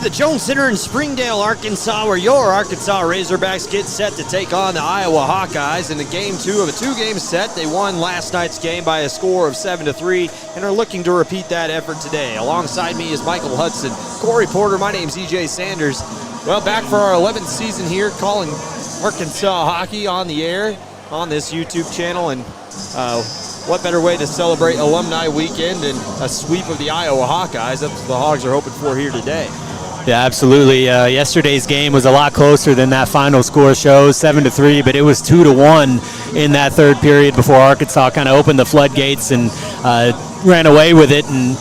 the Jones Center in Springdale, Arkansas, where your Arkansas Razorbacks get set to take on the Iowa Hawkeyes in the game 2 of a 2-game set. They won last night's game by a score of 7-3 and are looking to repeat that effort today. Alongside me is Michael Hudson, Corry Porter. My name's EJ Sanders. Well, back for our 11th season here, calling Arkansas hockey on the air on this YouTube channel, and what better way to celebrate Alumni Weekend and a sweep of the Iowa Hawkeyes? That's what the Hogs are hoping for here today. Yeah, absolutely. Yesterday's game was a lot closer than that final score shows, 7-3, but it was 2-1 in that third period before Arkansas kind of opened the floodgates and ran away with it. And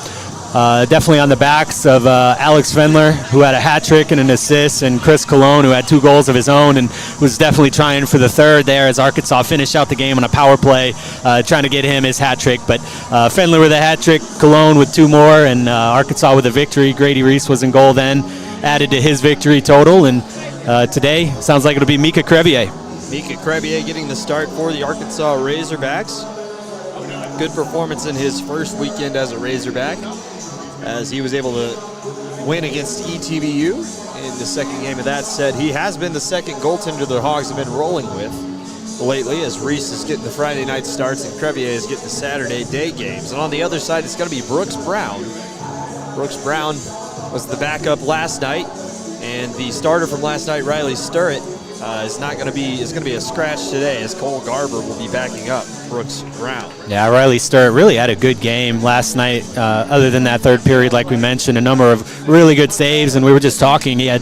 definitely on the backs of Alex Fendler, who had a hat trick and an assist, and Chris Colon, who had 2 goals of his own and was definitely trying for the third there as Arkansas finished out the game on a power play, trying to get him his hat trick. But Fendler with a hat trick, Colon with 2 more, and Arkansas with a victory. Grady Reese was in goal then, added to his victory total. And today, sounds like it'll be Mika Crevier. Mika Crevier getting the start for the Arkansas Razorbacks. Good performance in his first weekend as a Razorback, as he was able to win against ETBU in the second game of that set. He has been the second goaltender the Hogs have been rolling with lately, as Reese is getting the Friday night starts and Crevier is getting the Saturday day games. And on the other side, it's going to be Brooks Brown. Brooks Brown was the backup last night, and the starter from last night, Riley Sturrett, is going to be a scratch today, as Cole Garber will be backing up Brooks Brown. Yeah, Riley Sturrett really had a good game last night, other than that third period, like we mentioned, a number of really good saves. And we were just talking, he had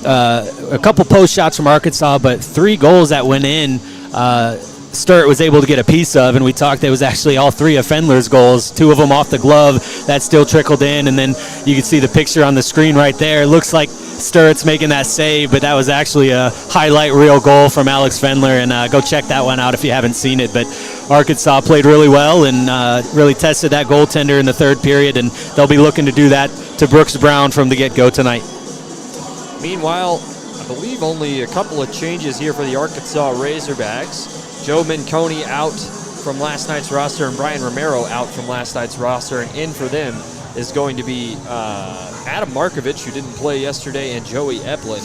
a couple post shots from Arkansas, but 3 goals that went in, Sturrett was able to get a piece of, and we talked it was actually all 3 of Fendler's goals, 2 of them off the glove that still trickled in. And then you can see the picture on the screen right there. It looks like Sturrett's making that save, but that was actually a highlight reel goal from Alex Fendler, and go check that one out if you haven't seen it. But Arkansas played really well and really tested that goaltender in the third period, and they'll be looking to do that to Brooks Brown from the get-go tonight. Meanwhile, I believe only a couple of changes here for the Arkansas Razorbacks. Joe Minconi out from last night's roster, and Brian Romero out from last night's roster, and in for them is going to be Adam Markovich, who didn't play yesterday, and Joey Eplin.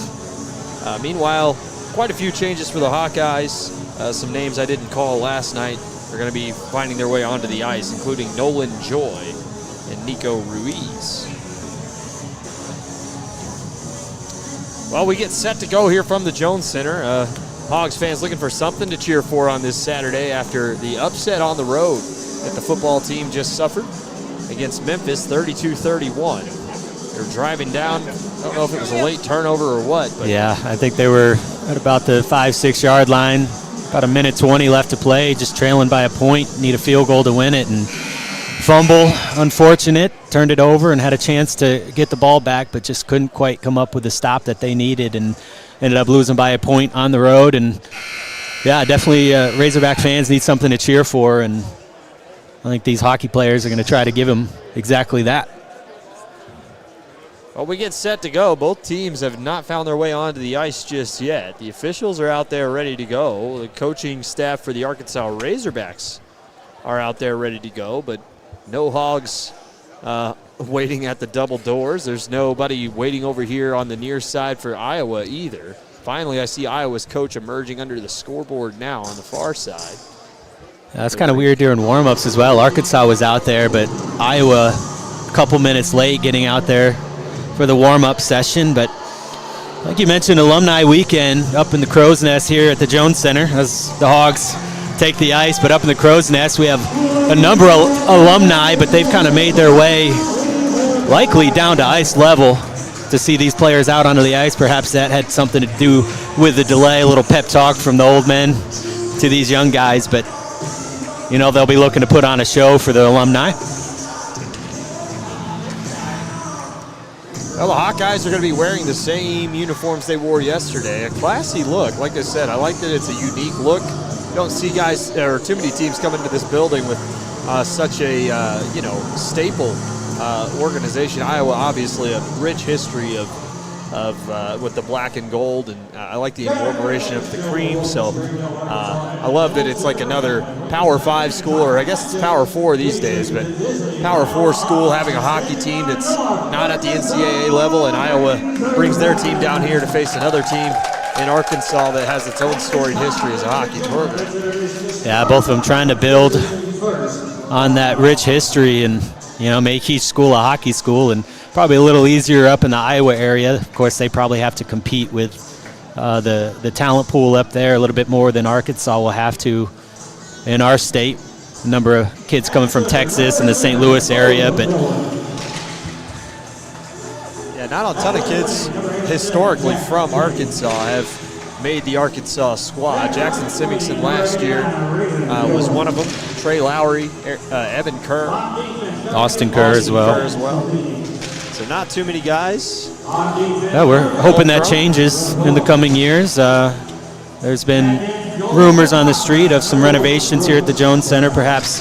Meanwhile, quite a few changes for the Hawkeyes. Some names I didn't call last night are going to be finding their way onto the ice, including Nolan Joy and Nico Ruiz. Well, we get set to go here from the Jones Center. Hogs fans looking for something to cheer for on this Saturday after the upset on the road that the football team just suffered against Memphis, 32-31. They're driving down. I don't know if it was a late turnover or what. But yeah, I think they were at about the 5-6 yard line. About 1:20 left to play, just trailing by a point. Need a field goal to win it, and fumble, unfortunate. Turned it over and had a chance to get the ball back, but just couldn't quite come up with the stop that they needed, and ended up losing by a point on the road. And yeah, definitely Razorback fans need something to cheer for, and I think these hockey players are going to try to give them exactly that. Well, we get set to go. Both teams have not found their way onto the ice just yet. The officials are out there ready to go. The coaching staff for the Arkansas Razorbacks are out there ready to go, but no Hogs waiting at the double doors. There's nobody waiting over here on the near side for Iowa either. Finally, I see Iowa's coach emerging under the scoreboard now on the far side. That's kind of weird during warm-ups as well. Arkansas was out there, but Iowa a couple minutes late getting out there for the warm-up session. But like you mentioned, Alumni Weekend up in the Crow's Nest here at the Jones Center as the Hogs take the ice. But up in the Crow's Nest, we have a number of alumni, but they've kind of made their way likely down to ice level to see these players out onto the ice. Perhaps that had something to do with the delay, a little pep talk from the old men to these young guys. But you know, they'll be looking to put on a show for the alumni. Well, the Hawkeyes are going to be wearing the same uniforms they wore yesterday. A classy look. Like I said, I like that it's a unique look. You don't see guys or too many teams come into this building with such a staple organization. Iowa, obviously, a rich history of with the black and gold, and I like the incorporation of the cream. So I love that it's like another Power 5 school, or I guess it's Power 4 these days, but Power 4 school having a hockey team that's not at the NCAA level, and Iowa brings their team down here to face another team in Arkansas that has its own storied history as a hockey program. Yeah, both of them trying to build on that rich history and, make each school a hockey school, and probably a little easier up in the Iowa area. Of course, they probably have to compete with the talent pool up there a little bit more than Arkansas will have to in our state. A number of kids coming from Texas and the St. Louis area, but yeah, not a ton of kids historically from Arkansas have made the Arkansas squad. Jackson Simingson last year was one of them. Trey Lowry, Evan Kerr, Austin Kerr as well. So not too many guys. Yeah, we're hoping that changes in the coming years. There's been rumors on the street of some renovations here at the Jones Center, perhaps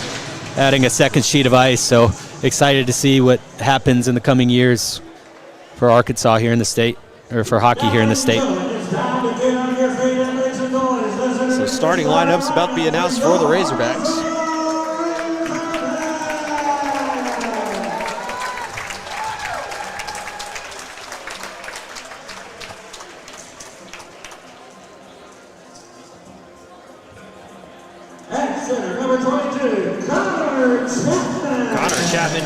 adding a second sheet of ice. So excited to see what happens in the coming years for Arkansas here in the state, or for hockey here in the state. So starting lineup's about to be announced for the Razorbacks.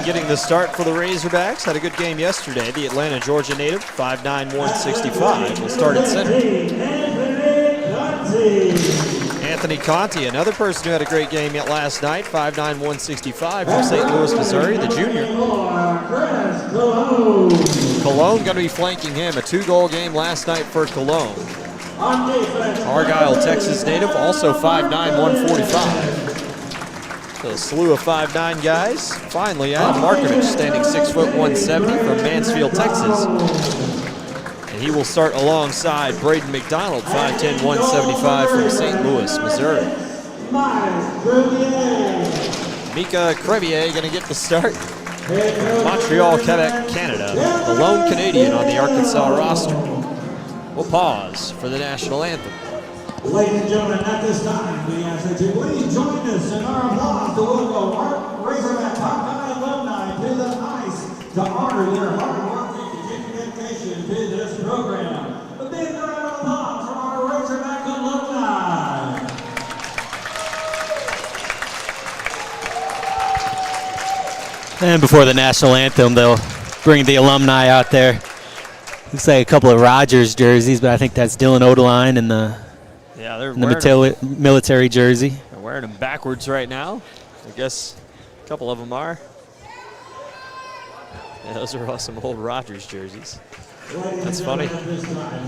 Getting the start for the Razorbacks. Had a good game yesterday. The Atlanta, Georgia native, 5'9", 165, will start at center. Anthony Conti, another person who had a great game yet last night, 5'9", 165 from St. Louis, Missouri, the junior. Cologne going to be flanking him. A 2-goal game last night for Cologne. Argyle, Texas native, also 5'9", 145. So a slew of 5'9" guys. Finally, Adam Markovich standing 6', 170 from Mansfield, Texas. And he will start alongside Braden McDonald, 5'10", 175 from St. Louis, Missouri. Mika Crevier going to get the start. Montreal, Quebec, Canada. The lone Canadian on the Arkansas roster. We'll pause for the national anthem. Ladies and gentlemen, at this time, we ask that you please join us in our applause to welcome our Razorback Hawkeye alumni to the ice to honor their hard work and dedication to this program. A big round of applause from our Razorback alumni. And before the national anthem, they'll bring the alumni out there. Looks like a couple of Rogers jerseys, but I think that's Dylan Odeline and the military jersey. They're wearing them backwards right now. I guess a couple of them are. Yeah, those are all some old Rogers jerseys. That's funny.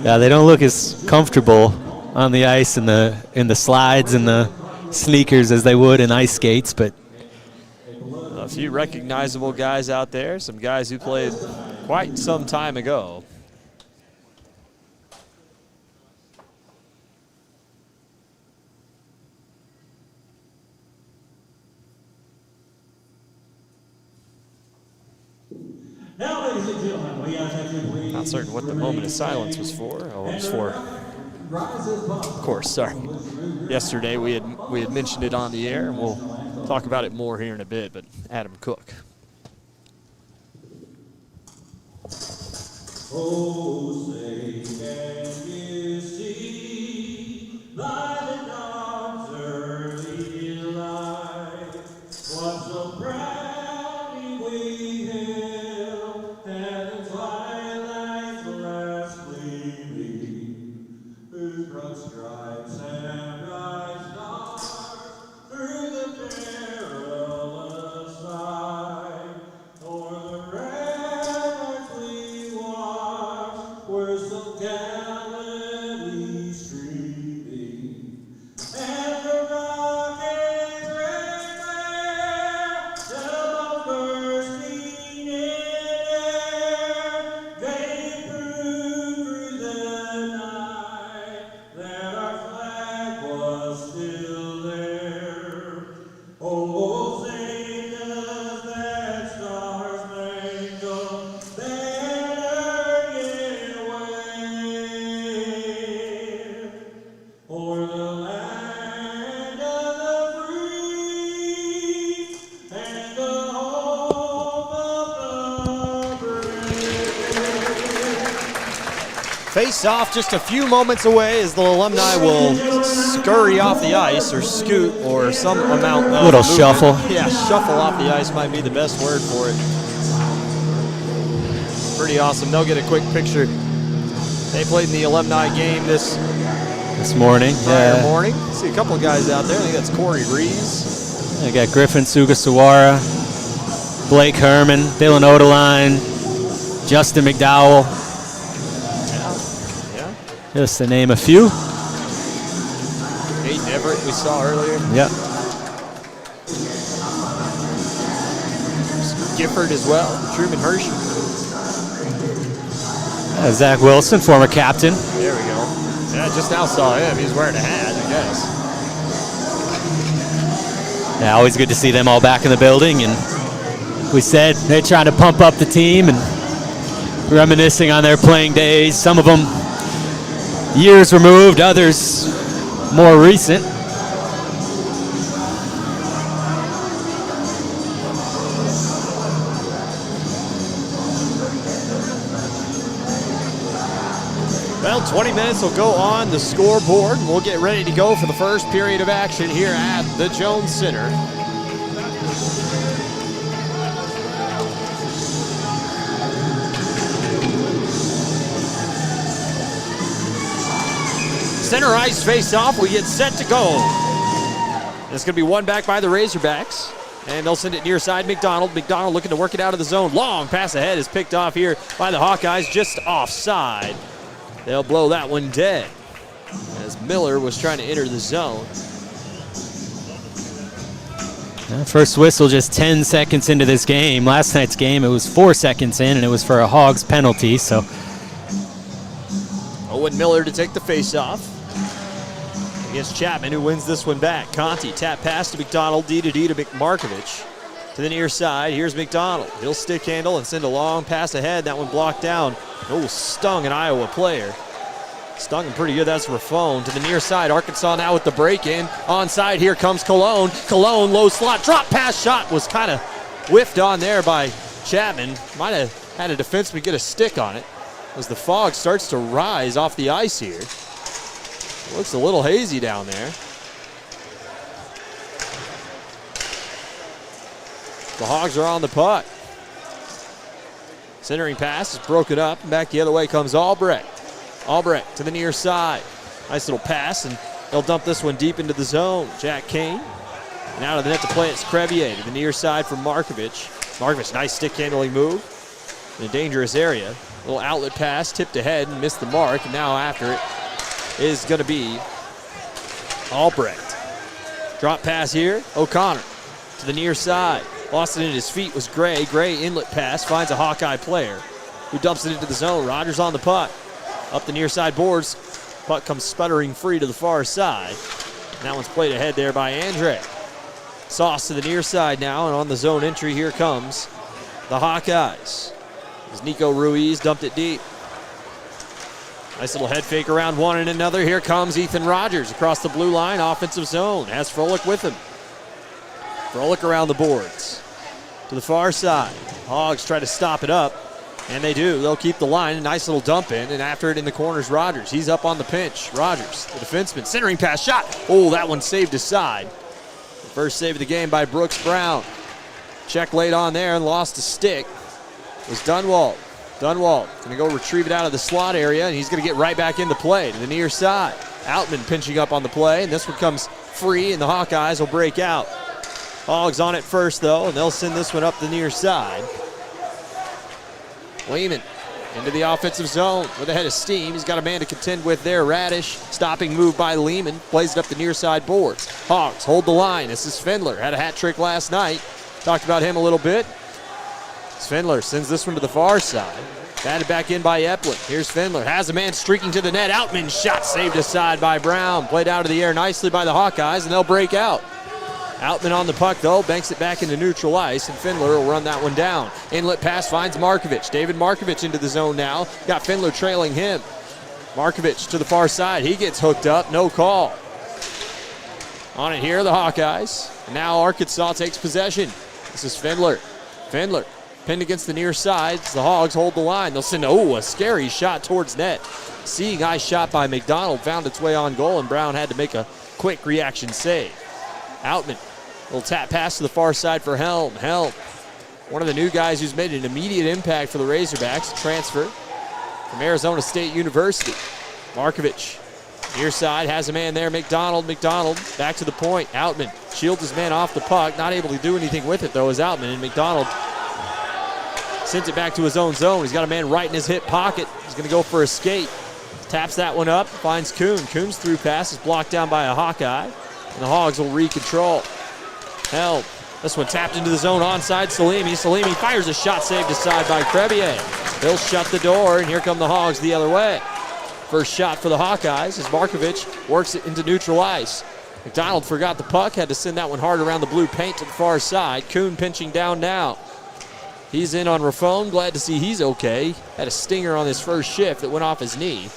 Yeah, they don't look as comfortable on the ice in the slides and the sneakers as they would in ice skates, but a few recognizable guys out there, some guys who played quite some time ago. Now, ladies and gentlemen, we ask that you please. Not certain what the moment of silence was for. Oh, it was for, of course, sorry. Yesterday we had mentioned it on the air, and we'll talk about it more here in a bit, but Adam Cook. Oh, say can you see by the dawn's early light what so proudly we hailed at the twilight's last gleaming, whose broad stripes and bright stars through the perilous night o'er the ramparts we watched were so gallantly Face off just a few moments away as the alumni will scurry off the ice or scoot or some amount of little movement. shuffle. Yeah, shuffle off the ice might be the best word for it. Pretty awesome. They'll get a quick picture. They played in the alumni game this morning. Friday morning. See a couple of guys out there. I think that's Corey Rees. I got Griffin Sugasawara, Blake Herman, Dylan Odeline, Justin McDowell. Yeah. Just to name a few. Hayden Everett we saw earlier. Yep. Gifford as well. Truman Hershey. Zach Wilson, former captain. There we go. Yeah, I just now saw him. He's wearing a hat, I guess. Yeah, always good to see them all back in the building. And we said they're trying to pump up the team and reminiscing on their playing days. Some of them years removed, others more recent. Well, 20 minutes will go on the scoreboard, and we'll get ready to go for the first period of action here at the Jones Center. Center ice face-off, we get set to go. It's going to be won back by the Razorbacks. And they'll send it near side McDonald. McDonald looking to work it out of the zone. Long pass ahead is picked off here by the Hawkeyes, just offside. They'll blow that one dead as Miller was trying to enter the zone. First whistle just 10 seconds into this game. Last night's game, it was 4 seconds in, and it was for a Hogs penalty. So Owen Miller to take the face-off against Chapman, who wins this one back. Conti, tap pass to McDonald, D to McMarkovich. To the near side, here's McDonald. He'll stick handle and send a long pass ahead. That one blocked down. Oh, stung an Iowa player. Stung him pretty good. That's Raffone. To the near side, Arkansas now with the break-in. Onside, here comes Cologne. Cologne, low slot, drop pass shot was kind of whiffed on there by Chapman. Might have had a defenseman get a stick on it as the fog starts to rise off the ice here. It looks a little hazy down there. The Hogs are on the puck. Centering pass is broken up. Back the other way comes Albrecht. Albrecht to the near side. Nice little pass, and they'll dump this one deep into the zone. Jack Kane. And out of the net to play, it's Crevier to the near side for Markovich. Markovich, nice stick handling move in a dangerous area. Little outlet pass, tipped ahead and missed the mark. And now after it is going to be Albrecht. Drop pass here. O'Connor to the near side. Lost it at his feet was Gray. Gray inlet pass finds a Hawkeye player who dumps it into the zone. Rogers on the puck. Up the near side boards. Puck comes sputtering free to the far side. And that one's played ahead there by Andre. Sauce to the near side now, and on the zone entry here comes the Hawkeyes. As Nico Ruiz dumped it deep. Nice little head fake around one and another. Here comes Ethan Rogers across the blue line, offensive zone. Has Froelich with him. Froelich around the boards. To the far side. Hogs try to stop it up, and they do. They'll keep the line. A nice little dump in, and after it in the corners, Rogers. He's up on the pinch. Rogers, the defenseman, centering pass, shot. Oh, that one saved aside. The first save of the game by Brooks Brown. Check laid on there and lost a stick. It was Dunwald. Dunwald going to go retrieve it out of the slot area, and he's going to get right back into play to the near side. Outman pinching up on the play, and this one comes free, and the Hawkeyes will break out. Hogs on it first, though, and they'll send this one up the near side. Lehman into the offensive zone with a head of steam. He's got a man to contend with there. Radish, stopping move by Lehman, plays it up the near side boards. Hogs hold the line. This is Fendler. Had a hat trick last night. Talked about him a little bit. Fendler sends this one to the far side. Batted back in by Eplin. Here's Fendler. Has a man streaking to the net. Outman shot saved aside by Brown. Played out of the air nicely by the Hawkeyes, and they'll break out. Outman on the puck, though, banks it back into neutral ice, and Fendler will run that one down. Inlet pass finds Markovich. David Markovich into the zone now. Got Fendler trailing him. Markovich to the far side. He gets hooked up. No call. On it here, the Hawkeyes. And now Arkansas takes possession. This is Fendler. Fendler Pinned against the near side. The Hogs hold the line. They'll send, a scary shot towards net. Seeing eye shot by McDonald found its way on goal, and Brown had to make a quick reaction save. Outman, little tap pass to the far side for Helm. Helm, one of the new guys who's made an immediate impact for the Razorbacks. Transfer from Arizona State University. Markovich, near side, has a man there. McDonald back to the point. Outman shields his man off the puck. Not able to do anything with it, though, is Outman. And McDonald sends it back to his own zone. He's got a man right in his hip pocket. He's going to go for a skate. Taps that one up, finds Kuhn. Kuhn's through pass is blocked down by a Hawkeye, and the Hogs will re-control. Helm, this one tapped into the zone onside. Salimi fires a shot saved aside by Crevier. He'll shut the door, and here come the Hogs the other way. First shot for the Hawkeyes as Markovich works it into neutral ice. McDonald forgot the puck, had to send that one hard around the blue paint to the far side. Kuhn pinching down now. He's in on Raffone, glad to see he's okay. Had a stinger on his first shift that went off his knee.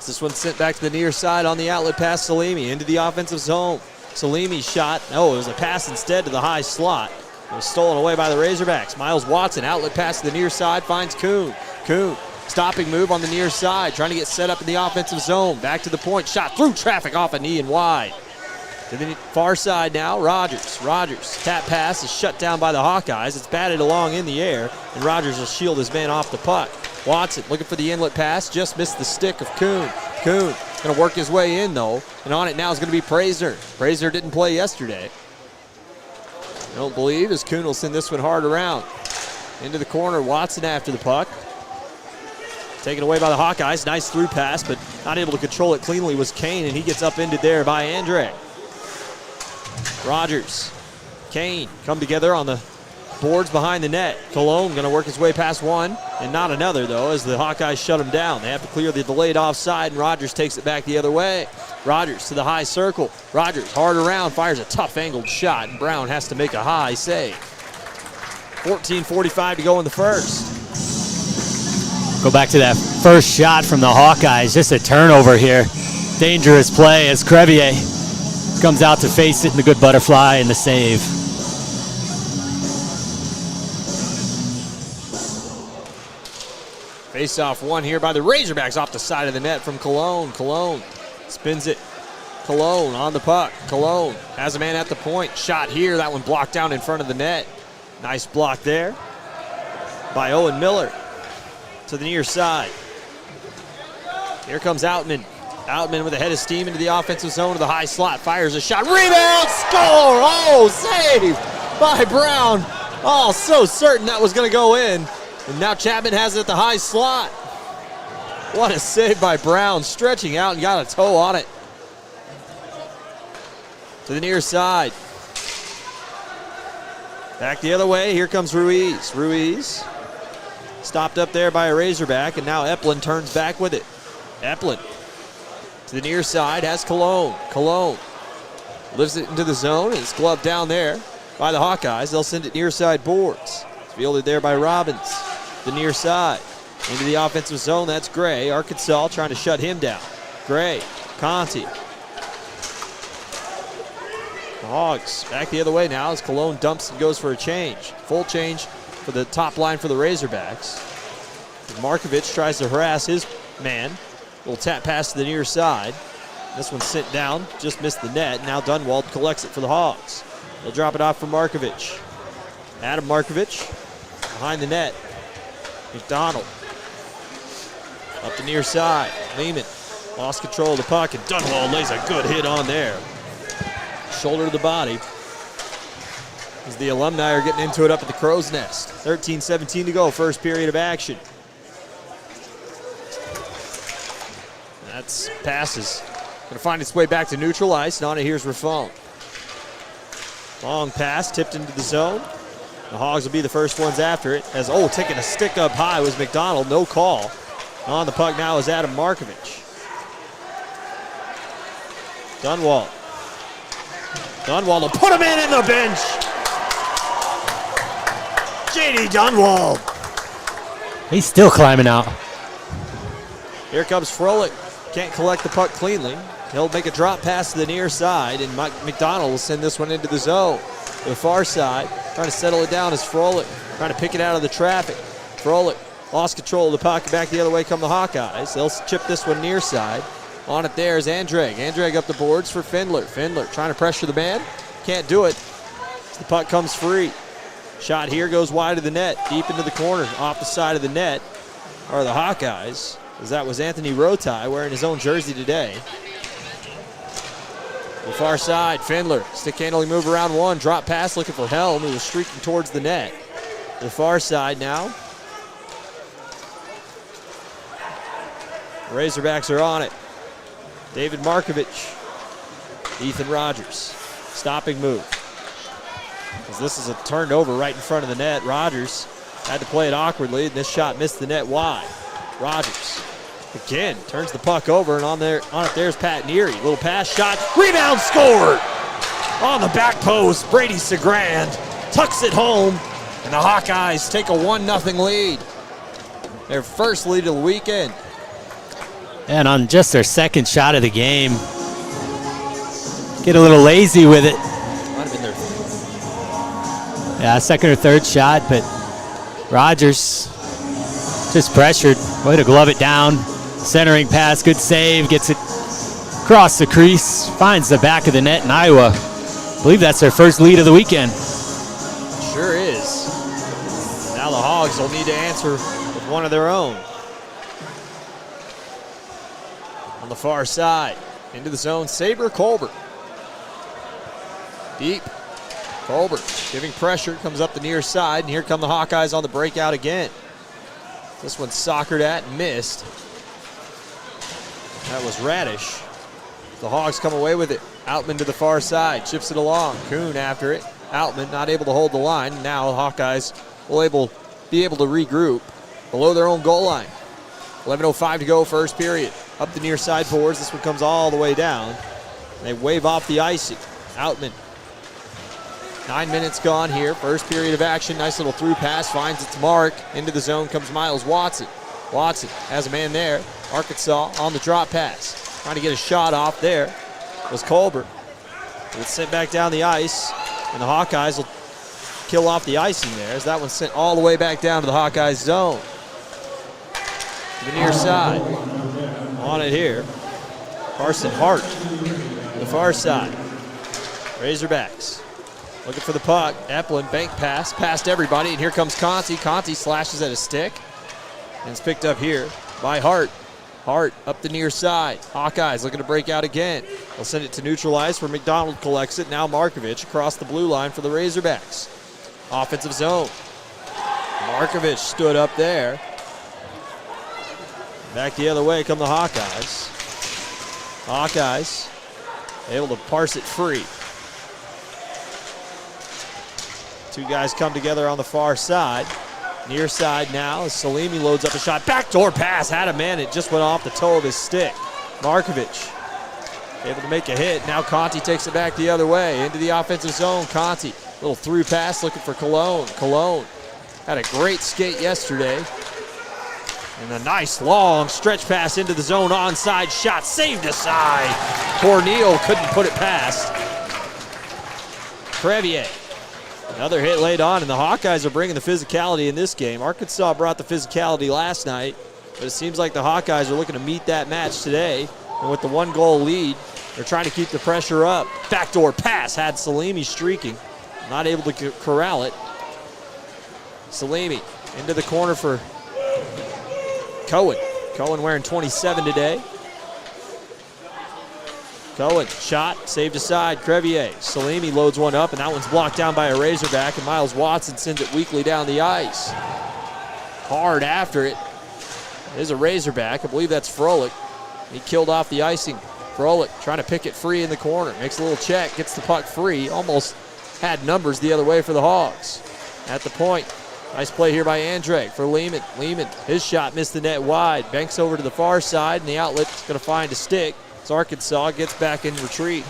This one sent back to the near side on the outlet pass. Salimi into the offensive zone. Salimi's shot, it was a pass instead to the high slot. It was stolen away by the Razorbacks. Miles Watson, outlet pass to the near side, finds Kuhn. Kuhn, stopping move on the near side, trying to get set up in the offensive zone. Back to the point, shot through traffic off a knee and wide. To the far side now, Rogers, tap pass is shut down by the Hawkeyes. It's batted along in the air, and Rogers will shield his man off the puck. Watson looking for the inlet pass, just missed the stick of Kuhn. Kuhn going to work his way in, though, and on it now is going to be Prazer. Prazer didn't play yesterday. I don't believe, as Kuhn will send this one hard around. Into the corner, Watson after the puck. Taken away by the Hawkeyes, nice through pass, but not able to control it cleanly was Kane, and he gets upended there by Andre. Rogers, Kane come together on the boards behind the net. Cologne going to work his way past one, and not another, though, as the Hawkeyes shut him down. They have to clear the delayed offside, and Rogers takes it back the other way. Rogers to the high circle. Rogers hard around, fires a tough angled shot, and Brown has to make a high save. 14:45 to go in the first. Go back to that first shot from the Hawkeyes. Just a turnover here. Dangerous play as Crevier comes out to face it in the good butterfly and the save. Face-off one here by the Razorbacks off the side of the net from Cologne. Cologne spins it. Cologne on the puck. Cologne has a man at the point. Shot here. That one blocked down in front of the net. Nice block there by Owen Miller. To the near side. Here comes Outman. Outman with a head of steam into the offensive zone to the high slot. Fires a shot. Rebound! Score! Oh, save by Brown. Oh, so certain that was going to go in. And now Chapman has it at the high slot. What a save by Brown. Stretching out and got a toe on it. To the near side. Back the other way. Here comes Ruiz. Ruiz stopped up there by a Razorback, and now Eplin turns back with it. Eplin to the near side has Cologne. Cologne lifts it into the zone, and it's gloved down there by the Hawkeyes. They'll send it near side boards. It's fielded there by Robbins. The near side into the offensive zone. That's Gray. Arkansas trying to shut him down. Gray, Conti. The Hogs back the other way now as Cologne dumps and goes for a change. Full change for the top line for the Razorbacks. Markovich tries to harass his man. Little tap pass to the near side. This one sent down, just missed the net. Now Dunwald collects it for the Hogs. They'll drop it off for Markovich. Adam Markovich behind the net. McDonald up the near side. Lehman lost control of the puck, and Dunwald lays a good hit on there. Shoulder to the body. As the alumni are getting into it up at the Crow's Nest. 13-17 to go, first period of action. That's passes. Going to find its way back to neutral ice, and on it here's Raffone. Long pass, tipped into the zone. The Hogs will be the first ones after it. As, taking a stick up high was McDonald, no call. On the puck now is Adam Markovich. Dunwald. Dunwald will put him in the bench. J.D. Dunwald. He's still climbing out. Here comes Froelich. Can't collect the puck cleanly. He'll make a drop pass to the near side, and McDonald will send this one into the zone. To the far side, trying to settle it down is Froelich, trying to pick it out of the traffic. Froelich lost control of the pocket, back the other way come the Hawkeyes. They'll chip this one near side. On it there is Andrade. Andrade up the boards for Findler. Findler trying to pressure the man. Can't do it. The puck comes free. Shot here goes wide of the net, deep into the corner, off the side of the net are the Hawkeyes, as that was Anthony Rotai wearing his own jersey today. The far side, Findler, stick handling move around one, drop pass looking for Helm, who was streaking towards the net. The far side now. The Razorbacks are on it. David Markovich, Ethan Rogers, stopping move. As this is a turned over right in front of the net. Rogers had to play it awkwardly, and this shot missed the net wide. Rogers again turns the puck over, and on it there's Pat Neary. Little pass shot, rebound scored on the back post. Brady Segrand tucks it home, and the Hawkeyes take a 1-0 lead. Their first lead of the weekend. And on just their second shot of the game, get a little lazy with it. Might have been their Yeah, second or third shot, but Rogers just pressured. Way to glove it down. Centering pass, good save, gets it across the crease, finds the back of the net in Iowa. I believe that's their first lead of the weekend. Sure is. Now the Hogs will need to answer with one of their own. On the far side, into the zone, Saber Colbert. Deep. Colbert giving pressure, comes up the near side, and here come the Hawkeyes on the breakout again. This one's soccered at and missed. That was Radish. The Hogs come away with it. Outman to the far side, chips it along. Kuhn after it. Outman not able to hold the line. Now the Hawkeyes will be able to regroup below their own goal line. 11:05 to go, first period. Up the near side boards. This one comes all the way down. They wave off the icing. Outman. 9 minutes gone here. First period of action. Nice little through pass. Finds its mark. Into the zone comes Miles Watson. Watson has a man there. Arkansas on the drop pass. Trying to get a shot off there was Colbert. It's sent back down the ice. And the Hawkeyes will kill off the icing there as that one's sent all the way back down to the Hawkeyes zone. To the near side. On it here. Carson Hart. The far side. Razorbacks. Looking for the puck. Eplin, bank pass, past everybody, and here comes Conti. Conti slashes at a stick, and it's picked up here by Hart. Hart up the near side. Hawkeyes looking to break out again. They'll send it to neutralize where McDonald collects it. Now Markovich across the blue line for the Razorbacks. Offensive zone. Markovich stood up there. Back the other way come the Hawkeyes. Hawkeyes able to parse it free. Two guys come together on the far side. Near side now as Salimi loads up a shot. Backdoor pass, had a man, it just went off the toe of his stick. Markovich able to make a hit. Now Conti takes it back the other way into the offensive zone. Conti, little through pass looking for Cologne. Cologne had a great skate yesterday. And a nice long stretch pass into the zone, onside shot, saved aside. Corneal couldn't put it past. Crevier. Another hit laid on, and the Hawkeyes are bringing the physicality in this game. Arkansas brought the physicality last night, but it seems like the Hawkeyes are looking to meet that match today. And with the 1-goal lead, they're trying to keep the pressure up. Backdoor pass had Salimi streaking. Not able to corral it. Salimi into the corner for Cohen. Cohen wearing 27 today. Cohen, shot, saved aside, Crevier. Salimi loads one up, and that one's blocked down by a Razorback, and Miles Watson sends it weakly down the ice. Hard after it is a Razorback. I believe that's Froelich. He killed off the icing. Froelich trying to pick it free in the corner. Makes a little check, gets the puck free. Almost had numbers the other way for the Hogs. At the point, nice play here by Andrade for Lehman. Lehman, his shot missed the net wide. Banks over to the far side, and the outlet's going to find a stick. Arkansas gets back in retreat.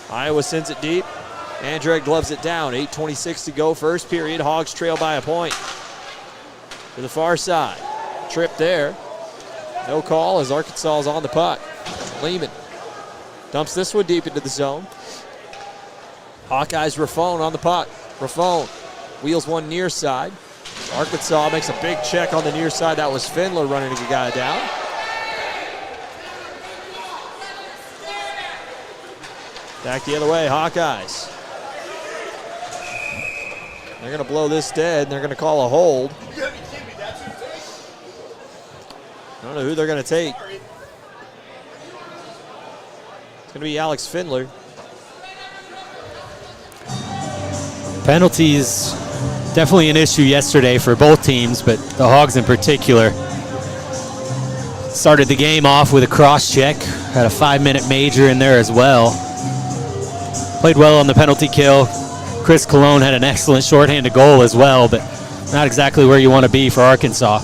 Iowa sends it deep. Andrade gloves it down. 8:26 to go, first period. Hogs trail by a point. To the far side. Trip there. No call as Arkansas is on the puck. Lehman dumps this one deep into the zone. Hawkeyes Raffone on the puck. Raffone wheels one near side. Arkansas makes a big check on the near side. That was Findler running a guy down. Back the other way, Hawkeyes. They're going to blow this dead, and they're going to call a hold. I don't know who they're going to take. It's going to be Alex Findler. Penalties, definitely an issue yesterday for both teams, but the Hogs in particular. Started the game off with a cross check, had a 5-minute major in there as well. Played well on the penalty kill. Chris Colon had an excellent shorthanded goal as well, but not exactly where you want to be for Arkansas.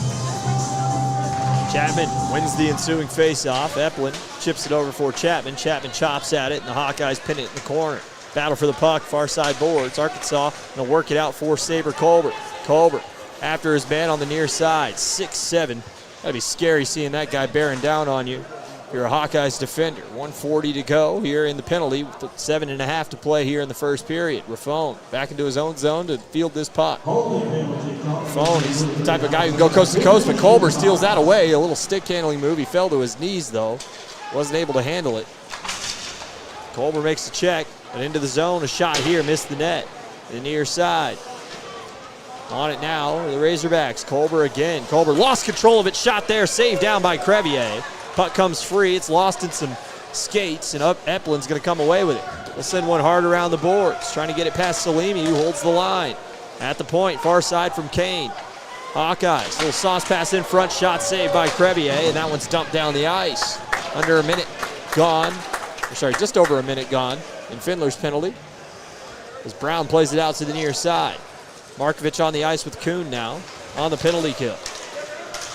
Chapman wins the ensuing face-off. Eplin chips it over for Chapman. Chapman chops at it, and the Hawkeyes pin it in the corner. Battle for the puck, far side boards. Arkansas going to work it out for Saber Colbert. Colbert after his man on the near side, 6'7". That'd be scary seeing that guy bearing down on you. You're a Hawkeyes defender. 1:40 to go here in the penalty with 7.5 to play here in the first period. Raffone back into his own zone to field this puck. Raffone, he's the type of guy who can go coast to coast, but Colbert steals that away. A little stick handling move. He fell to his knees though. Wasn't able to handle it. Colbert makes the check, but into the zone. A shot here, missed the net. The near side. On it now, the Razorbacks. Colbert again. Colbert lost control of it. Shot there, saved down by Crevier. Puck comes free. It's lost in some skates, and Eplin's going to come away with it. We'll send one hard around the boards, trying to get it past Salimi, who holds the line. At the point, far side from Kane. Hawkeyes, little sauce pass in front, shot saved by Crevier, and that one's dumped down the ice. Under a minute gone, or sorry, just over a minute gone in Findler's penalty, as Brown plays it out to the near side. Markovich on the ice with Kuhn now on the penalty kill.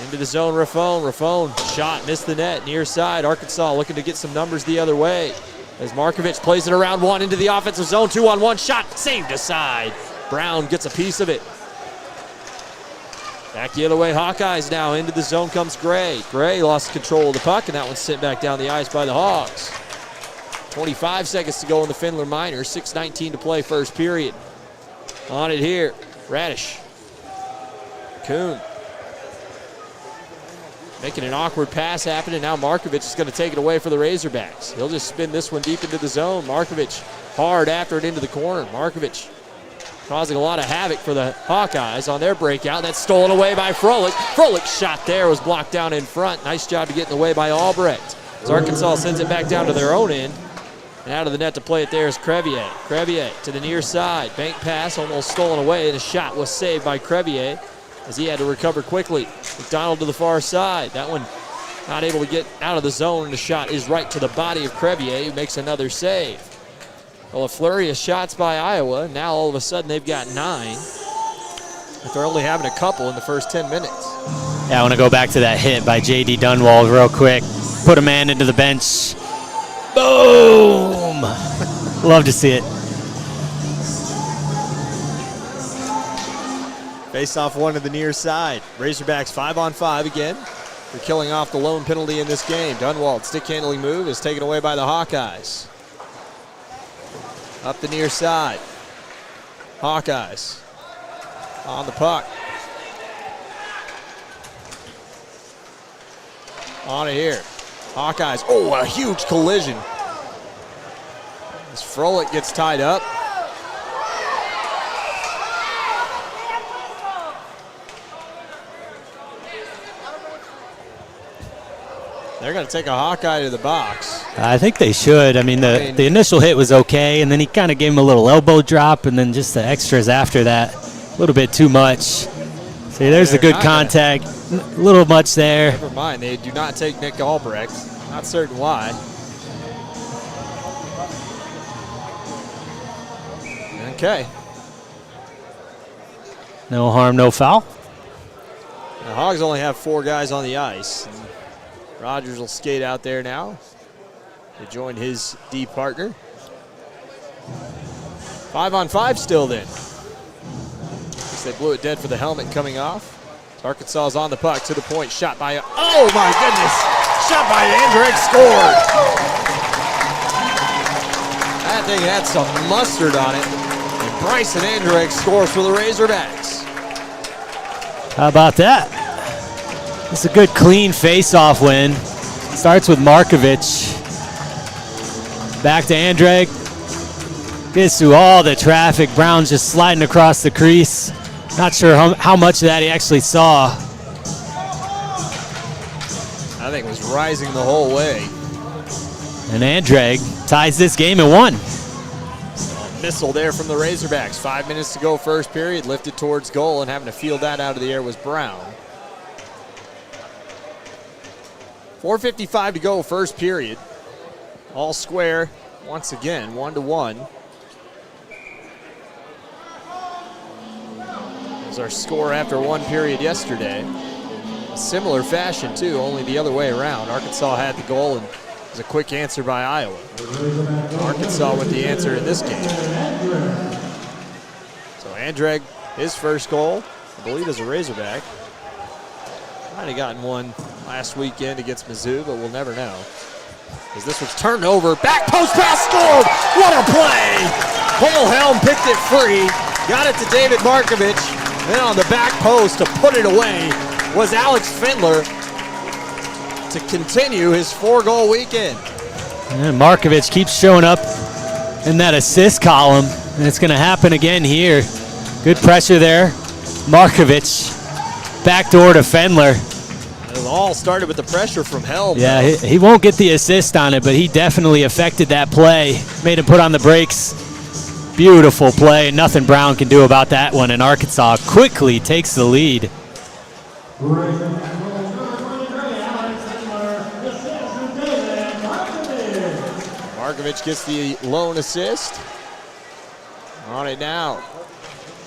Into the zone, Raffone shot, missed the net, near side. Arkansas looking to get some numbers the other way. As Markovich plays it around one into the offensive zone, 2-on-1 shot, saved aside. Brown gets a piece of it. Back the other way, Hawkeyes now. Into the zone comes Gray. Gray lost control of the puck, and that one's sent back down the ice by the Hogs. 25 seconds to go in the Findler Miners, 6:19 to play first period. On it here, Radish. Kuhn. Making an awkward pass happen, and now Markovich is going to take it away for the Razorbacks. He'll just spin this one deep into the zone. Markovich hard after it into the corner. Markovich causing a lot of havoc for the Hawkeyes on their breakout. That's stolen away by Froelich. Froelich's shot there was blocked down in front. Nice job to get in the way by Albrecht. As Arkansas sends it back down to their own end. And out of the net to play it there is Crevier. Crevier to the near side. Bank pass almost stolen away, and the shot was saved by Crevier as he had to recover quickly. McDonald to the far side. That one not able to get out of the zone, and the shot is right to the body of Crevier, who makes another save. Well, a flurry of shots by Iowa. Now all of a sudden they've got 9. But they're only having a couple in the first 10 minutes. Yeah, I want to go back to that hit by J.D. Dunwald real quick. Put a man into the bench. Boom! Love to see it. Face off one to the near side. Razorbacks 5-on-5 again. They're killing off the lone penalty in this game. Dunwald, stick handling move, is taken away by the Hawkeyes. Up the near side. Hawkeyes on the puck. On it here. Hawkeyes. Oh, a huge collision. As Froelich gets tied up. They're going to take a Hawkeye to the box. I think they should. I mean, the initial hit was okay, and then he kind of gave him a little elbow drop, and then just the extras after that, a little bit too much. See, there's the good contact. A little much there. Never mind. They do not take Nick Albrecht. Not certain why. Okay. No harm, no foul. The Hogs only have 4 guys on the ice. And Rogers will skate out there now to join his D partner. 5-on-5 still then. Guess they blew it dead for the helmet coming off. Arkansas is on the puck to the point. Shot by, oh my goodness! Shot by Andrick, scored! That thing had some mustard on it. And Bryson Andrek scores for the Razorbacks. How about that? It's a good clean face-off win. Starts with Markovic. Back to Andrek. Gets through all the traffic. Brown's just sliding across the crease. Not sure how much of that he actually saw. I think it was rising the whole way. And Andrek ties this game at 1. Missile there from the Razorbacks. 5 minutes to go first period. Lifted towards goal, and having to field that out of the air was Brown. 4:55 to go first period. All square once again, 1-1. Was our score after one period yesterday. Similar fashion too, only the other way around. Arkansas had the goal, and it was a quick answer by Iowa. Arkansas with the answer in this game. So Andrek, his first goal, I believe is a Razorback. Might have gotten one last weekend against Mizzou, but we'll never know. As this was turned over, back post pass, scored! What a play! Cole Helm picked it free, got it to David Markovic, then on the back post to put it away was Alex Findler to continue his 4-goal weekend. And Markovic keeps showing up in that assist column, and it's going to happen again here. Good pressure there. Markovic, backdoor to Fendler. It all started with the pressure from Helm. Yeah, he won't get the assist on it, but he definitely affected that play. Made him put on the brakes. Beautiful play. Nothing Brown can do about that one, and Arkansas quickly takes the lead. Markovic gets the lone assist. On it now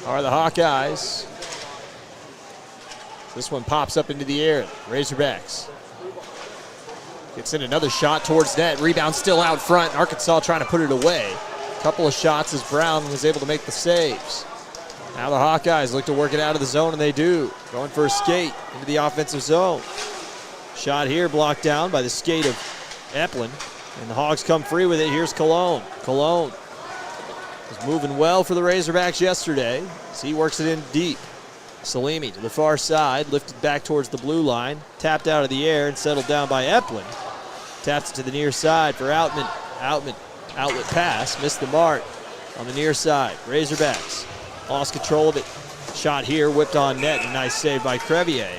are the Hawkeyes. This one pops up into the air. Razorbacks. Gets in another shot towards net. Rebound still out front. Arkansas trying to put it away. Couple of shots as Brown was able to make the saves. Now the Hawkeyes look to work it out of the zone, and they do. Going for a skate into the offensive zone. Shot here blocked down by the skate of Eplin. And the Hogs come free with it. Here's Cologne. Cologne was moving well for the Razorbacks yesterday as he works it in deep. Salimi to the far side, lifted back towards the blue line, tapped out of the air and settled down by Eplin. Taps it to the near side for Outman. Outman, outlet pass, missed the mark on the near side. Razorbacks lost control of it. Shot here, whipped on net, and nice save by Crevier.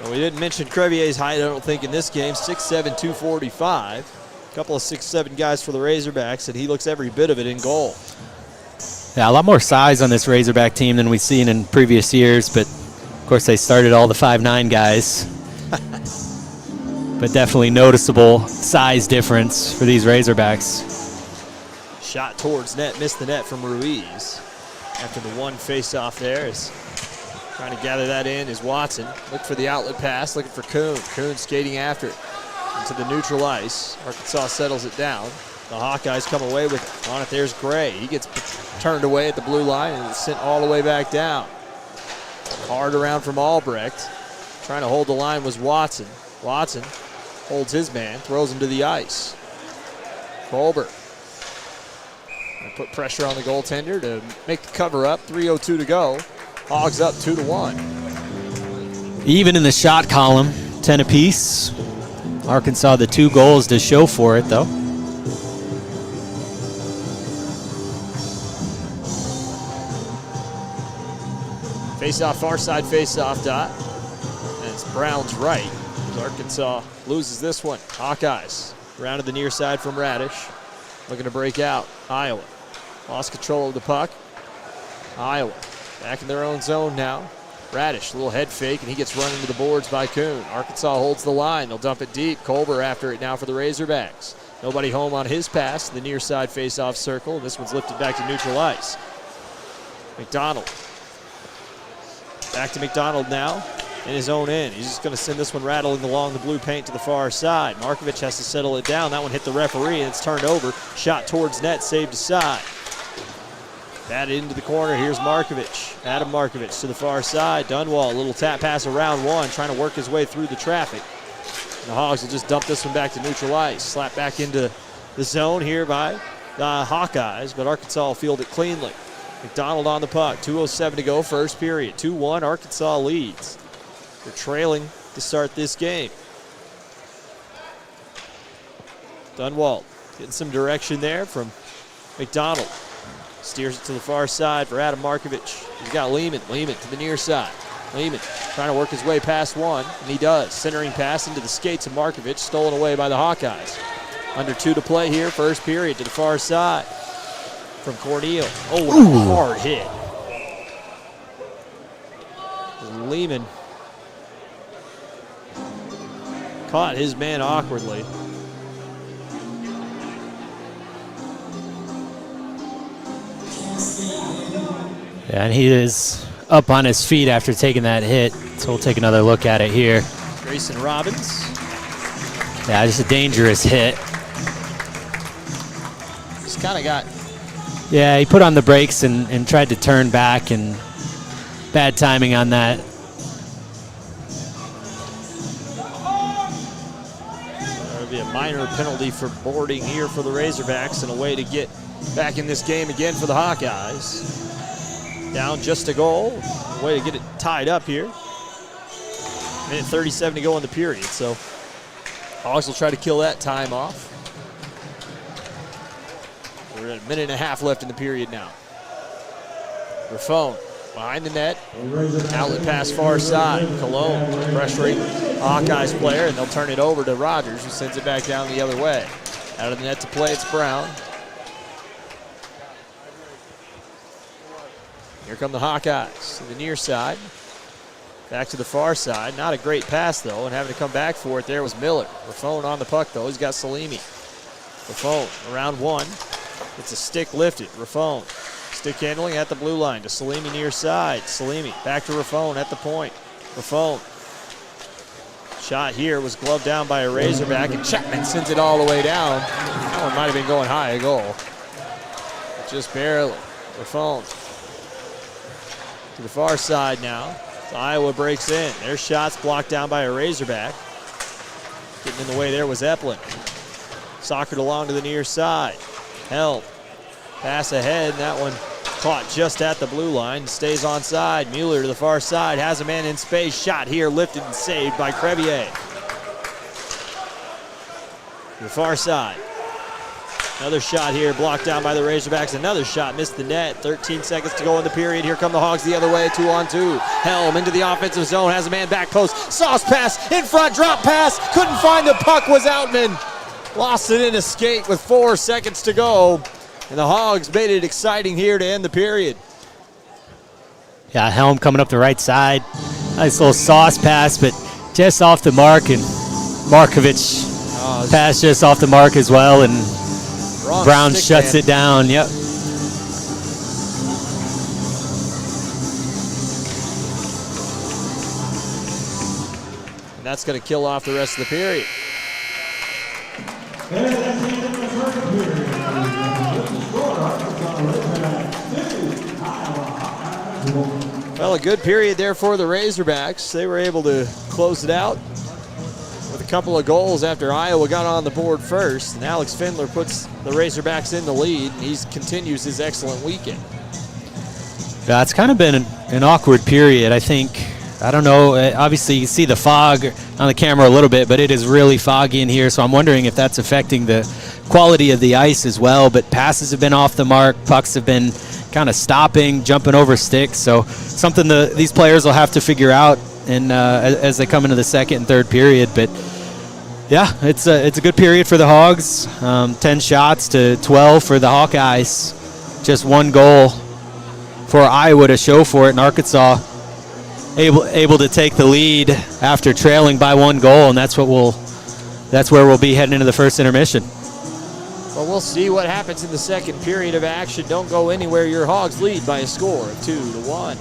Well, we didn't mention Crevier's height, I don't think, in this game. 6'7", 245. A couple of 6'7" guys for the Razorbacks, and he looks every bit of it in goal. Yeah, a lot more size on this Razorback team than we've seen in previous years, but of course they started all the 5'9" guys. But definitely noticeable size difference for these Razorbacks. Shot towards net, missed the net from Ruiz. After the one face-off there, is trying to gather that in is Watson. Look for the outlet pass, looking for Kuhn. Kuhn skating after it into the neutral ice. Arkansas settles it down. The Hawkeyes come away with it. On it, there's Gray. He gets turned away at the blue line and it's sent all the way back down. Hard around from Albrecht. Trying to hold the line was Watson. Watson holds his man, throws him to the ice. Colbert. Put pressure on the goaltender to make the cover up. 3:02 to go. Hogs up 2-1. Even in the shot column, 10 apiece. Arkansas the 2 goals to show for it, though. Face-off, far side face-off dot. And it's Brown's right. As Arkansas loses this one. Hawkeyes around to the near side from Radish. Looking to break out. Iowa lost control of the puck. Iowa back in their own zone now. Radish, a little head fake, and he gets run into the boards by Kuhn. Arkansas holds the line. They'll dump it deep. Colbert after it now for the Razorbacks. Nobody home on his pass. The near side face-off circle. This one's lifted back to neutral ice. McDonald. Back to McDonald now in his own end. He's just going to send this one rattling along the blue paint to the far side. Markovic has to settle it down. That one hit the referee, and it's turned over. Shot towards net, saved aside. Batted into the corner. Here's Markovic. Adam Markovic to the far side. Dunwall, a little tap pass around one, trying to work his way through the traffic. And the Hogs will just dump this one back to neutral ice. Slap back into the zone here by Hawkeyes, but Arkansas will field it cleanly. McDonald on the puck, 2:07 to go, first period. 2-1, Arkansas leads. They're trailing to start this game. Dunwalt getting some direction there from McDonald. Steers it to the far side for Adam Markovich. He's got Lehman. Lehman to the near side. Lehman trying to work his way past one, and he does. Centering pass into the skates of Markovich, stolen away by the Hawkeyes. Under 2 to play here, first period to the far side from Cornell. Oh, what a hard hit. Lehman caught his man awkwardly. Yeah, and he is up on his feet after taking that hit, so we'll take another look at it here. Grayson Robbins. Yeah, just a dangerous hit. Just kind of got... Yeah, he put on the brakes and tried to turn back, and bad timing on that. That'll be a minor penalty for boarding here for the Razorbacks, and a way to get back in this game again for the Hawkeyes. Down just a goal. Way to get it tied up here. Minute 37 to go in the period, so Hawks will try to kill that time off. We're at a minute and a half left in the period now. Raffone behind the net. Outlet pass far side. Cologne pressuring Hawkeyes player, and they'll turn it over to Rogers, who sends it back down the other way. Out of the net to play, it's Brown. Here come the Hawkeyes to the near side. Back to the far side. Not a great pass, though, and having to come back for it there was Miller. Raffone on the puck, though. He's got Salimi. Raffone around one. It's a stick lifted. Raffone. Stick handling at the blue line to Salimi near side. Salimi back to Raffone at the point. Raffone. Shot here was gloved down by a Razorback, and Chapman sends it all the way down. That one might have been going high, a goal. Just barely. Raffone. To the far side now. So Iowa breaks in. Their shots blocked down by a Razorback. Getting in the way there was Eplin. Soccered along to the near side. Helm. Pass ahead, and that one caught just at the blue line. Stays onside. Mueller to the far side. Has a man in space. Shot here, lifted and saved by Crevier. To the far side. Another shot here, blocked down by the Razorbacks. Another shot, missed the net. 13 seconds to go in the period. Here come the Hogs the other way, 2-on-2. Helm into the offensive zone, has a man back post. Sauce pass, in front, drop pass. Couldn't find the puck, was Outman. Lost it in a skate with 4 seconds to go. And the Hogs made it exciting here to end the period. Yeah, Helm coming up the right side. Nice little sauce pass, but just off the mark, and Markovich passed just off the mark as well, and Brown shuts it down. Yep. And that's going to kill off the rest of the period. Well, a good period there for the Razorbacks. They were able to close it out with a couple of goals after Iowa got on the board first. And Alex Findler puts the Razorbacks in the lead, and he continues his excellent weekend. Yeah, it's kind of been an awkward period, I think. I don't know. Obviously, you can see the fog on the camera a little bit, but it is really foggy in here, so I'm wondering if that's affecting the quality of the ice as well. But passes have been off the mark. Pucks have been kind of stopping, jumping over sticks. So something these players will have to figure out and as they come into the second and third period. But yeah, it's a good period for the Hogs. 10 shots to 12 for the Hawkeyes. Just one goal for Iowa to show for it, and Arkansas able to take the lead after trailing by 1 goal, and that's where we'll be heading into the first intermission. Well, we'll see what happens in the second period of action. Don't go anywhere. Your Hogs lead by a score of 2-1.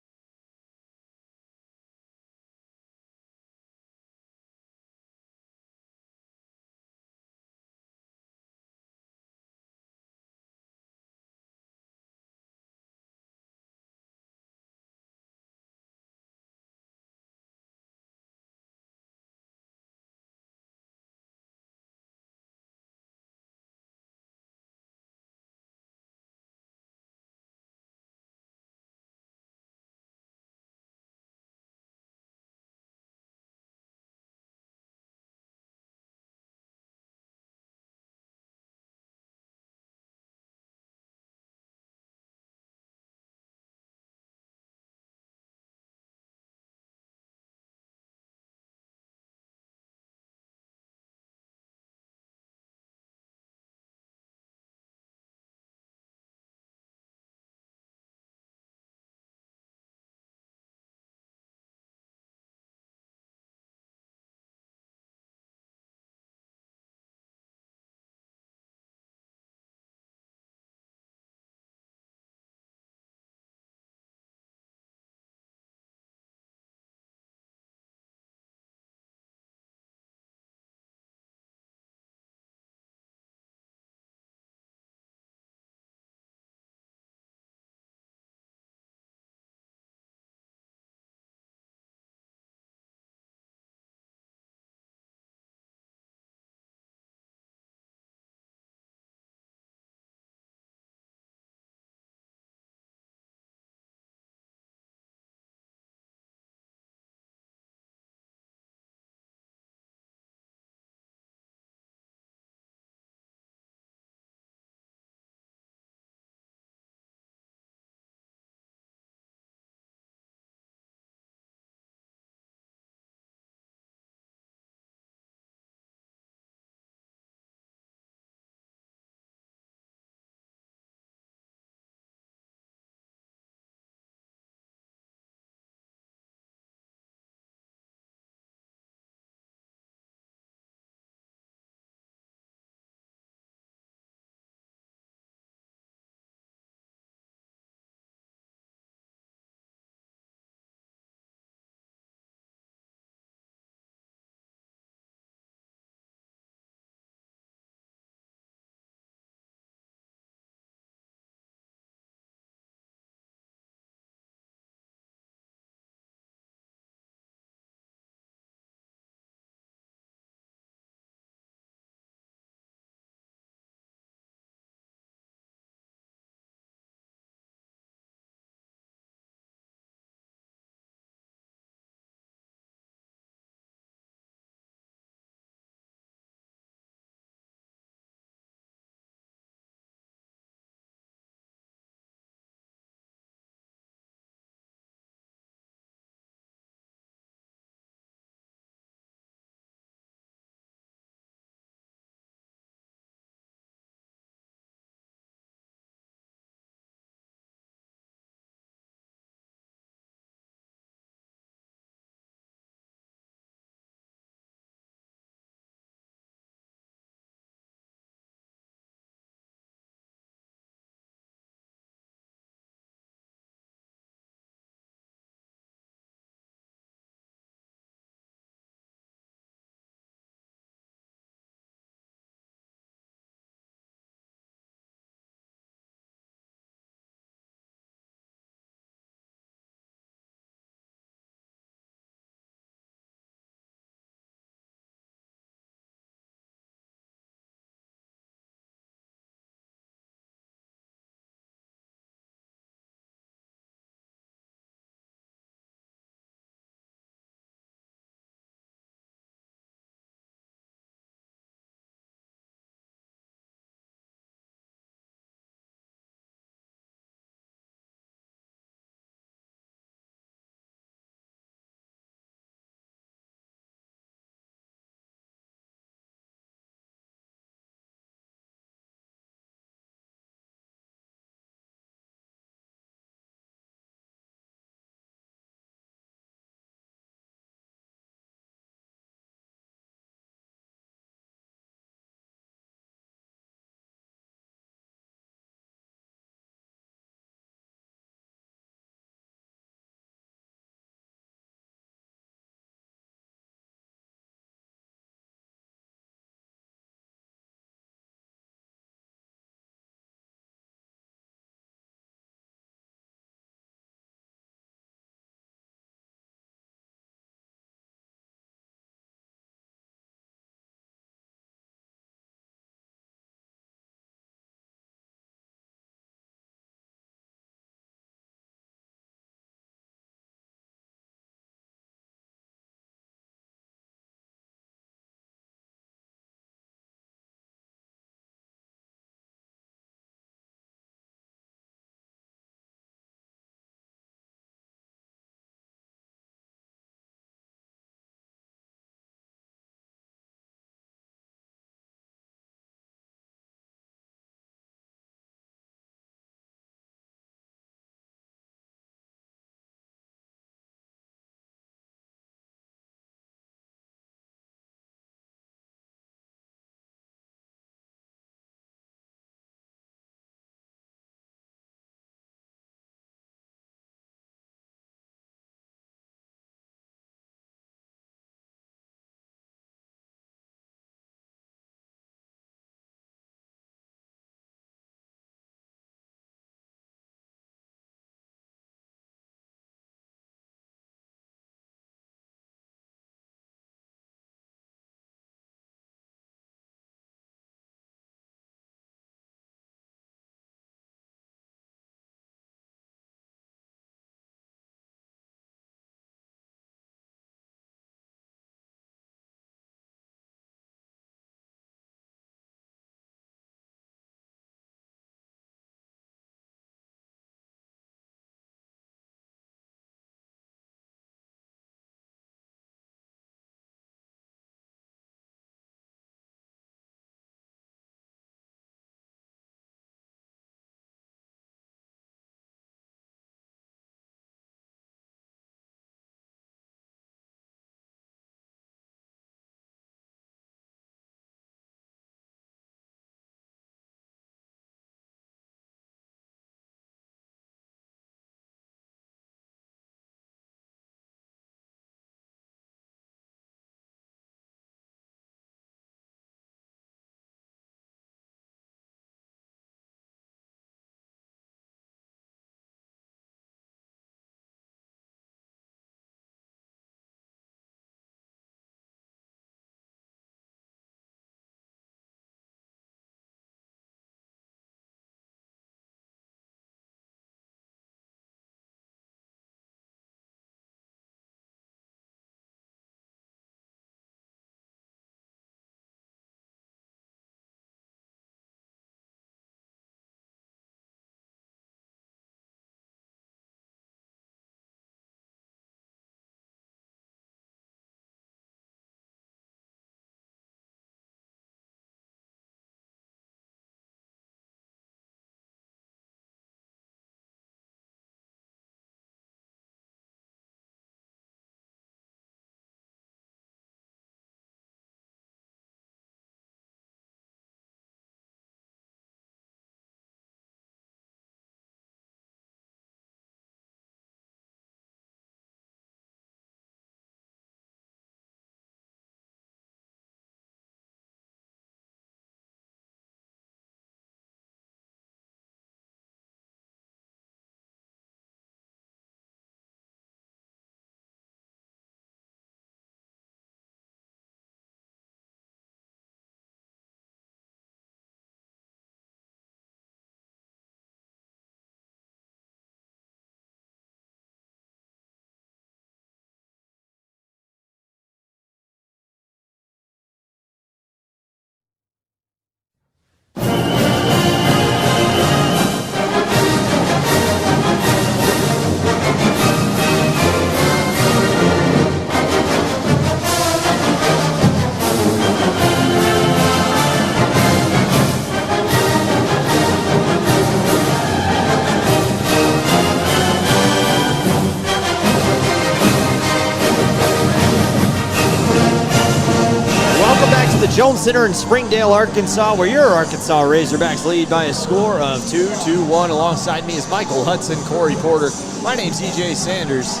Jones Center in Springdale, Arkansas, where your Arkansas Razorbacks lead by a score of 2-1. Alongside me is Michael Hudson, Corry Porter. My name's EJ Sanders.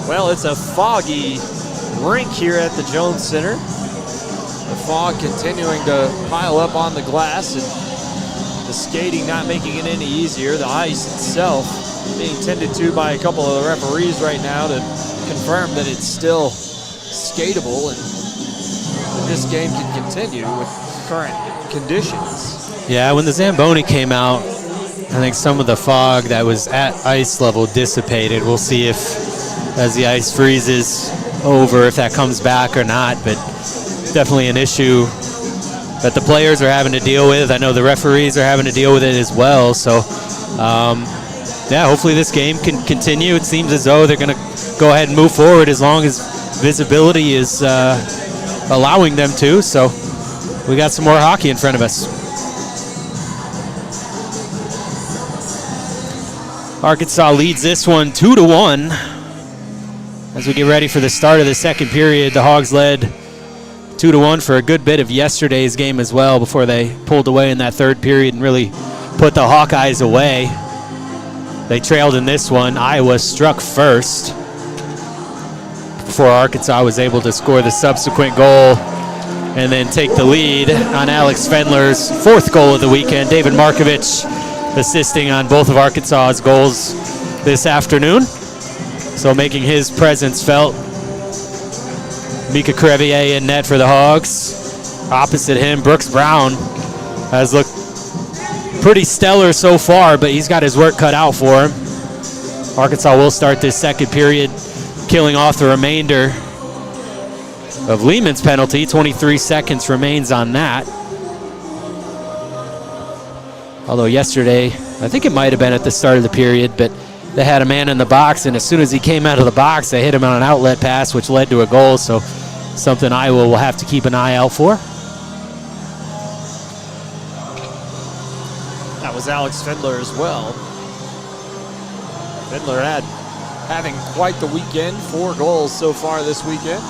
Well, it's a foggy rink here at the Jones Center. The fog continuing to pile up on the glass, and the skating not making it any easier. The ice itself being tended to by a couple of the referees right now to confirm that it's still skatable and that this game can continue with current conditions. Yeah, when the Zamboni came out, I think some of the fog that was at ice level dissipated. We'll see if, as the ice freezes over, if that comes back or not, but definitely an issue that the players are having to deal with. I know the referees are having to deal with it as well. So, yeah, hopefully this game can continue. It seems as though they're going to go ahead and move forward as long as visibility is allowing them to. So we got some more hockey in front of us. Arkansas leads this one 2-1. As we get ready for the start of the second period, the Hogs led 2-1 for a good bit of yesterday's game as well before they pulled away in that third period and really put the Hawkeyes away. They trailed in this one. Iowa struck first before Arkansas was able to score the subsequent goal and then take the lead on Alex Fendler's fourth goal of the weekend. David Markovich assisting on both of Arkansas's goals this afternoon, so making his presence felt. Mika Crevier in net for the Hogs. Opposite him, Brooks Brown has looked pretty stellar so far, but he's got his work cut out for him. Arkansas will start this second period killing off the remainder of Lehman's penalty. 23 seconds remains on that. Although yesterday, I think it might have been at the start of the period, but they had a man in the box, and as soon as he came out of the box, they hit him on an outlet pass, which led to a goal. So something Iowa will have to keep an eye out for. That was Alex Fendler as well. Fendler having quite the weekend, 4 goals so far this weekend.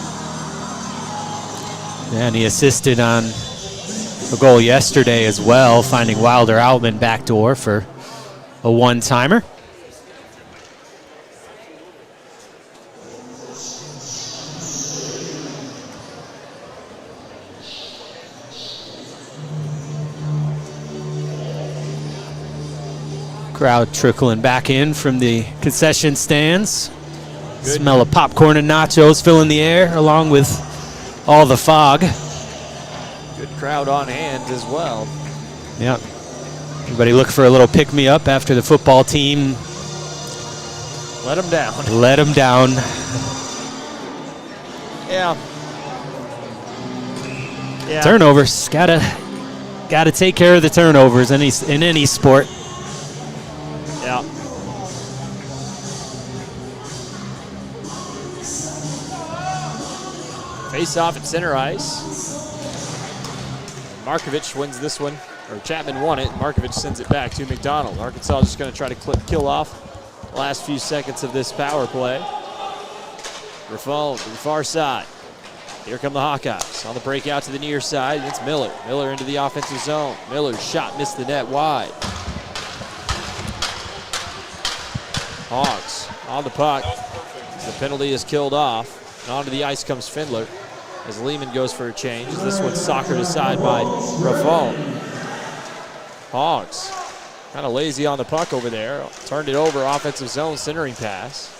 And he assisted on a goal yesterday as well, finding Wilder Outman backdoor for a one-timer. Crowd trickling back in from the concession stands. Good. Smell of popcorn and nachos filling the air along with all the fog. Good crowd on hand as well. Yeah. Everybody look for a little pick-me-up after the football team let them down. Let them down. Yeah. Turnovers. Gotta take care of the turnovers in any sport. Yeah. Face off at center ice. Markovich wins this one, or Chapman won it. Markovich sends it back to McDonald. Arkansas just going to try to kill off the last few seconds of this power play. Raffal to the far side. Here come the Hawkeyes on the breakout to the near side. It's Miller. Miller into the offensive zone. Miller's shot missed the net wide. Hogs on the puck. The penalty is killed off. And onto the ice comes Fendler as Lehman goes for a change. This one's soccered aside by Raffal. Hogs kind of lazy on the puck over there. Turned it over, offensive zone, centering pass.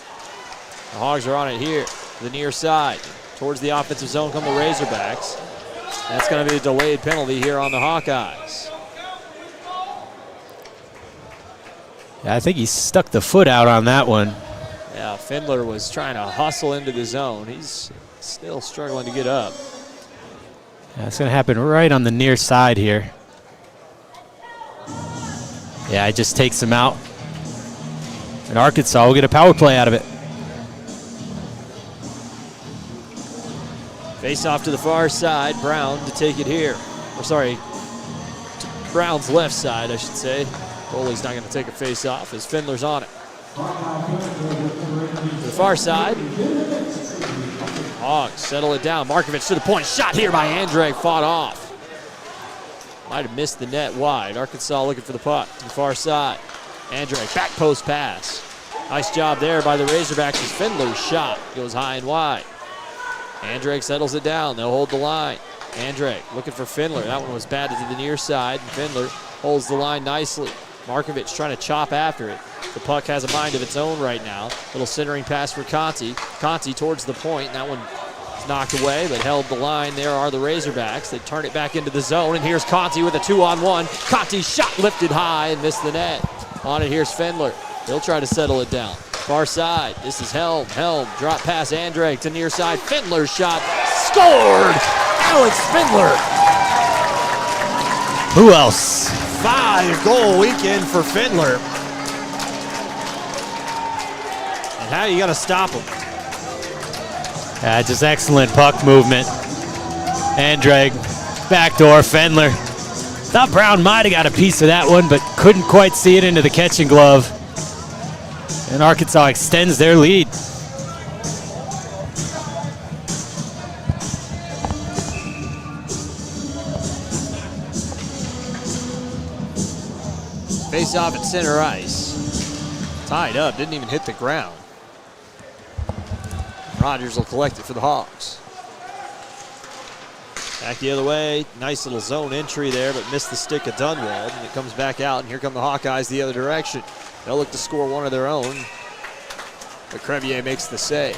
The Hogs are on it here to the near side. Towards the offensive zone come the Razorbacks. That's going to be a delayed penalty here on the Hawkeyes. Yeah, I think he stuck the foot out on that one. Yeah, Fendler was trying to hustle into the zone. He's still struggling to get up. Yeah, it's going to happen right on the near side here. Yeah, it just takes him out. And Arkansas will get a power play out of it. Face off to the far side. Brown to take it here. Or sorry, to Brown's left side, I should say. Goalie's not going to take a face off as Fendler's on it. To the far side. Hogs settle it down. Markovich to the point. Shot here by Andre. Fought off. Might have missed the net wide. Arkansas looking for the puck to the far side. Andrake, back post pass. Nice job there by the Razorbacks as Findler's shot goes high and wide. Andrake settles it down. They'll hold the line. Andrake looking for Findler. That one was batted to the near side, and Findler holds the line nicely. Markovich trying to chop after it. The puck has a mind of its own right now. Little centering pass for Conti. Conti towards the point, and that one is knocked away, but held the line. There are the Razorbacks. They turn it back into the zone, and here's Conti with a 2-on-1. Conti's shot lifted high and missed the net. On it, here's Findler. He'll try to settle it down. Far side, this is Helm. Helm, drop pass Andrake to near side. Findler's shot, scored! Alex Findler. Who else? 5-goal weekend for Findler. And how you gotta stop him? Just excellent puck movement. Andrake, backdoor, Findler. Thought Brown might have got a piece of that one, but couldn't quite see it into the catching glove. And Arkansas extends their lead. Face off at center ice. Tied up, didn't even hit the ground. Rogers will collect it for the Hawks. Back the other way, nice little zone entry there, but missed the stick of Dunwald, and it comes back out, and here come the Hawkeyes the other direction. They'll look to score one of their own, but Crevier makes the save.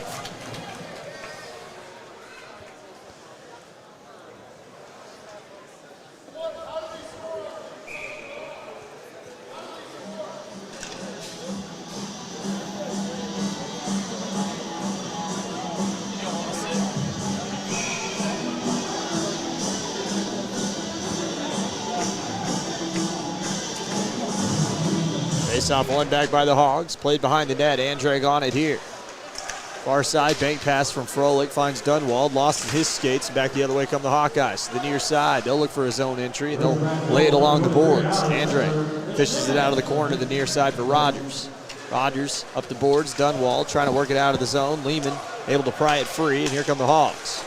Face-off one back by the Hogs. Played behind the net. Andrake on it here. Far side, bank pass from Froelich. Finds Dunwald. Lost in his skates. Back the other way come the Hawkeyes. To the near side. They'll look for a zone entry, and they'll lay it along the boards. Andrake fishes it out of the corner to the near side for Rogers. Rogers up the boards. Dunwald trying to work it out of the zone. Lehman able to pry it free, and here come the Hogs.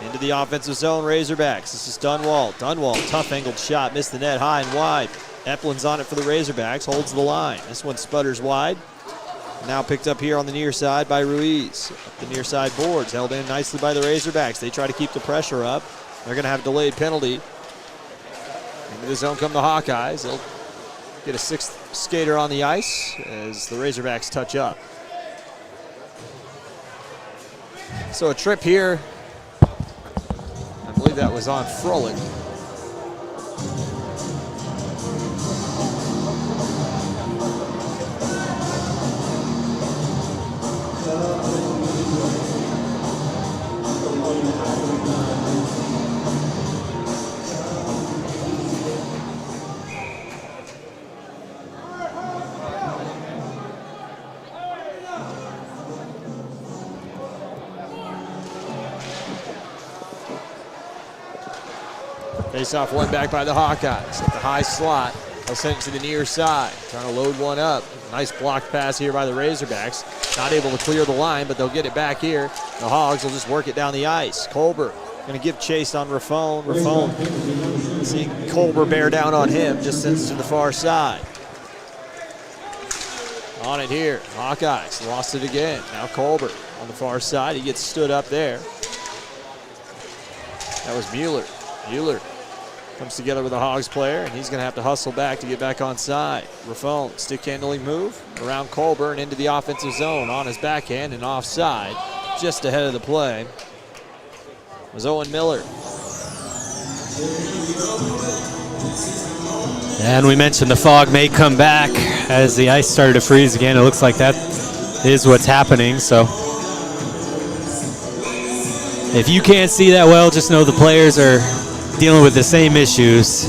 Into the offensive zone, Razorbacks. This is Dunwald. Dunwald, tough angled shot. Missed the net high and wide. Eplin's on it for the Razorbacks, holds the line. This one sputters wide. Now picked up here on the near side by Ruiz. Up the near side boards, held in nicely by the Razorbacks. They try to keep the pressure up. They're going to have a delayed penalty. Into the zone come the Hawkeyes. They'll get a sixth skater on the ice as the Razorbacks touch up. So a trip here. I believe that was on Froelich. Face-off one back by the Hawkeyes at the high slot. They'll send it to the near side. Trying to load one up. Nice blocked pass here by the Razorbacks. Not able to clear the line, but they'll get it back here. The Hogs will just work it down the ice. Colbert going to give chase on Raffone. Raffone, seeing Colbert bear down on him, just sends it to the far side. On it here, Hawkeyes lost it again. Now Colbert on the far side. He gets stood up there. That was Mueller. Mueller comes together with a Hogs player, and he's going to have to hustle back to get back on side. Raffone, stick handling move around Colbert and into the offensive zone on his backhand and offside. Just ahead of the play was Owen Miller. And we mentioned the fog may come back as the ice started to freeze again. It looks like that is what's happening. So if you can't see that well, just know the players are dealing with the same issues.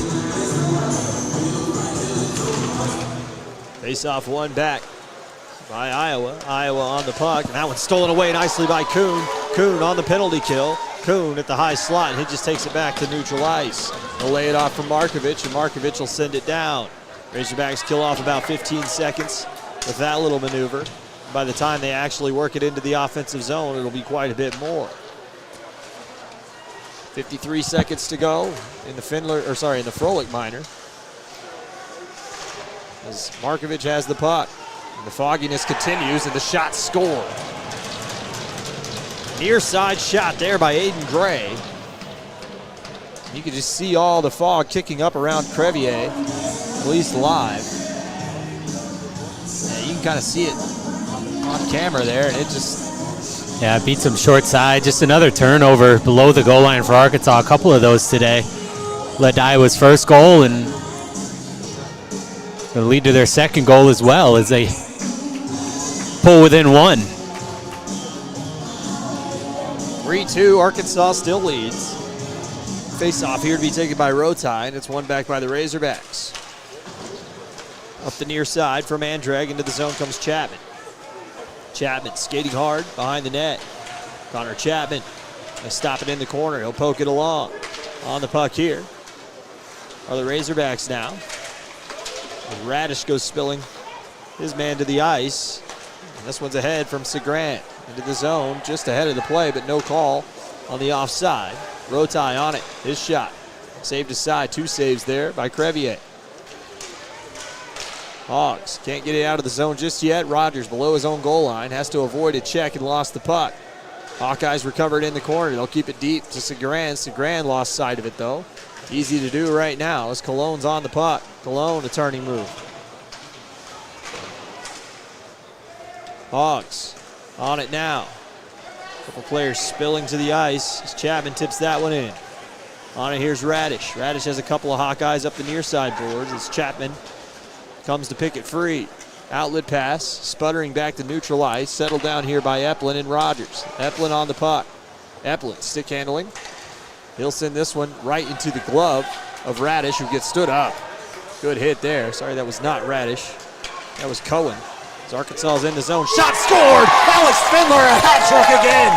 Face-off one back by Iowa. Iowa on the puck, and that one's stolen away nicely by Kuhn. Kuhn on the penalty kill. Kuhn at the high slot, and he just takes it back to neutral ice. They'll lay it off from Markovich, and Markovich will send it down. Razorbacks kill off about 15 seconds with that little maneuver. By the time they actually work it into the offensive zone, it'll be quite a bit more. 53 seconds to go in the Froelich minor. As Markovic has the puck. And the fogginess continues, and the shot scored. Near side shot there by Aiden Gray. You can just see all the fog kicking up around Crevier, at least live. Yeah, you can kind of see it on camera there, and it just... Yeah, beats him short side. Just another turnover below the goal line for Arkansas. A couple of those today. Led to Iowa's first goal, and going to lead to their second goal as well as they pull within one. 3-2, Arkansas still leads. Face-off here to be taken by Rotai, and it's won back by the Razorbacks. Up the near side from Andrag, into the zone comes Chapman. Chapman skating hard behind the net. Connor Chapman, they stop it in the corner. He'll poke it along. On the puck here are the Razorbacks now. Radish goes spilling his man to the ice. And this one's ahead from Segran. Into the zone, just ahead of the play, but no call on the offside. Rotai on it, his shot. Saved aside, 2 saves there by Crevier. Hogs can't get it out of the zone just yet. Rogers below his own goal line, has to avoid a check and lost the puck. Hawkeyes recovered in the corner. They'll keep it deep to Segran. Segran lost sight of it though. Easy to do right now as Cologne's on the puck. Cologne, a turning move. Hogs on it now. Couple players spilling to the ice as Chapman tips that one in. On it, here's Radish. Radish has a couple of Hawkeyes up the near side boards as Chapman comes to pick it free. Outlet pass, sputtering back to neutral ice. Settled down here by Eplin and Rogers. Eplin on the puck. Eplin, stick handling. He'll send this one right into the glove of Radish, who gets stood up. Good hit there. Sorry, that was not Radish. That was Cohen. As Arkansas is in the zone. Shot scored! Alex Findler, a hat trick again.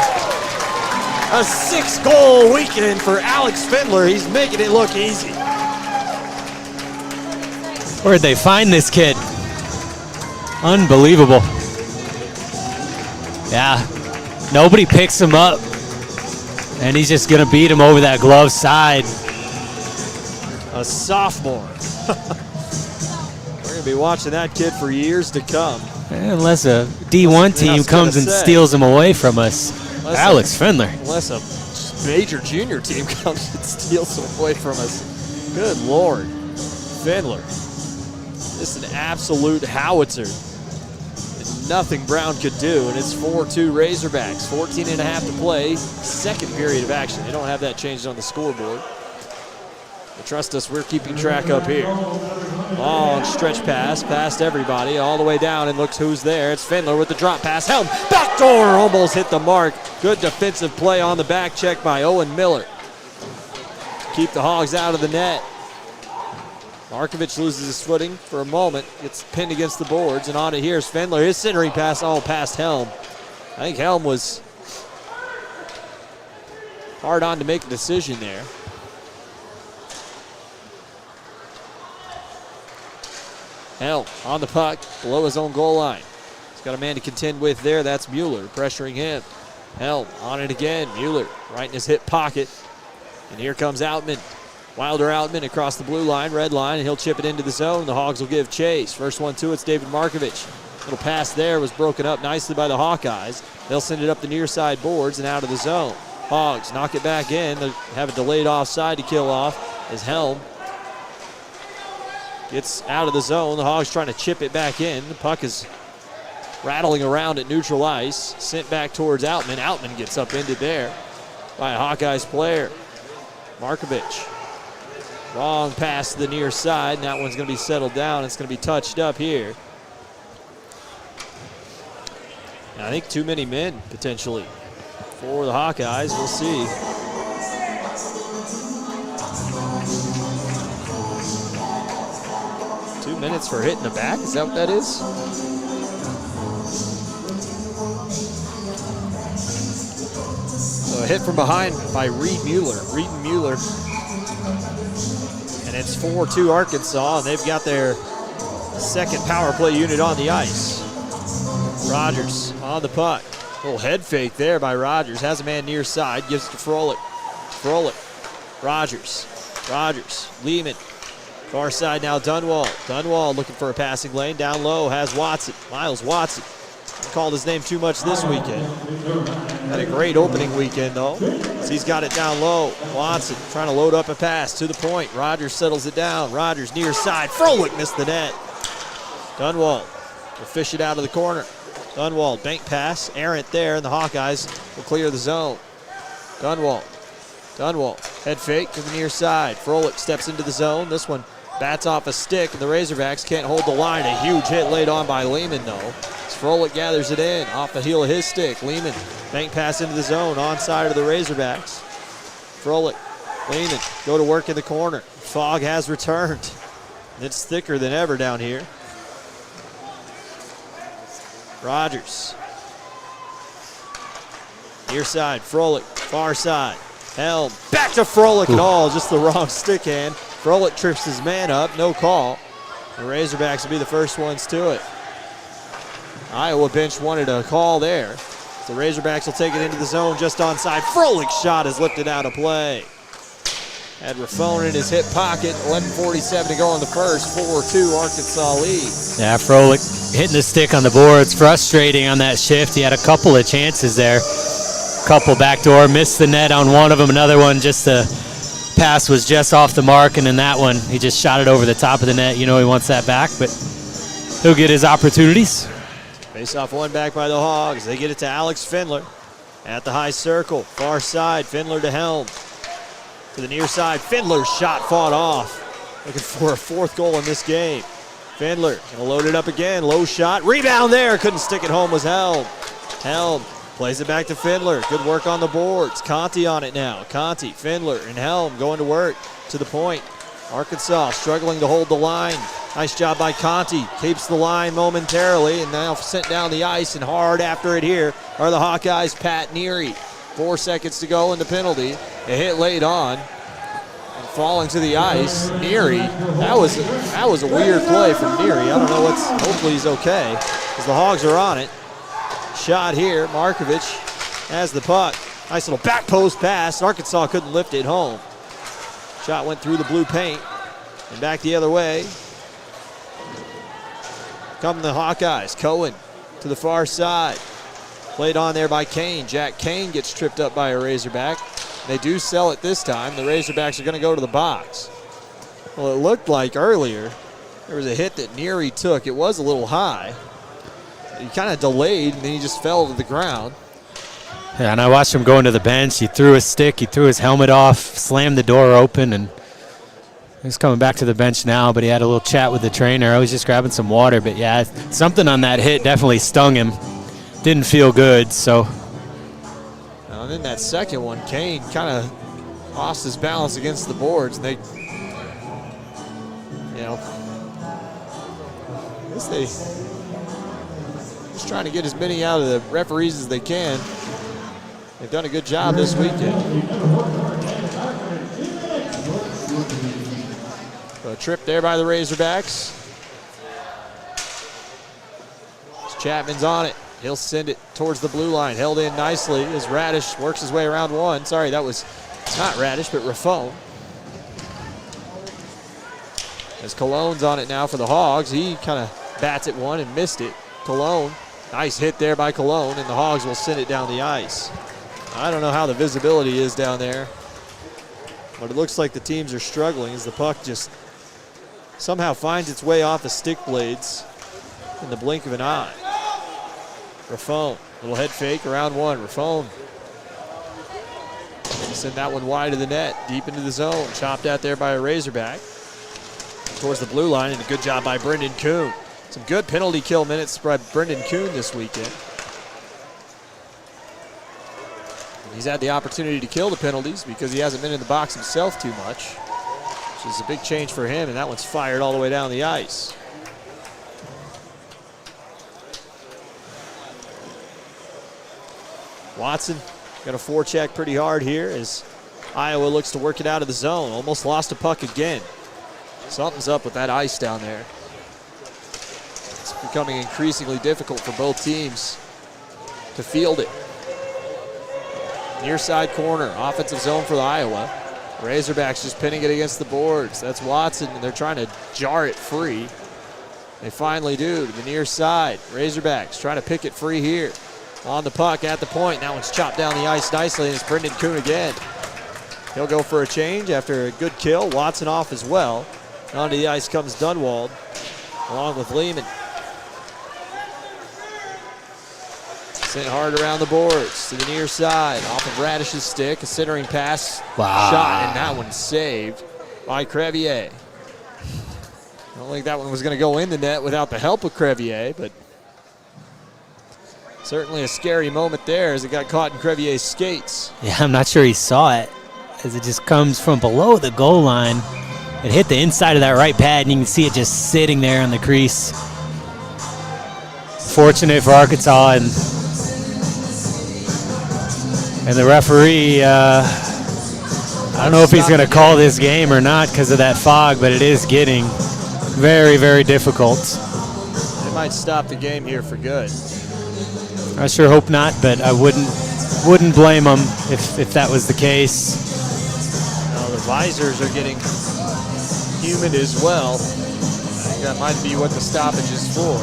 A 6-goal weekend for Alex Findler. He's making it look easy. Where'd they find this kid? Unbelievable. Yeah, nobody picks him up, and he's just going to beat him over that glove side. A sophomore. We're going to be watching that kid for years to come. Unless a D1 team comes and steals him away from us. Alex Findler. Unless a major junior team comes and steals him away from us. Good Lord. Findler. This is an absolute howitzer. Nothing Brown could do, and it's 4-2 Razorbacks. 14 and a half to play. Second period of action. They don't have that changed on the scoreboard. But trust us, we're keeping track up here. Long stretch pass past everybody all the way down, and looks who's there. It's Findler with the drop pass. Helm, backdoor, almost hit the mark. Good defensive play on the back check by Owen Miller. Keep the Hogs out of the net. Markovic loses his footing for a moment, gets pinned against the boards, and on it here's Findler. His centering pass all past Helm. I think Helm was hard on to make a decision there. Helm on the puck, below his own goal line. He's got a man to contend with there. That's Mueller pressuring him. Helm on it again. Mueller right in his hip pocket. And here comes Outman. Wilder Outman across the blue line, red line, and he'll chip it into the zone. The Hogs will give chase. First one to it's David Markovic. Little pass there was broken up nicely by the Hawkeyes. They'll send it up the near side boards and out of the zone. Hogs knock it back in. They'll have a delayed offside to kill off as Helm gets out of the zone. The Hogs trying to chip it back in. The puck is rattling around at neutral ice. Sent back towards Outman. Outman gets upended there by a Hawkeyes player. Markovic. Long pass to the near side, and that one's going to be settled down. It's going to be touched up here. And I think too many men, potentially, for the Hawkeyes. We'll see. Minutes for hitting the back, is that what that is? So a hit from behind by Reed Mueller. And it's 4-2 Arkansas, and they've got their second power play unit on the ice. Rogers on the puck. Little head fake there by Rogers. Has a man near side, gives it to Froelich. Froelich Rogers, Lehman. Far side now, Dunwall. Dunwall looking for a passing lane. Down low has Watson, Miles Watson. Called his name too much this weekend. Had a great opening weekend, though. He's got it down low. Watson trying to load up a pass to the point. Rogers settles it down. Rogers near side. Froelich missed the net. Dunwall will fish it out of the corner. Dunwall, bank pass. Errant there, and the Hawkeyes will clear the zone. Dunwall, head fake to the near side. Froelich steps into the zone. This one bats off a stick, and the Razorbacks can't hold the line. A huge hit laid on by Lehman, though. Froelich gathers it in off the heel of his stick. Lehman, bank pass into the zone, onside of the Razorbacks. Froelich, Lehman, go to work in the corner. Fog has returned. It's thicker than ever down here. Rogers. Near side, Froelich, far side. Helm, back to Froelich and all, just the wrong stick hand. Froelich trips his man up, no call. The Razorbacks will be the first ones to it. Iowa bench wanted a call there. The Razorbacks will take it into the zone just onside. Froelich's shot is lifted out of play. Had Raffone in his hip pocket. 11:47 to go in the first. 4-2 Arkansas lead. Yeah, Froelich hitting the stick on the boards. Frustrating on that shift. He had a couple of chances there. Couple backdoor, missed the net on one of them. Another one, just the pass was just off the mark, and in that one, he just shot it over the top of the net. You know he wants that back, but he'll get his opportunities. Face-off one back by the Hogs. They get it to Alex Findler at the high circle. Far side, Findler to Helm. To the near side, Findler's shot fought off. Looking for a fourth goal in this game. Findler gonna load it up again. Low shot, rebound there. Couldn't stick it home was Helm. Helm plays it back to Findler. Good work on the boards. Conti on it now. Conti, Findler, and Helm going to work to the point. Arkansas struggling to hold the line. Nice job by Conti. Keeps the line momentarily and now sent down the ice, and hard after it here are the Hawkeyes' Pat Neary. 4 seconds to go in the penalty. A hit laid on. And falling to the ice, Neary. That was a weird play from Neary. I don't know hopefully he's okay, because the Hogs are on it. Shot here, Markovich has the puck. Nice little back post pass. Arkansas couldn't lift it home. Shot went through the blue paint and back the other way. Come the Hawkeyes. Cohen to the far side. Played on there by Kane. Jack Kane gets tripped up by a Razorback. They do sell it this time. The Razorbacks are going to go to the box. Well, it looked like earlier there was a hit that Neary took. It was a little high. He kind of delayed, and then he just fell to the ground. Yeah, and I watched him go into the bench. He threw his stick, he threw his helmet off, slammed the door open, and he's coming back to the bench now, but he had a little chat with the trainer. I was just grabbing some water, but yeah, something on that hit definitely stung him. Didn't feel good, so. And then that second one, Kane kind of lost his balance against the boards, and they, I guess they just trying to get as many out of the referees as they can. They've done a good job this weekend. So a trip there by the Razorbacks. Chapman's on it. He'll send it towards the blue line. Held in nicely as Radish works his way around one. Sorry, that was not Radish, but Raffone. As Cologne's on it now for the Hogs. He kind of bats at one and missed it. Cologne, nice hit there by Cologne, and the Hogs will send it down the ice. I don't know how the visibility is down there, but it looks like the teams are struggling as the puck just somehow finds its way off the stick blades in the blink of an eye. Raffone, little head fake around one. Raffone. Send that one wide of the net, deep into the zone. Chopped out there by a Razorback. Towards the blue line, and a good job by Brendan Kuhn. Some good penalty kill minutes by Brendan Kuhn this weekend. And he's had the opportunity to kill the penalties because he hasn't been in the box himself too much, which is a big change for him, and that one's fired all the way down the ice. Watson got a forecheck pretty hard here as Iowa looks to work it out of the zone. Almost lost a puck again. Something's up with that ice down there. It's becoming increasingly difficult for both teams to field it. Near side corner, offensive zone for the Iowa. Razorbacks just pinning it against the boards. That's Watson, and they're trying to jar it free. They finally do to the near side. Razorbacks trying to pick it free here. On the puck at the point. That one's chopped down the ice nicely, and it's Brendan Kuhn again. He'll go for a change after a good kill. Watson off as well. Onto the ice comes Dunwald, along with Lehman. Sent hard around the boards to the near side. Off of Radish's stick, a centering pass. Wow. Shot, and that one's saved by Crevier. I don't think that one was going to go in the net without the help of Crevier, but certainly a scary moment there as it got caught in Crevier's skates. Yeah, I'm not sure he saw it as it just comes from below the goal line. It hit the inside of that right pad, and you can see it just sitting there on the crease. Fortunate for Arkansas, and the referee, I don't know if he's going to call this game or not because of that fog, but it is getting very, very difficult. They might stop the game here for good. I sure hope not, but I wouldn't blame them if that was the case. Now the visors are getting humid as well. I think that might be what the stoppage is for.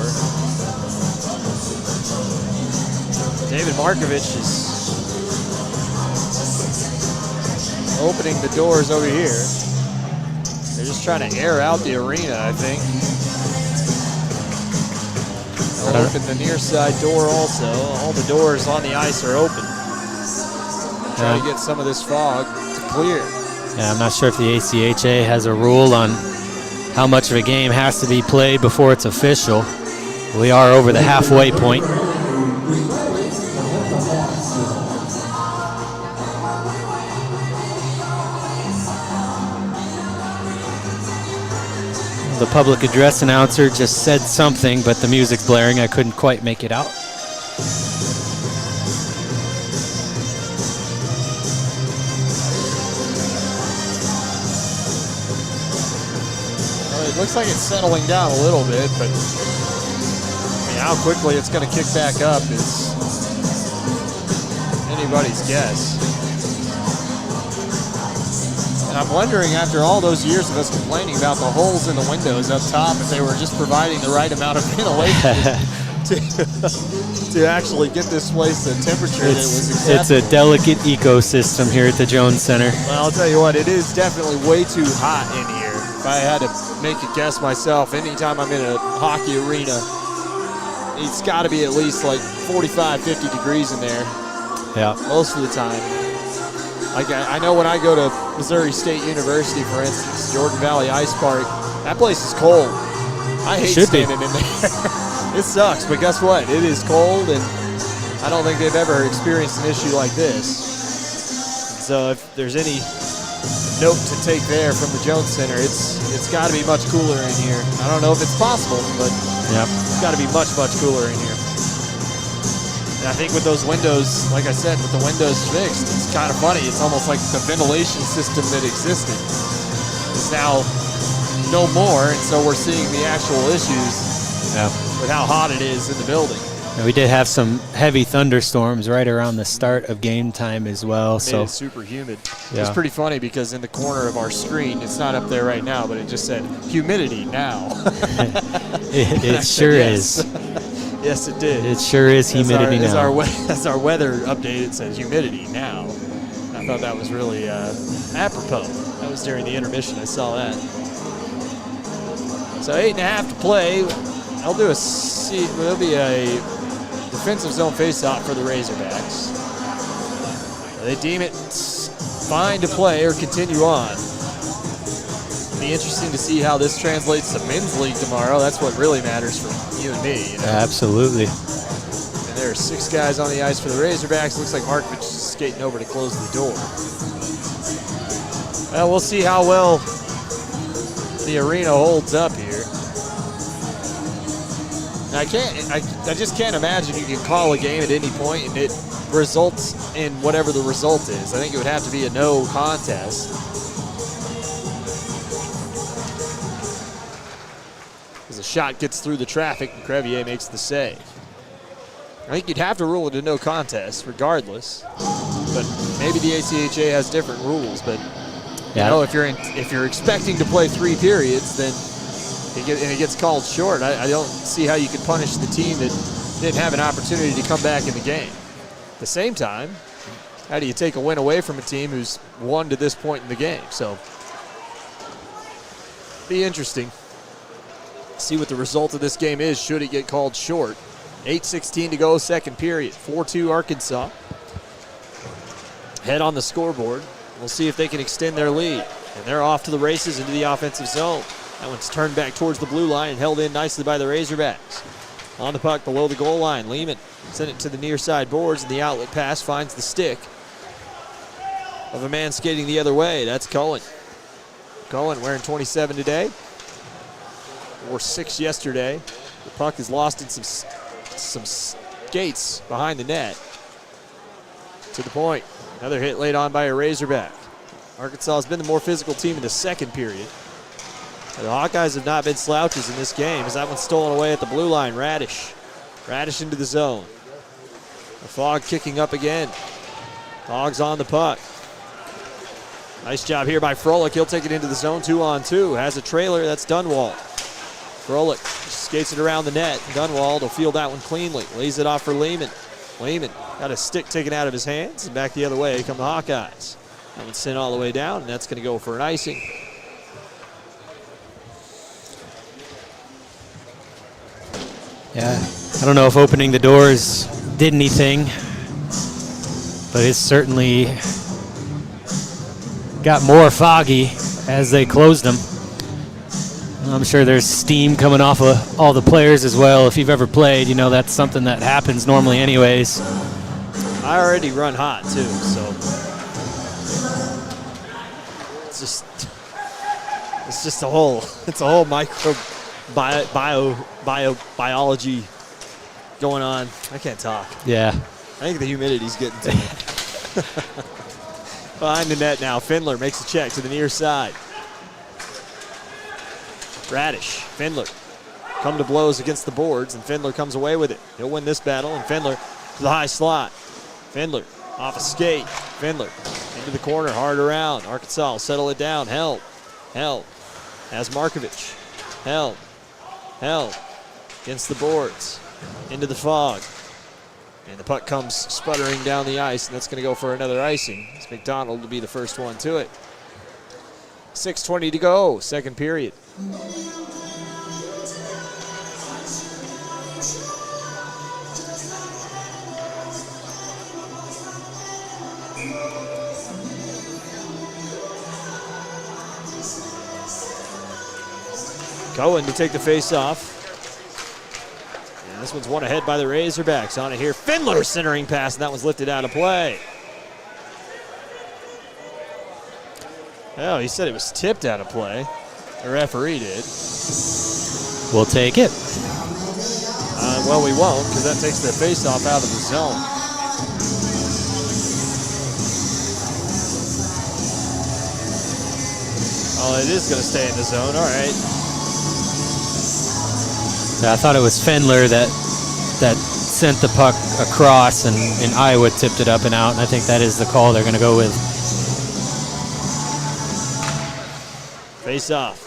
David Markovich is opening the doors over here. They're just trying to air out the arena, I think. They'll open the near side door also. All the doors on the ice are open. Try to get some of this fog to clear. Yeah, I'm not sure if the ACHA has a rule on how much of a game has to be played before it's official. We are over the halfway point. The public address announcer just said something, but the music's blaring. I couldn't quite make it out. Well, it looks like it's settling down a little bit, but I mean, how quickly it's going to kick back up is anybody's guess. I'm wondering, after all those years of us complaining about the holes in the windows up top, if they were just providing the right amount of ventilation to actually get this place the temperature that was acceptable. It's a delicate ecosystem here at the Jones Center. Well, I'll tell you what, it is definitely way too hot in here. If I had to make a guess myself, anytime I'm in a hockey arena, it's got to be at least like 45, 50 degrees in there. Yeah. Most of the time. Like I know when I go to Missouri State University, for instance, Jordan Valley Ice Park, that place is cold. I hate standing in there. It sucks, but guess what? It is cold, and I don't think they've ever experienced an issue like this. So if there's any note to take there from the Jones Center, it's got to be much cooler in here. I don't know if it's possible, but it's got to be much, much cooler in here. And I think with those windows, like I said, with the windows fixed, it's kind of funny. It's almost like the ventilation system that existed is now no more, and so we're seeing the actual issues with how hot it is in the building. And we did have some heavy thunderstorms right around the start of game time as well. So it's super humid. It's pretty funny because in the corner of our screen, it's not up there right now, but it just said humidity now. it sure is. Yes, it did. It sure is humidity now. As our weather update, it says humidity now. I thought that was really apropos. That was during the intermission. I saw that. So 8.5 to play. There'll be a defensive zone faceoff for the Razorbacks. They deem it fine to play or continue on. It'll be interesting to see how this translates to men's league tomorrow. That's what really matters for you and me. You know? Absolutely. And there are 6 guys on the ice for the Razorbacks. Looks like Markovich is skating over to close the door. Well, we'll see how well the arena holds up here. I just can't imagine you can call a game at any point and it results in whatever the result is. I think it would have to be a no contest. As a shot gets through the traffic and Crevier makes the save. I think you'd have to rule it a no contest regardless. But maybe the ACHA has different rules. But You know, if you're expecting to play 3 periods, then it gets called short. I don't see how you could punish the team that didn't have an opportunity to come back in the game. At the same time, how do you take a win away from a team who's won to this point in the game? So, be interesting. See what the result of this game is should it get called short. 8:16 to go, second period. 4-2 Arkansas. Head on the scoreboard. We'll see if they can extend their lead. And they're off to the races into the offensive zone. That one's turned back towards the blue line and held in nicely by the Razorbacks. On the puck below the goal line, Lehman sent it to the near side boards, and the outlet pass finds the stick of a man skating the other way. That's Cullen. Cullen wearing 27 today, or 6 yesterday. The puck is lost in some skates behind the net. To the point. Another hit laid on by a Razorback. Arkansas has been the more physical team in the second period. The Hawkeyes have not been slouches in this game as that one's stolen away at the blue line. Radish into the zone. The Fog kicking up again. Hogs on the puck. Nice job here by Froelich. He'll take it into the zone, 2-on-2. Has a trailer, that's Dunwald. Froelich skates it around the net. Dunwald will field that one cleanly. Lays it off for Lehman. Lehman got a stick taken out of his hands, and back the other way come the Hawkeyes. That one's sent all the way down, and that's going to go for an icing. Yeah, I don't know if opening the doors did anything, but it certainly got more foggy as they closed them. I'm sure there's steam coming off of all the players as well. If you've ever played, you know that's something that happens normally anyways. I already run hot too, so it's just a whole biology going on. I can't talk. Yeah. I think the humidity's getting to me. Behind the net now, Findler makes a check to the near side. Radish, Findler, come to blows against the boards, and Findler comes away with it. He'll win this battle, and Findler to the high slot. Findler off a skate. Findler into the corner, hard around. Arkansas will settle it down. Held has Markovich. Held against the boards. Into the Fog. And the puck comes sputtering down the ice, and that's going to go for another icing. It's McDonald will be the first one to it. 6:20 to go, second period. Cohen to take the face off. And this one's won ahead by the Razorbacks. On it here, Findler centering pass, and that one's lifted out of play. Oh, he said it was tipped out of play. The referee did. We'll take it. Well, we won't, because that takes the face-off out of the zone. Oh, it is going to stay in the zone. All right. Yeah, I thought it was Fendler that sent the puck across, and Iowa tipped it up and out, and I think that is the call they're going to go with. Face off.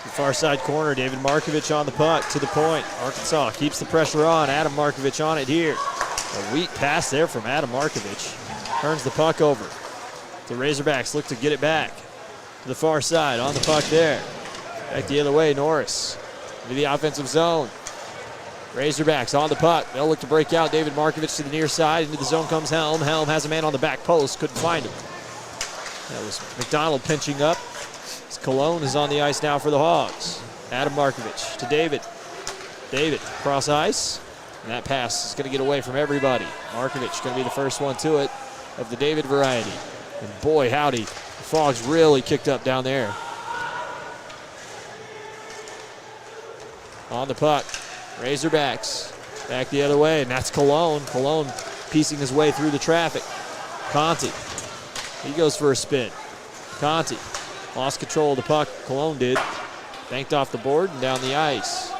The far side corner, David Markovich on the puck to the point. Arkansas keeps the pressure on. Adam Markovich on it here. A weak pass there from Adam Markovich. Turns the puck over. The Razorbacks look to get it back. To the far side, on the puck there. Back the other way, Norris. Into the offensive zone. Razorbacks on the puck. They'll look to break out. David Markovich to the near side. Into the zone comes Helm. Helm has a man on the back post. Couldn't find him. That was McDonald pinching up. Cologne is on the ice now for the Hogs. Adam Markovich to David. David cross ice. And that pass is going to get away from everybody. Markovich going to be the first one to it of the David variety. And boy, howdy, the Fogs really kicked up down there. On the puck. Razorbacks back the other way, and that's Cologne. Cologne piecing his way through the traffic. Conti. He goes for a spin. Conti. Lost control of the puck. Cologne did. Banked off the board and down the ice.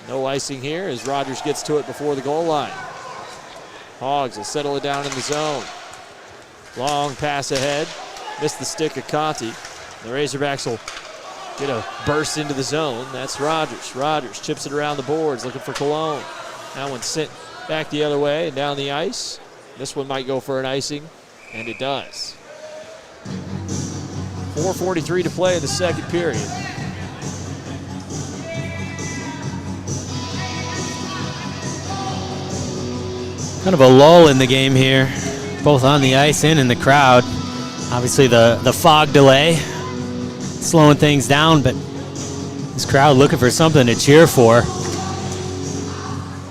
No icing here as Rogers gets to it before the goal line. Hogs will settle it down in the zone. Long pass ahead. Missed the stick of Conti. The Razorbacks will get a burst into the zone. That's Rogers. Rogers chips it around the boards, looking for Cologne. That one sent back the other way and down the ice. This one might go for an icing, and it does. 4:43 to play in the second period. Kind of a lull in the game here, both on the ice and in the crowd. Obviously the fog delay slowing things down, but this crowd looking for something to cheer for.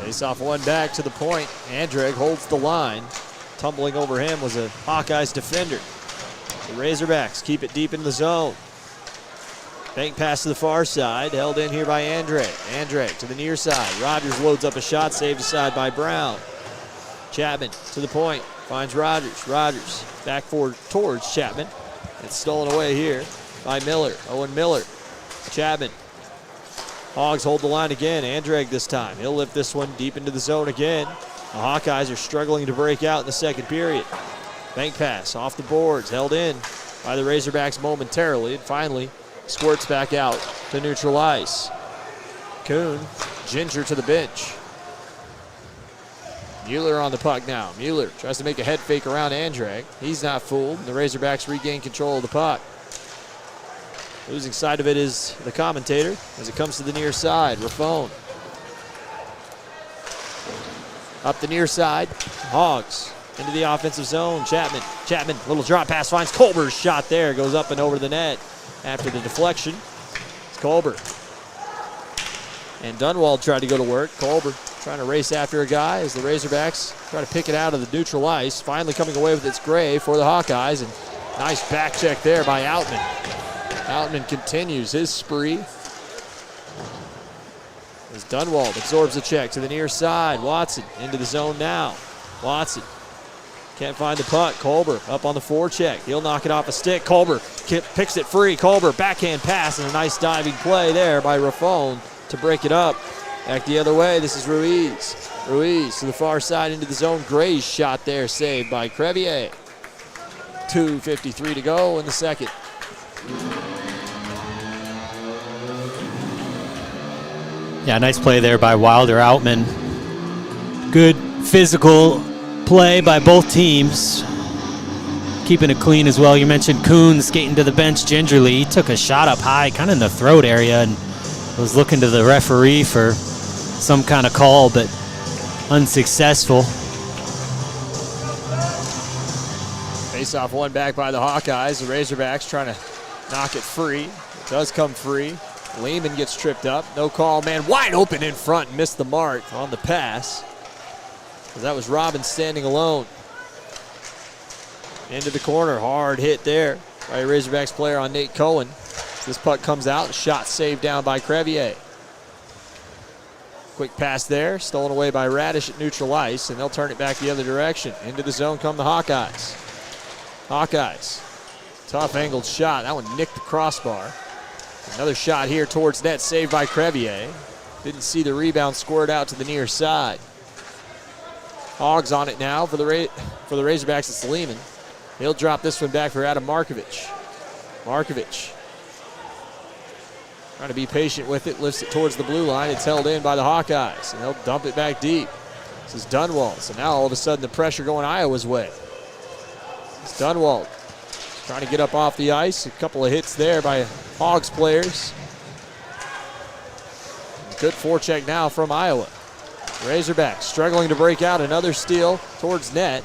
Face off one back to the point. Andreg holds the line. Tumbling over him was a Hawkeyes defender. The Razorbacks keep it deep in the zone. Bank pass to the far side, held in here by Andreg. Andreg to the near side. Rogers loads up a shot, saved aside by Brown. Chapman to the point, finds Rogers. Rogers back forward towards Chapman. It's stolen away here by Miller. Owen Miller. Chapman. Hogs hold the line again. Andreg this time. He'll lift this one deep into the zone again. The Hawkeyes are struggling to break out in the second period. Bank pass off the boards, held in by the Razorbacks momentarily, and finally squirts back out to neutral ice. Kuhn, Ginger to the bench. Mueller on the puck now. Mueller tries to make a head fake around Andreg. He's not fooled. The Razorbacks regain control of the puck. Losing sight of it is the commentator as it comes to the near side. Raffone. Up the near side. Hogs into the offensive zone. Chapman. Chapman, little drop pass, finds Colbert's shot there. Goes up and over the net after the deflection. It's Colbert. And Dunwald tried to go to work. Colbert trying to race after a guy as the Razorbacks try to pick it out of the neutral ice. Finally coming away with its gray for the Hawkeyes. And nice back check there by Outman. Outman continues his spree. As Dunwald absorbs a check to the near side. Watson into the zone now. Watson can't find the puck. Colbert up on the forecheck. He'll knock it off a stick. Colbert picks it free. Colbert backhand pass and a nice diving play there by Raffone to break it up. Back the other way, this is Ruiz. Ruiz to the far side into the zone. Gray's shot there, saved by Crevier. 2:53 to go in the second. Yeah, nice play there by Wilder Outman. Good physical play by both teams. Keeping it clean as well. You mentioned Kuhn skating to the bench gingerly. He took a shot up high, kind of in the throat area, and was looking to the referee for some kind of call, but unsuccessful. Face off one back by the Hawkeyes. The Razorbacks trying to knock it free. It does come free. Lehman gets tripped up. No call. Man wide open in front. Missed the mark on the pass. That was Robbins standing alone. Into the corner. Hard hit there by a Razorbacks player on Nate Cohen. This puck comes out. Shot saved down by Crevier. Quick pass there. Stolen away by Radish at neutral ice, and they'll turn it back the other direction. Into the zone come the Hawkeyes. Hawkeyes. Tough angled shot. That one nicked the crossbar. Another shot here towards net, saved by Crevier. Didn't see the rebound scored out to the near side. Hogs on it now for the Razorbacks. It's Lehman. He'll drop this one back for Adam Markovic. Markovic trying to be patient with it, lifts it towards the blue line. It's held in by the Hawkeyes, and they'll dump it back deep. This is Dunwald. So now all of a sudden the pressure going Iowa's way. It's Dunwald trying to get up off the ice. A couple of hits there by Hogs players. Good forecheck now from Iowa. Razorbacks struggling to break out. Another steal towards net.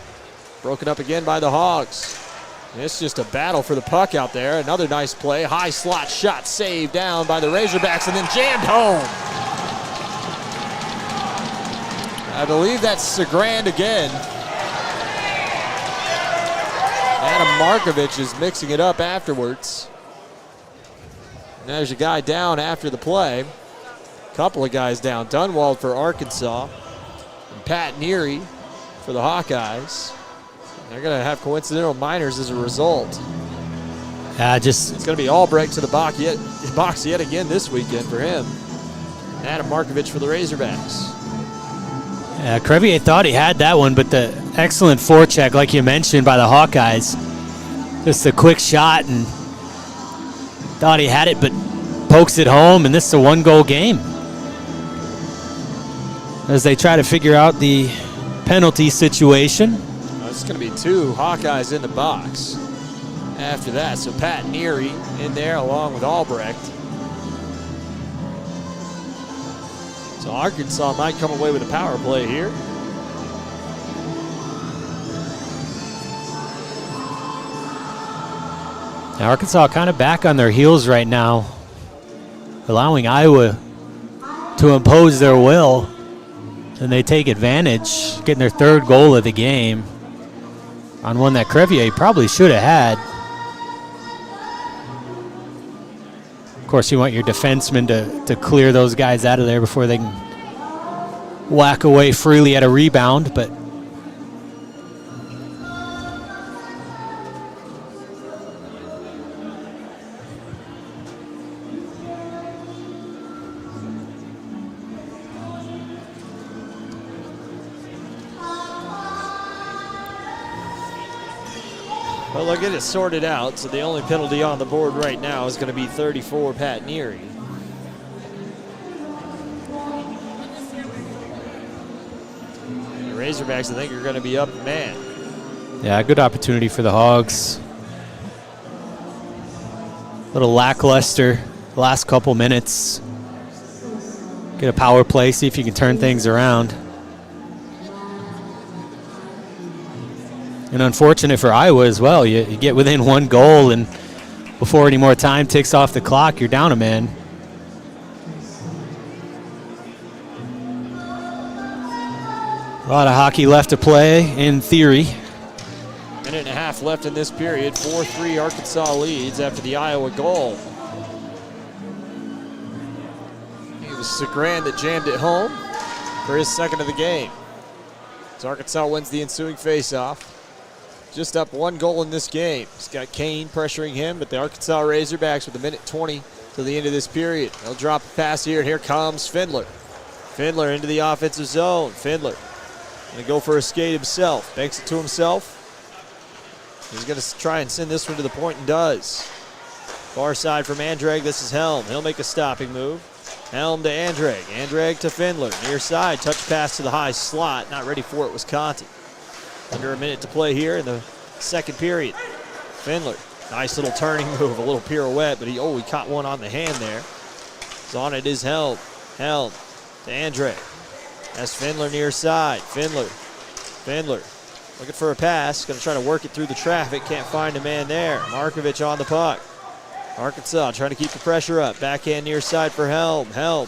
Broken up again by the Hogs. And it's just a battle for the puck out there. Another nice play. High slot shot saved down by the Razorbacks and then jammed home. I believe that's Segrand again. Adam Markovic is mixing it up afterwards. And there's a guy down after the play. A couple of guys down. Dunwald for Arkansas. And Pat Neary for the Hawkeyes. They're going to have coincidental minors as a result. It's going to be Albrecht to the box yet again this weekend for him. Adam Markovic for the Razorbacks. Yeah, Crevier thought he had that one, but the excellent forecheck, like you mentioned, by the Hawkeyes. Just a quick shot and thought he had it, but pokes it home, and this is a 1-goal game. As they try to figure out the penalty situation. It's going to be 2 Hawkeyes in the box after that. So Pat Neary in there along with Albrecht. So Arkansas might come away with a power play here. Now Arkansas kind of back on their heels right now, allowing Iowa to impose their will, and they take advantage, getting their 3rd goal of the game on one that Crevier probably should have had. Of course, you want your defensemen to clear those guys out of there before they can whack away freely at a rebound, but well, they'll get it sorted out. So the only penalty on the board right now is going to be 34, Pat Neary. The Razorbacks, I think, are going to be up man. yeah, good opportunity for the Hogs. A little lackluster last couple minutes. Get a power play, see if you can turn things around. And unfortunate for Iowa as well. You get within 1 goal, and before any more time ticks off the clock, you're down a man. A lot of hockey left to play, in theory. Minute and a half left in this period. 4-3 Arkansas leads after the Iowa goal. It was Segran that jammed it home for his 2nd of the game. So Arkansas wins the ensuing faceoff. Just up 1 goal in this game. He's got Kane pressuring him, but the Arkansas Razorbacks with a minute 20 to the end of this period. They'll drop a pass here, and here comes Findler. Findler into the offensive zone. Findler going to go for a skate himself. Banks it to himself. He's going to try and send this one to the point and does. Far side from Andrag. This is Helm. He'll make a stopping move. Helm to Andrag. Andrag to Findler. Near side. Touch pass to the high slot. Not ready for it was Conti. Under a minute to play here in the 2nd period. Findler, nice little turning move, a little pirouette, but he caught one on the hand there. So on it is Helm. Helm to Andre. That's Findler near side. Findler looking for a pass. Going to try to work it through the traffic. Can't find a man there. Markovich on the puck. Arkansas trying to keep the pressure up. Backhand near side for Helm. Helm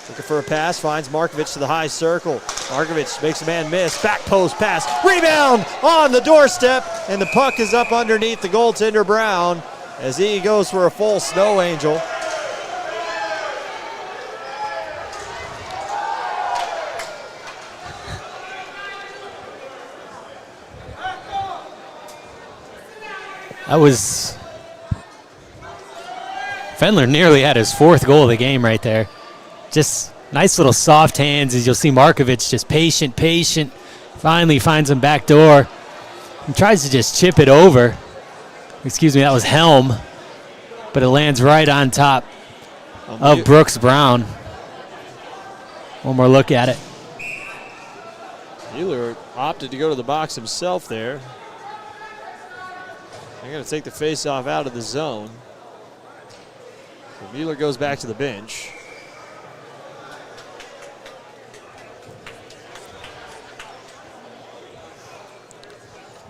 looking for a pass, finds Markovich to the high circle. Markovich makes a man miss. Back post pass. Rebound on the doorstep, and the puck is up underneath the goaltender Brown as he goes for a full snow angel. That was... Fendler nearly had his 4th goal of the game right there. Just nice little soft hands, as you'll see Markovich just patient. Finally finds him back door and tries to just chip it over. Excuse me, that was Helm. But it lands right on top of Brooks Brown. One more look at it. Mueller opted to go to the box himself there. They're going to take the faceoff out of the zone. So Mueller goes back to the bench.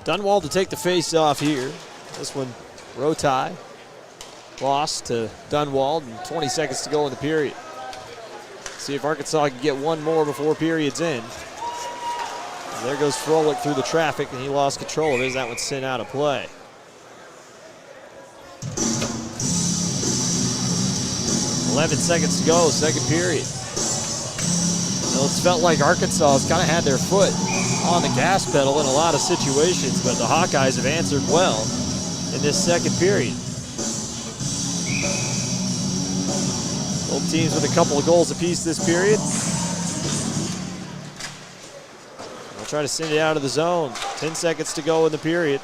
Dunwald to take the face-off here. This one, Rotai lost to Dunwald, and 20 seconds to go in the period. See if Arkansas can get one more before period's end. And there goes Froelich through the traffic, and he lost control of it as that one's sent out of play. "11 seconds to go, 2nd period. Well, it's felt like Arkansas has kind of had their foot on the gas pedal in a lot of situations, but the Hawkeyes have answered well in this 2nd period. Both teams with a couple of goals apiece this period. We'll try to send it out of the zone. 10 seconds to go in the period.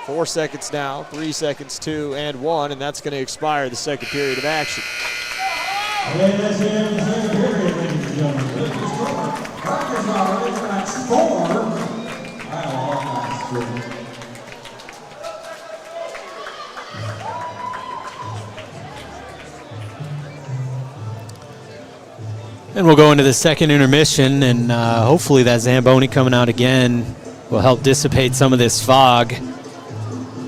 4 seconds now, 3 seconds, 2 and 1, and that's going to expire the second period of action. And that's the end of the second period, ladies and gentlemen. With the score, Arkansas Razorbacks 4, Iowa Hawkeyes 3. And we'll go into the second intermission, and hopefully that Zamboni coming out again will help dissipate some of this fog.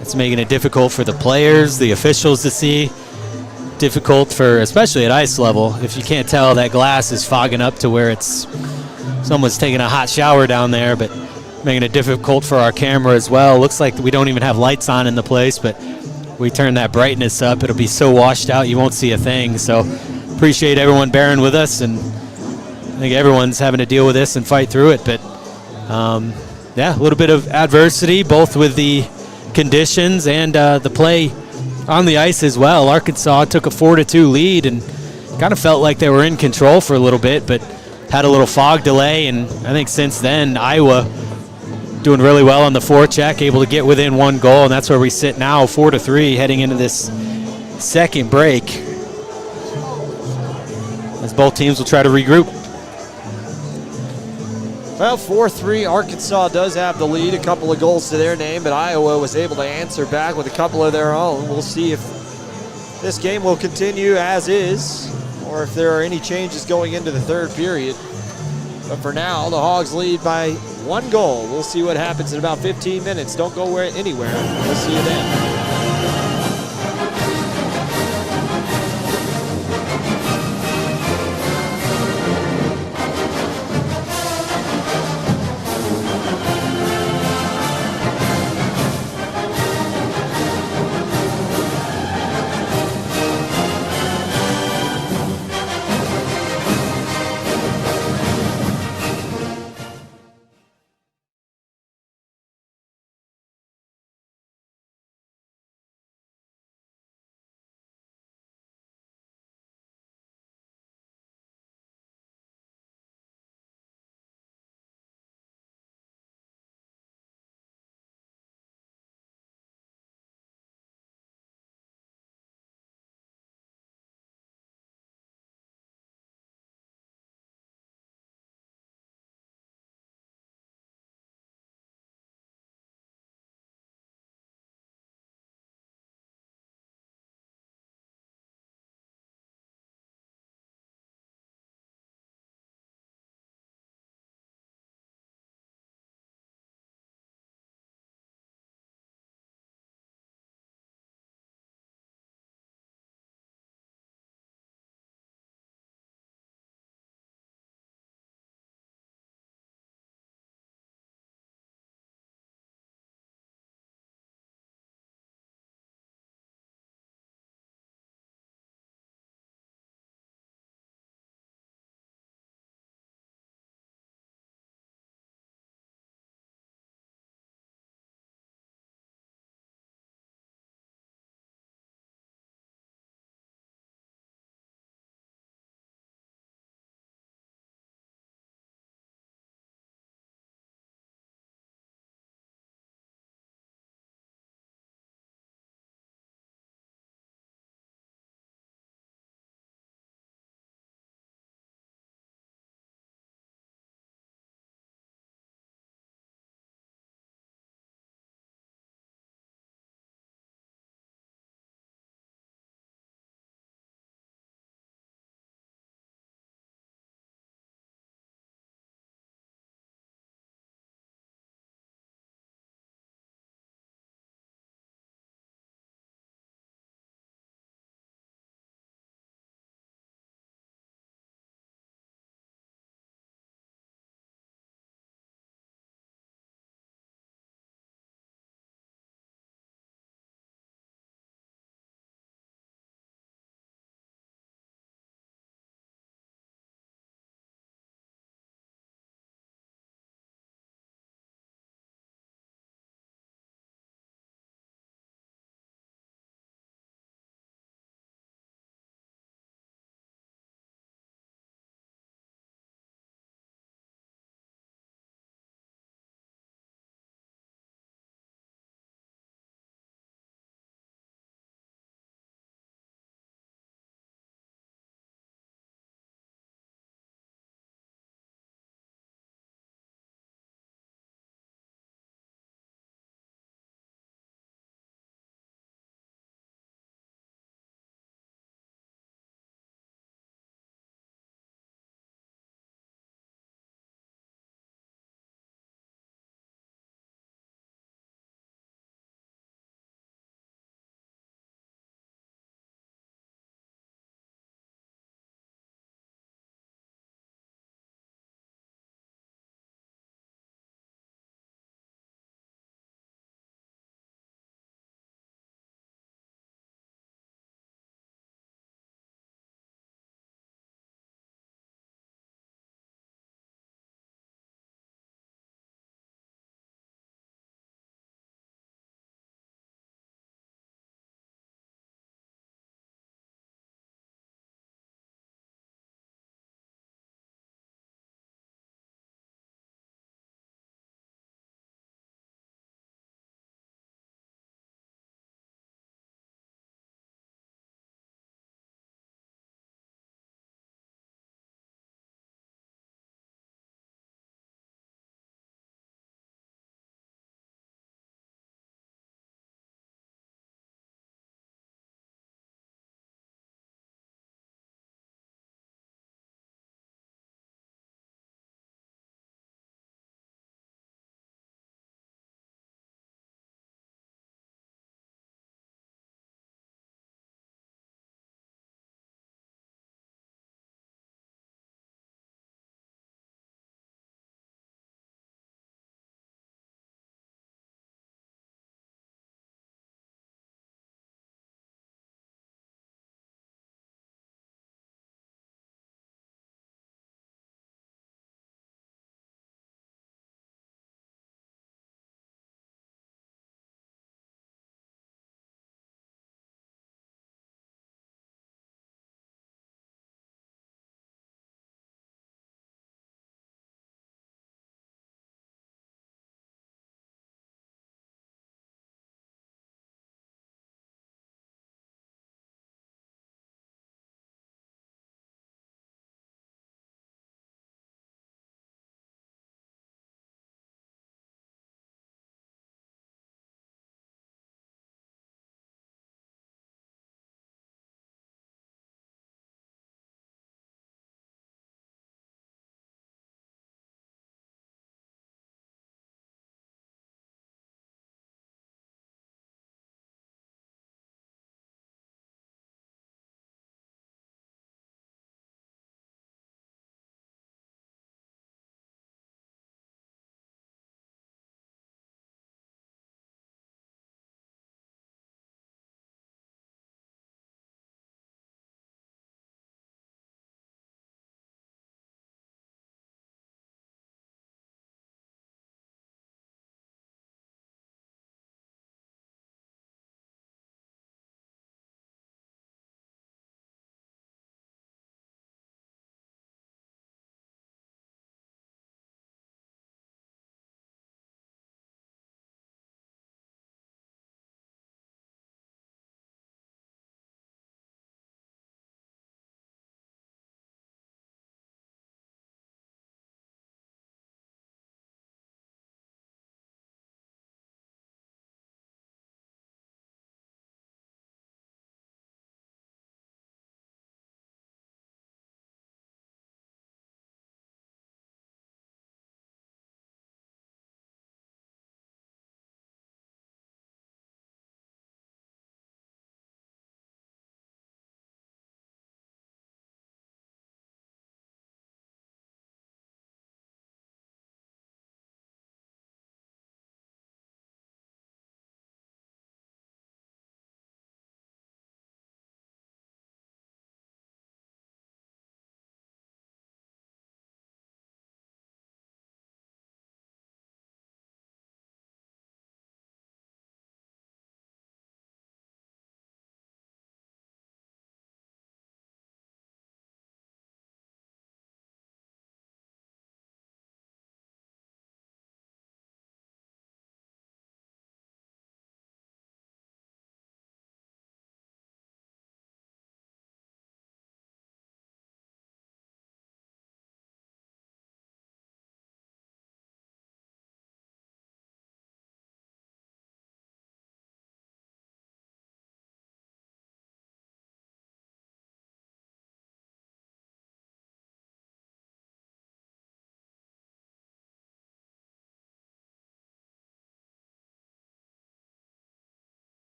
It's making it difficult for the players, the officials to see. Difficult for, especially at ice level, if you can't tell that glass is fogging up to where it's someone's taking a hot shower down there, but making it difficult for our camera as well. Looks like we don't even have lights on in the place, but we turn that brightness up, it'll be so washed out you won't see a thing. So appreciate everyone bearing with us, and I think everyone's having to deal with this and fight through it. But yeah, a little bit of adversity, both with the conditions and the play on the ice as well. Arkansas took a 4-2 lead and kind of felt like they were in control for a little bit, but had a little fog delay. And I think since then, Iowa doing really well on the forecheck, able to get within 1 goal, and that's where we sit now, 4-3, heading into this second break, as both teams will try to regroup. Well, 4-3, Arkansas does have the lead, a couple of goals to their name, but Iowa was able to answer back with a couple of their own. We'll see if this game will continue as is, or if there are any changes going into the third period. But for now, the Hogs lead by 1 goal. We'll see what happens in about 15 minutes. Don't go anywhere. We'll see you then.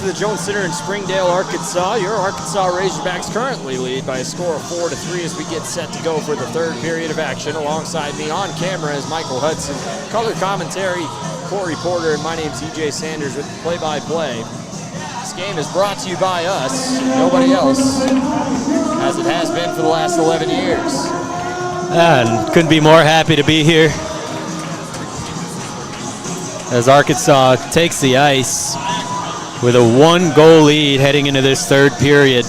to the Jones Center in Springdale, Arkansas. Your Arkansas Razorbacks currently lead by a score of 4-3 as we get set to go for the third period of action. Alongside me on camera is Michael Hudson. Color commentary, Corry Porter, and my name's EJ Sanders with play-by-play. This game is brought to you by us, nobody else, as it has been for the last 11 years. And couldn't be more happy to be here as Arkansas takes the ice with a 1-goal lead heading into this third period.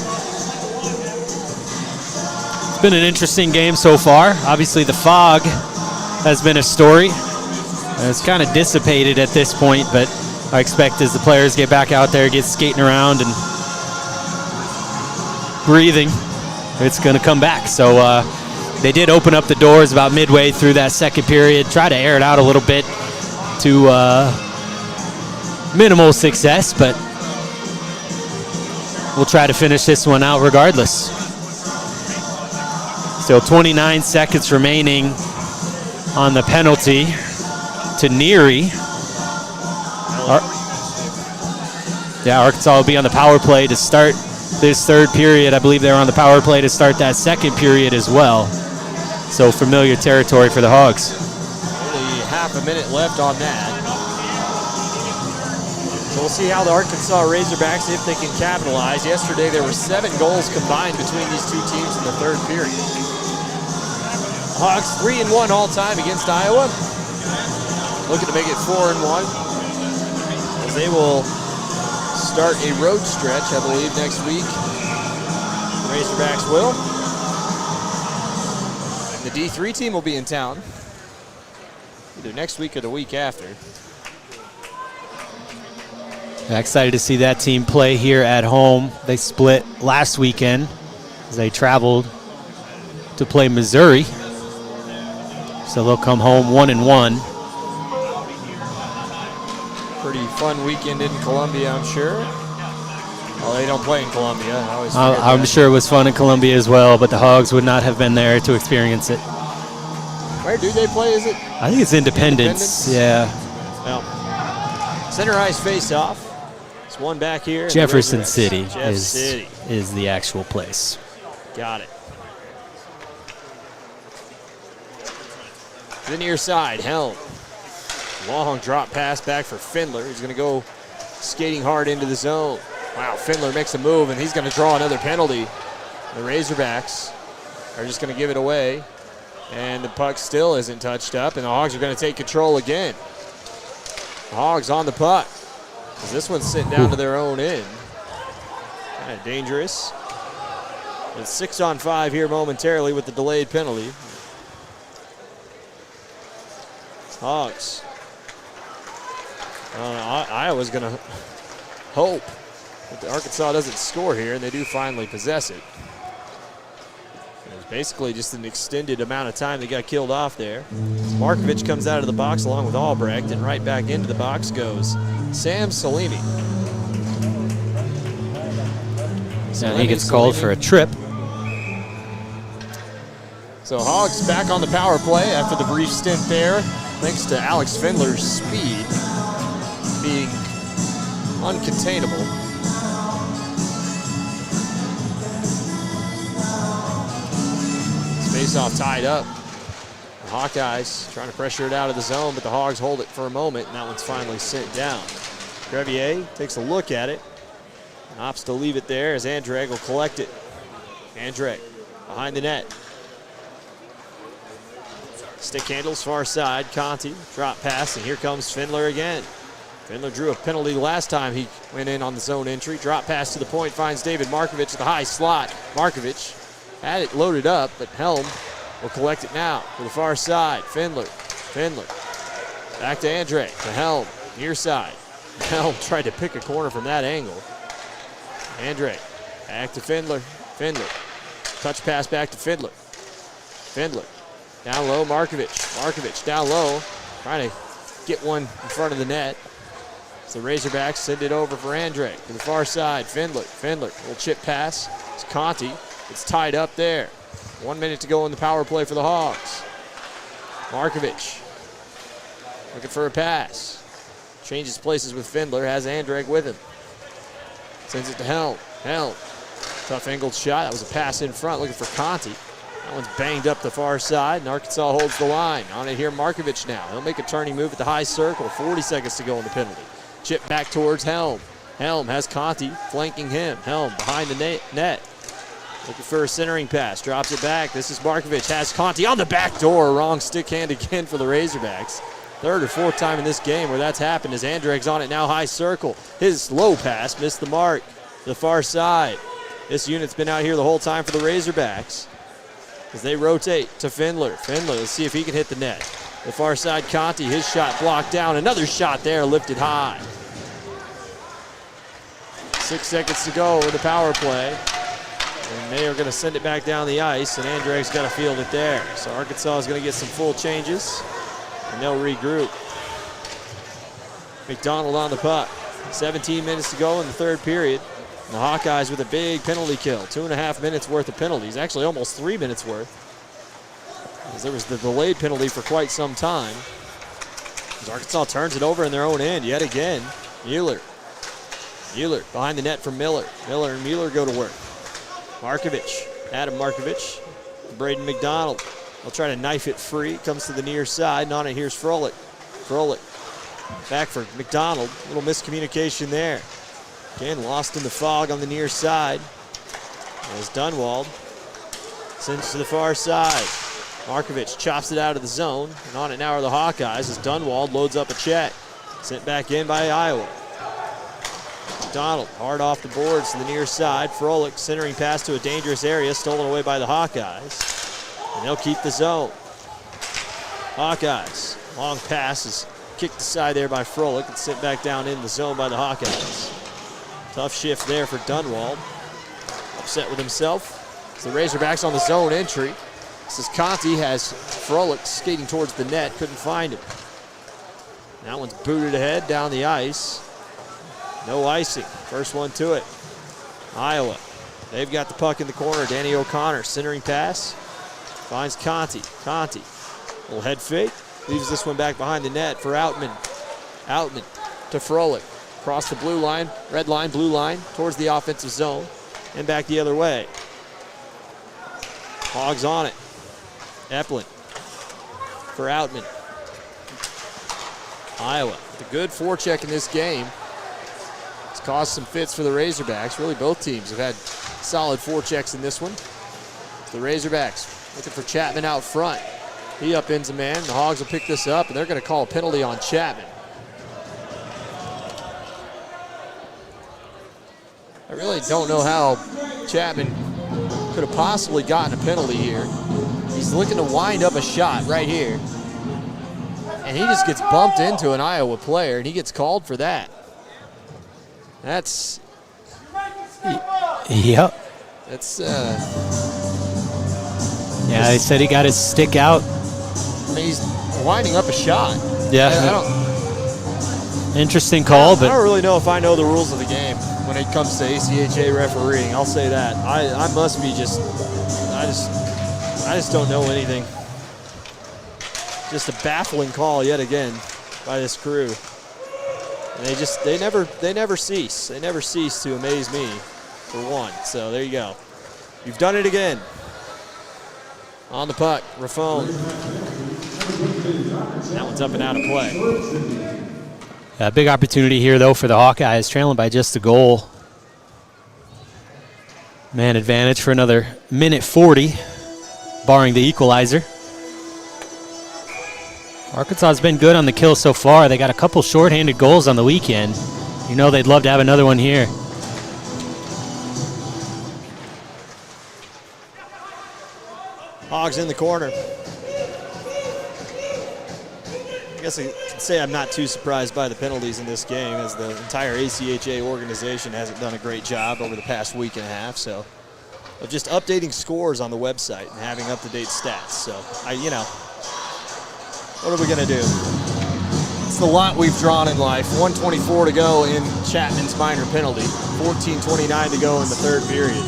It's been an interesting game so far. Obviously the fog has been a story. It's kind of dissipated at this point, but I expect as the players get back out there, get skating around and breathing, it's going to come back. So they did open up the doors about midway through that second period, try to air it out a little bit to minimal success, but we'll try to finish this one out regardless. Still 29 seconds remaining on the penalty to Neary. Arkansas will be on the power play to start this third period. I believe they're on the power play to start that second period as well. So familiar territory for the Hogs. Only half a minute left on that. So we'll see how the Arkansas Razorbacks, if they can capitalize. Yesterday there were 7 goals combined between these two teams in the third period. Hogs 3-1 all time against Iowa. Looking to make it 4-1 as they will start a road stretch, I believe, next week. The Razorbacks will. The D3 team will be in town either next week or the week after. Excited to see that team play here at home. They split last weekend as they traveled to play Missouri. So they'll come home 1-1. Pretty fun weekend in Columbia, I'm sure. Well, they don't play in Columbia. I'm sure it was fun in Columbia as well, but the Hogs would not have been there to experience it. Where do they play, is it? I think it's Independence. Yeah. Well, center ice face-off. It's one back here. Jefferson City City is the actual place. Got it. To the near side, Helm. Long drop pass back for Findler. He's going to go skating hard into the zone. Wow, Findler makes a move, and he's going to draw another penalty. The Razorbacks are just going to give it away, and the puck still isn't touched up, and the Hogs are going to take control again. The Hogs on the puck, because this one's sitting down to their own end. Kind of dangerous. It's 6-on-5 here momentarily with the delayed penalty. Hogs. Iowa's going to hope that Arkansas doesn't score here, and they do finally possess it. It was basically just an extended amount of time they got killed off there. Markovich comes out of the box along with Albrecht, and right back into the box goes Sam Salimi. And he gets called for a trip. So Hogs back on the power play after the brief stint there, thanks to Alex Findler's speed being uncontainable. Face-off tied up. The Hawkeyes trying to pressure it out of the zone, but the Hogs hold it for a moment, and that one's finally sent down. Crevier takes a look at it, and opts to leave it there as Andrade will collect it. Andrade behind the net. Stick handles far side. Conti, drop pass, and here comes Findler again. Findler drew a penalty last time he went in on the zone entry. Drop pass to the point, finds David Markovich at the high slot. Markovich had it loaded up, but Helm will collect it now to the far side. Findler. Back to Andrade, to Helm, near side. Helm tried to pick a corner from that angle. Andrade, back to Findler. Touch pass back to Findler. Down low, Markovich down low, trying to get one in front of the net. So the Razorbacks send it over for Andrade to the far side. Findler, little chip pass. It's Conti. It's tied up there. 1 minute to go in the power play for the Hogs. Markovich looking for a pass. Changes places with Findler, has Andrade with him. Sends it to Helm. Helm. Tough angled shot. That was a pass in front looking for Conti. That one's banged up the far side, and Arkansas holds the line. On it here, Markovich now. He'll make a turning move at the high circle. 40 seconds to go in the penalty. Chip back towards Helm. Helm has Conti flanking him. Helm behind the net. Looking for a centering pass. Drops it back. This is Markovich. Has Conti on the back door. Wrong stick hand again for the Razorbacks. Third or fourth time in this game where that's happened as Andreg's on it now, high circle. His low pass missed the mark. The far side. This unit's been out here the whole time for the Razorbacks as they rotate to Findler. Findler, let's see if he can hit the net. The far side, Conti, his shot blocked down. Another shot there, lifted high. 6 seconds to go in the power play. And they are going to send it back down the ice, and Andreg's got to field it there. So Arkansas is going to get some full changes, and they'll regroup. McDonald on the puck. 17 minutes to go in the third period. And the Hawkeyes with a big penalty kill. 2.5 minutes worth of penalties. Actually, almost 3 minutes worth. Because there was the delayed penalty for quite some time. As Arkansas turns it over in their own end yet again. Mueller. Mueller behind the net for Miller. Miller and Mueller go to work. Markovich. Adam Markovich. Braden McDonald. They'll try to knife it free. Comes to the near side. And on it, here's Froelich. Froelich. Back for McDonald. A little miscommunication there. Again, lost in the fog on the near side. There's Dunwald. Sends to the far side. Markovich chops it out of the zone. And on it now are the Hawkeyes as Dunwald loads up a check. Sent back in by Iowa. McDonald hard off the boards to the near side. Froelich centering pass to a dangerous area. Stolen away by the Hawkeyes. And they'll keep the zone. Hawkeyes. Long pass is kicked aside there by Froelich and sent back down in the zone by the Hawkeyes. Tough shift there for Dunwald. Upset with himself. It's the Razorbacks on the zone entry. This is Conti, has Froelich skating towards the net, couldn't find him. That one's booted ahead down the ice. No icing. First one to it. Iowa. They've got the puck in the corner. Danny O'Connor centering pass. Finds Conti. Conti. Little head fake. Leaves this one back behind the net for Outman. Outman to Froelich. Across the blue line, red line, blue line, towards the offensive zone, and back the other way. Hogs on it. Eplin for Outman. Iowa with a good forecheck in this game. It's caused some fits for the Razorbacks. Really, both teams have had solid forechecks in this one. The Razorbacks looking for Chapman out front. He upends a man. The Hogs will pick this up, and they're going to call a penalty on Chapman. I really don't know how Chapman could have possibly gotten a penalty here. He's looking to wind up a shot right here. And he just gets bumped into an Iowa player, and he gets called for that. That's... Yep. That's... Yeah, he said he got his stick out. I mean, he's winding up a shot. Yeah. I don't... Interesting call, but... I don't really know if I know the rules of the game when it comes to ACHA refereeing. I'll say that. I must be just... I just don't know anything. Just a baffling call yet again by this crew. And they never cease. They never cease to amaze me, for one. So there you go. You've done it again. On the puck, Raffone. That one's up and out of play. A big opportunity here, though, for the Hawkeyes, trailing by just a goal. Man advantage for another minute 40, barring the equalizer. Arkansas has been good on the kill so far. They got a couple shorthanded goals on the weekend. You know they'd love to have another one here. Hogs in the corner. I guess I can say I'm not too surprised by the penalties in this game, as the entire ACHA organization hasn't done a great job over the past week and a half. So, of just updating scores on the website and having up-to-date stats. So, what are we going to do? It's the lot we've drawn in life. 1:24 to go in Chapman's minor penalty. 14:29 to go in the third period.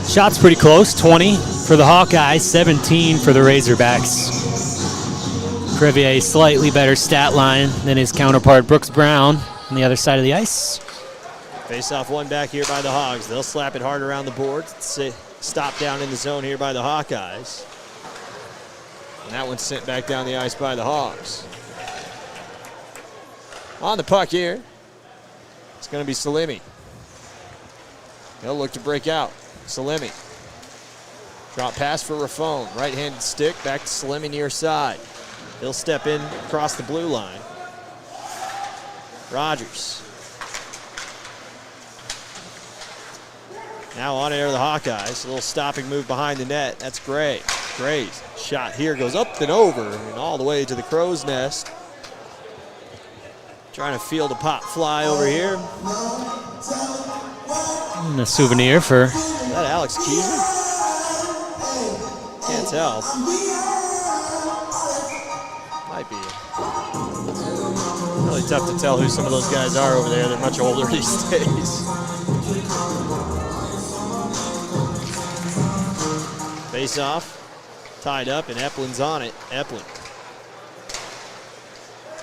Shots pretty close, 20 for the Hawkeyes, 17 for the Razorbacks. Crevier, slightly better stat line than his counterpart, Brooks Brown, on the other side of the ice. Face off one back here by the Hogs. They'll slap it hard around the board. Stop down in the zone here by the Hawkeyes. And that one's sent back down the ice by the Hogs. On the puck here, it's going to be Salimi. He'll look to break out. Salimi. Drop pass for Raffone. Right-handed stick, back to Salimi near side. He'll step in across the blue line. Rogers. Now on air the Hawkeyes. A little stopping move behind the net. That's Gray. Gray's shot here goes up and over and all the way to the crow's nest. Trying to field a pop fly over here. And a souvenir for... Is that Alex Keezer? Can't tell. Might be. Really tough to tell who some of those guys are over there. They're much older these days. Face off. Tied up, and Eplin's on it. Eplin.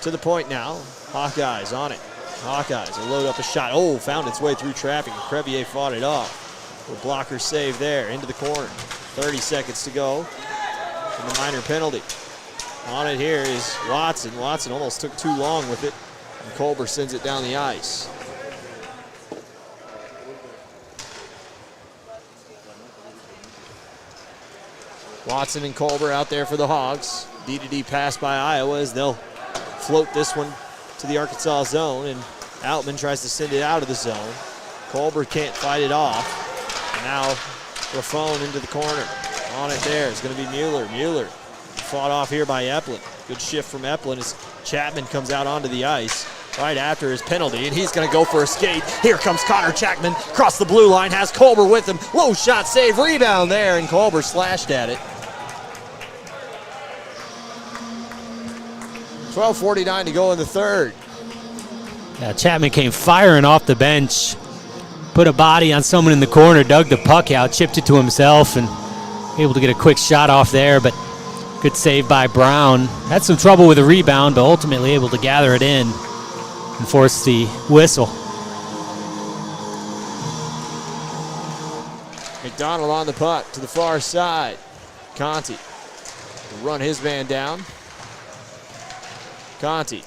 To the point now. Hawkeyes on it. Hawkeyes will load up a shot. Oh, found its way through traffic. Crevier fought it off. Little blocker save there. Into the corner. 30 seconds to go. And the minor penalty. On it here is Watson. Watson almost took too long with it. And Colbert sends it down the ice. Watson and Colbert out there for the Hogs. D-to-D pass by Iowa as they'll float this one to the Arkansas zone, and Outman tries to send it out of the zone. Colbert can't fight it off. And now Raffone into the corner. On it there is going to be Mueller. Mueller fought off here by Eplin. Good shift from Eplin as Chapman comes out onto the ice right after his penalty, and he's going to go for a skate. Here comes Connor Chapman across the blue line, has Colbert with him. Low shot save, rebound there, and Colbert slashed at it. 12:49 to go in the third. Yeah, Chapman came firing off the bench, put a body on someone in the corner, dug the puck out, chipped it to himself, and able to get a quick shot off there, but good save by Brown. Had some trouble with the rebound, but ultimately able to gather it in and force the whistle. McDonald on the puck to the far side. Conti will run his man down. Conti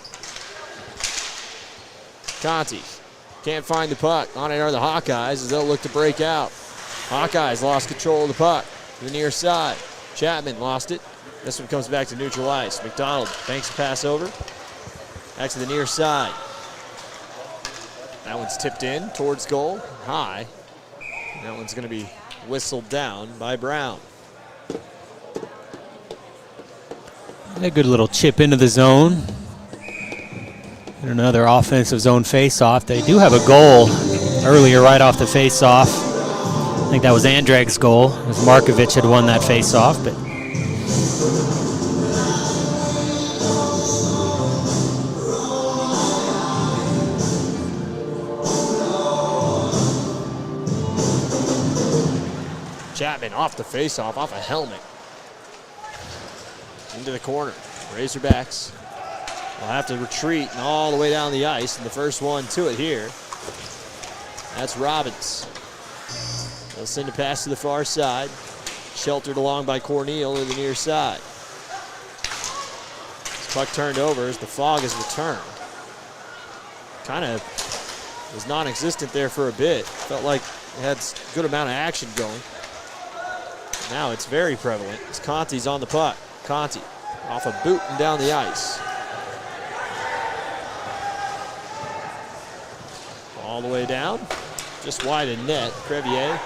can't find the puck. On it are the Hawkeyes as they'll look to break out. Hawkeyes lost control of the puck to the near side. Chapman lost it. This one comes back to neutral ice. McDonald banks a pass over. Back to the near side. That one's tipped in towards goal. High. And that one's going to be whistled down by Brown. A good little chip into the zone. And another offensive zone face-off. They do have a goal earlier right off the face-off. I think that was Andreg's goal, as Markovic had won that face-off. But Chapman off the face-off, off a helmet. Into the corner. Razorbacks will have to retreat and all the way down the ice, and the first one to it here. That's Robbins. They'll send a pass to the far side. Sheltered along by Corneal to the near side. This puck turned over as the fog is returned. Kind of was non-existent there for a bit. Felt like it had a good amount of action going. Now it's very prevalent as Conti's on the puck. Conti off a boot and down the ice. All the way down, just wide of net. Crevier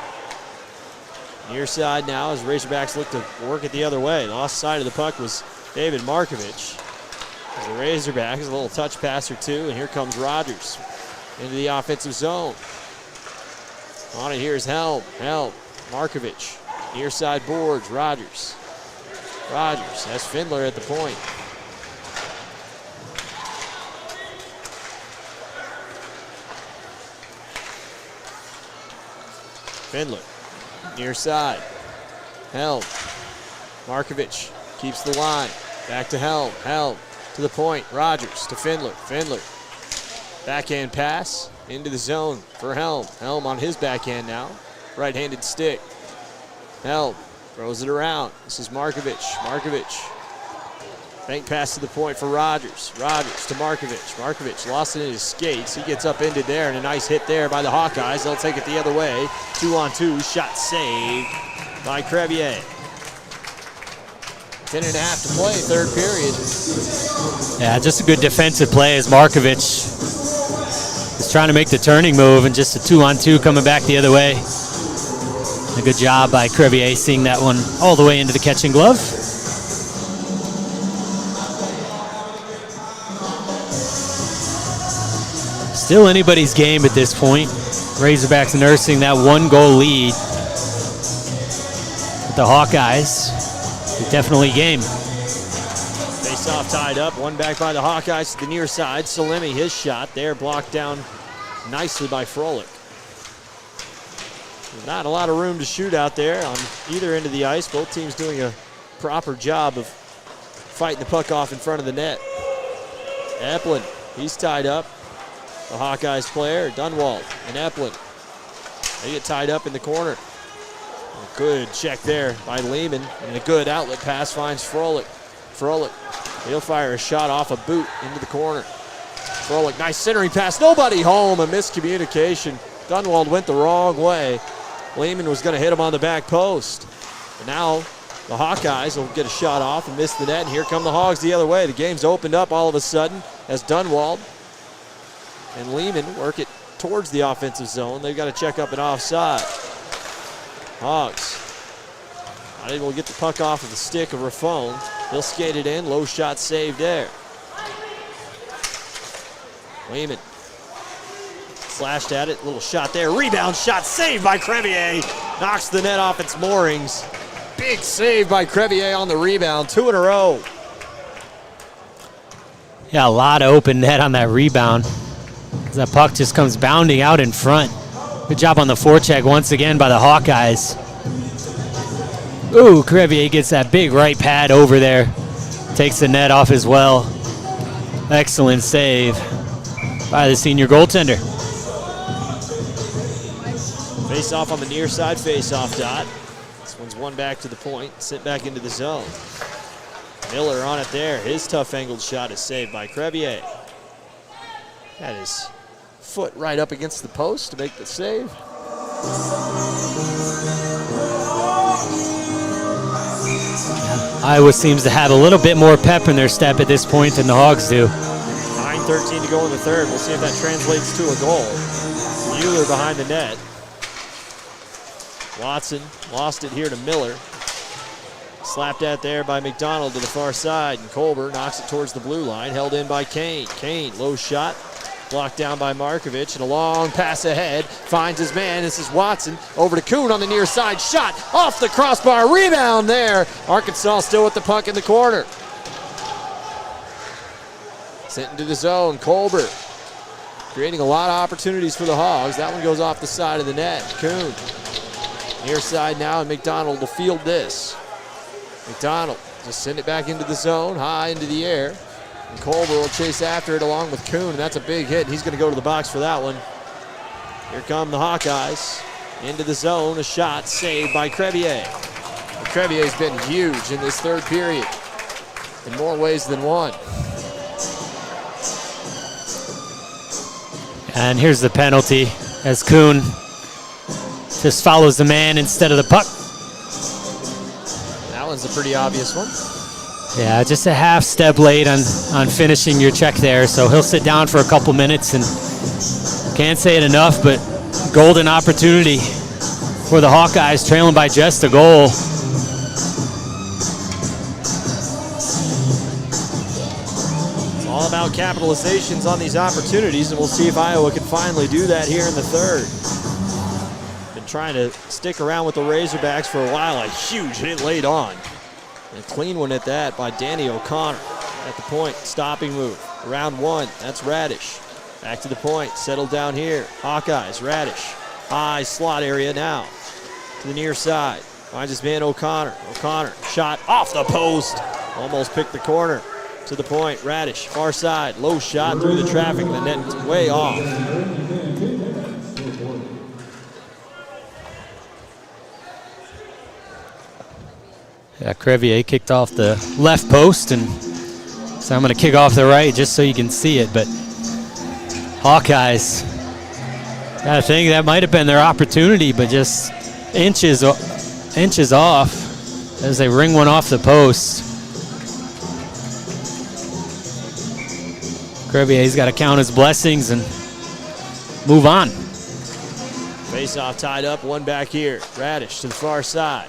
near side now as Razorbacks look to work it the other way. The offside of the puck was David Markovic. As the Razorbacks, a little touch pass or two, and here comes Rogers into the offensive zone. On it, here's Helm. Markovic, near side boards, Rogers has Findler at the point. Findler, near side. Helm. Markovic keeps the line. Back to Helm. Helm to the point. Rogers to Findler. Findler. Backhand pass into the zone for Helm. Helm on his backhand now. Right-handed stick. Helm throws it around. This is Markovic. Markovic. Bank pass to the point for Rogers. Rogers to Markovic. Markovic lost it in his skates. He gets up into there, and a nice hit there by the Hawkeyes. They'll take it the other way. 2-on-2. Shot saved by Crevier. 10.5 to play, third period. Yeah, just a good defensive play as Markovic is trying to make the turning move, and just a 2-on-2 coming back the other way. A good job by Crevier seeing that one all the way into the catching glove. Still anybody's game at this point. Razorbacks nursing that 1-goal lead. With the Hawkeyes, definitely game. Face-off tied up, one back by the Hawkeyes to the near side. Salemi, his shot there, blocked down nicely by Froelich. Not a lot of room to shoot out there on either end of the ice. Both teams doing a proper job of fighting the puck off in front of the net. Eplin, he's tied up. The Hawkeyes player, Dunwald and Eplin. They get tied up in the corner. A good check there by Lehman, and a good outlet pass finds Froelich. Froelich, he'll fire a shot off a boot into the corner. Froelich, nice centering pass, nobody home, a miscommunication. Dunwald went the wrong way. Lehman was gonna hit him on the back post. And now the Hawkeyes will get a shot off and miss the net, and here come the Hogs the other way. The game's opened up all of a sudden as Dunwald and Lehman work it towards the offensive zone. They've got to check up and offside. Hogs not able to get the puck off of the stick of Raffone. He'll skate it in. Low shot saved there. Lehman slashed at it. Little shot there. Rebound shot saved by Crevier. Knocks the net off its moorings. Big save by Crevier on the rebound. 2 in a row. Yeah, a lot of open net on that rebound. That puck just comes bounding out in front. Good job on the forecheck once again by the Hawkeyes. Ooh, Crevier gets that big right pad over there. Takes the net off as well. Excellent save by the senior goaltender. Face off on the near side, face off dot. This one's one back to the point, sent back into the zone. Miller on it there. His tough angled shot is saved by Crevier. Had his foot right up against the post to make the save. Iowa seems to have a little bit more pep in their step at this point than the Hogs do. 9:13 to go in the third. We'll see if that translates to a goal. Mueller behind the net. Watson lost it here to Miller. Slapped at there by McDonald to the far side, and Colbert knocks it towards the blue line, held in by Kane. Kane, low shot, blocked down by Markovic, and a long pass ahead, finds his man. This is Watson, over to Kuhn on the near side, shot off the crossbar, rebound there. Arkansas still with the puck in the corner. Sent into the zone, Colbert, creating a lot of opportunities for the Hogs. That one goes off the side of the net. Kuhn, near side now, and McDonald will field this. McDonald just send it back into the zone, high into the air. And Colbert will chase after it along with Kuhn, and that's a big hit. He's going to go to the box for that one. Here come the Hawkeyes. Into the zone, a shot saved by Crevier. Crevier's been huge in this third period in more ways than one. And here's the penalty as Kuhn just follows the man instead of the puck. That one's a pretty obvious one. Yeah, just a half step late on finishing your check there, so he'll sit down for a couple minutes, and can't say it enough, but golden opportunity for the Hawkeyes, trailing by just a goal. It's all about capitalizations on these opportunities, and we'll see if Iowa can finally do that here in the third. Been trying to stick around with the Razorbacks for a while. A huge hit laid on. And a clean one at that by Danny O'Connor. At the point, stopping move. Round one, that's Radish. Back to the point, settled down here. Hawkeyes, Radish. High slot area now. To the near side. Finds his man O'Connor. O'Connor, shot off the post. Almost picked the corner. To the point, Radish, far side, low shot through the traffic, the net way off. Yeah, Crevier kicked off the left post, and so I'm going to kick off the right just so you can see it. But Hawkeyes, I think that might have been their opportunity, but just inches off as they ring one off the post. Crevier's got to count his blessings and move on. Face-off tied up, one back here. Radish to the far side.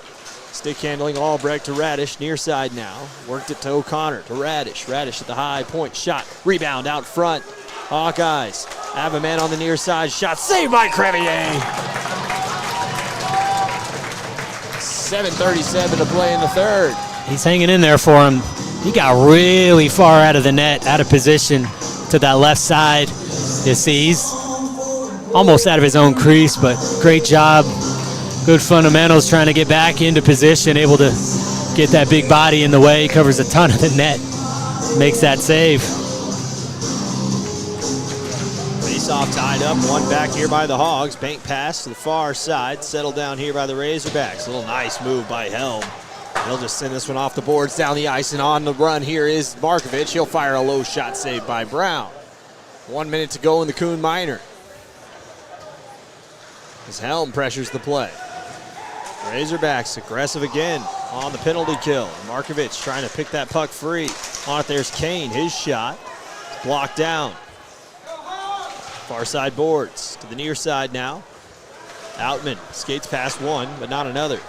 Stick handling Albrecht to Radish, near side now. Worked it to O'Connor, to Radish. Radish at the high point, shot, rebound out front. Hawkeyes have a man on the near side, shot saved by Crevier. 7:37 to play in the third. He's hanging in there for him. He got really far out of the net, out of position to that left side. You see, he's almost out of his own crease, but great job. Good fundamentals, trying to get back into position, able to get that big body in the way, covers a ton of the net, makes that save. Face-off tied up, one back here by the Hogs. Bank pass to the far side, settled down here by the Razorbacks. A little nice move by Helm. He'll just send this one off the boards, down the ice, and on the run here is Markovic. He'll fire a low shot saved by Brown. 1 minute to go in the Kuhn Minor. As Helm pressures the play. Razorbacks aggressive again on the penalty kill. Markovic trying to pick that puck free. On it, there's Kane. His shot blocked down. Far side boards to the near side now. Outman skates past one, but not another.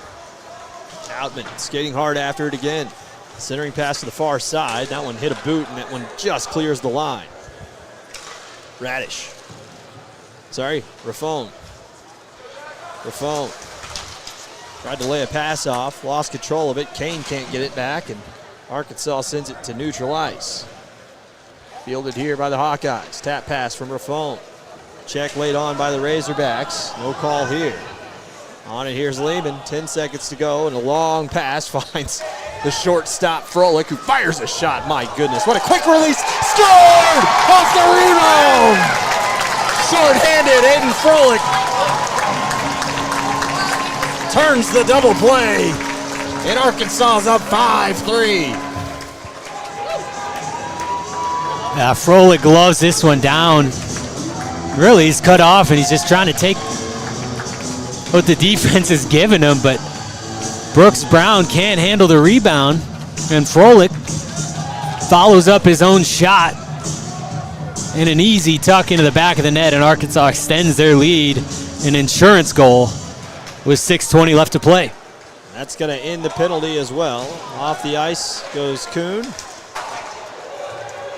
Outman skating hard after it again. Centering pass to the far side. That one hit a boot, and that one just clears the line. Radish. Sorry, Raffone. Tried to lay a pass off, lost control of it. Kane can't get it back, and Arkansas sends it to neutral ice. Fielded here by the Hawkeyes. Tap pass from Raffone. Check laid on by the Razorbacks. No call here. On it, here's Lehman. 10 seconds to go, and a long pass finds the shortstop Froelich, who fires a shot. My goodness, what a quick release. Scored off the rebound. Short-handed, Aiden Froelich turns the double play, and Arkansas's up 5-3. Yeah, Froelich gloves this one down. Really, he's cut off, and he's just trying to take what the defense is giving him, but Brooks Brown can't handle the rebound, and Froelich follows up his own shot and an easy tuck into the back of the net, and Arkansas extends their lead. An insurance goal with 6:20 left to play. That's going to end the penalty as well. Off the ice goes Kuhn.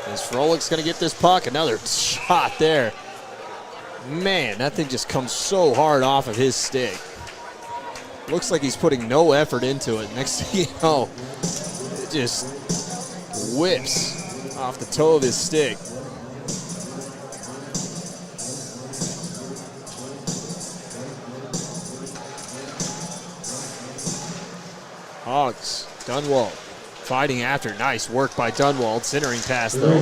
As Froelich's going to get this puck, another shot there. Man, that thing just comes so hard off of his stick. Looks like he's putting no effort into it. Next thing you know, it just whips off the toe of his stick. Hogs, Dunwald fighting after. Nice work by Dunwald. Centering pass, though.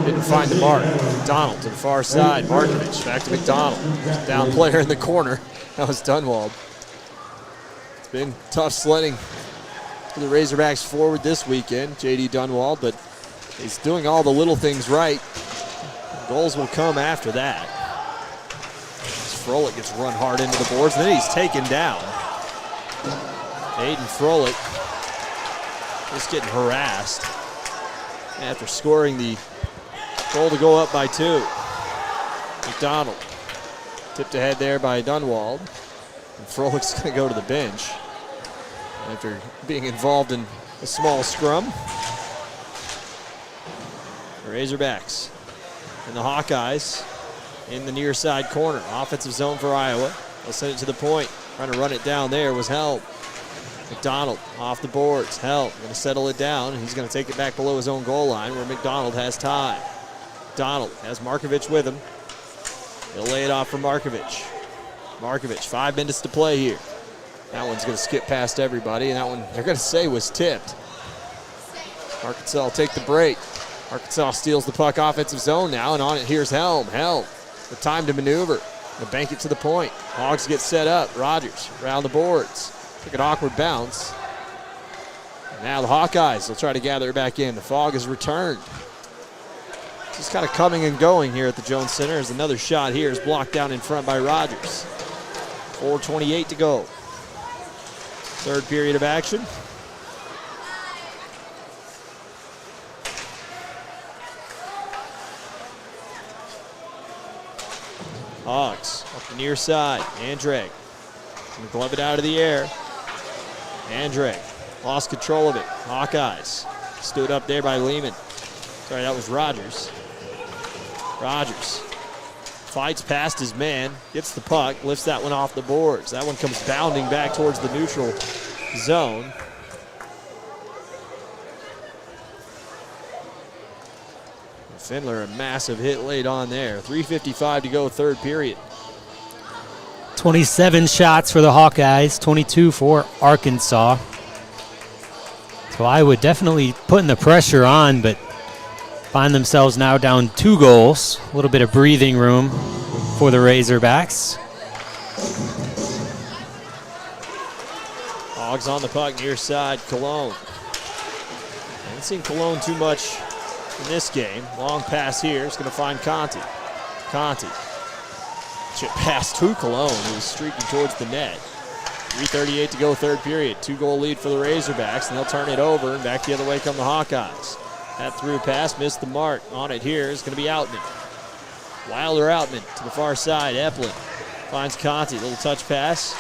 Didn't find the mark. McDonald to the far side. Markovic back to McDonald. Down player in the corner. That was Dunwald. It's been tough sledding for the Razorbacks forward this weekend, J.D. Dunwald, but he's doing all the little things right. Goals will come after that. Froelich gets run hard into the boards, and then he's taken down. Aiden Froelich just getting harassed after scoring the goal to go up by 2. McDonald tipped ahead there by Dunwald. And Froelich's going to go to the bench after being involved in a small scrum. The Razorbacks and the Hawkeyes in the near side corner. Offensive zone for Iowa. They'll send it to the point. Trying to run it down there was Helm. McDonald off the boards. Helm going to settle it down. He's going to take it back below his own goal line where McDonald has time. McDonald has Markovic with him. He'll lay it off for Markovic. Markovic, 5 minutes to play here. That one's going to skip past everybody, and that one they're going to say was tipped. Arkansas will take the break. Arkansas steals the puck offensive zone now, and on it here's Helm. Helm with time to maneuver. The bank it to the point. Hogs get set up. Rogers around the boards. Took an awkward bounce. And now the Hawkeyes will try to gather it back in. The fog has returned. Just kind of coming and going here at the Jones Center as another shot here is blocked down in front by Rogers. 4:28 to go. Third period of action. Hogs up the near side. Andrag gonna glove it out of the air. Andrag lost control of it. Hawkeyes stood up there by Lehman. Sorry, that was Rogers. Rogers fights past his man, gets the puck, lifts that one off the boards. That one comes bounding back towards the neutral zone. Findler, a massive hit laid on there. 3:55 to go, third period. 27 shots for the Hawkeyes, 22 for Arkansas. So I would definitely putting the pressure on, but find themselves now down 2 goals. A little bit of breathing room for the Razorbacks. Hogs on the puck, near side, Cologne. Haven't seen Cologne too much in this game. Long pass here, it's gonna find Conti. Conti. Chip pass to Cologne, who's streaking towards the net. 3:38 to go, third period. 2-goal lead for the Razorbacks, and they'll turn it over, and back the other way come the Hawkeyes. That through pass, missed the mark. On it here is going to be Outman. Wilder Outman to the far side. Eplin finds Conti. Little touch pass.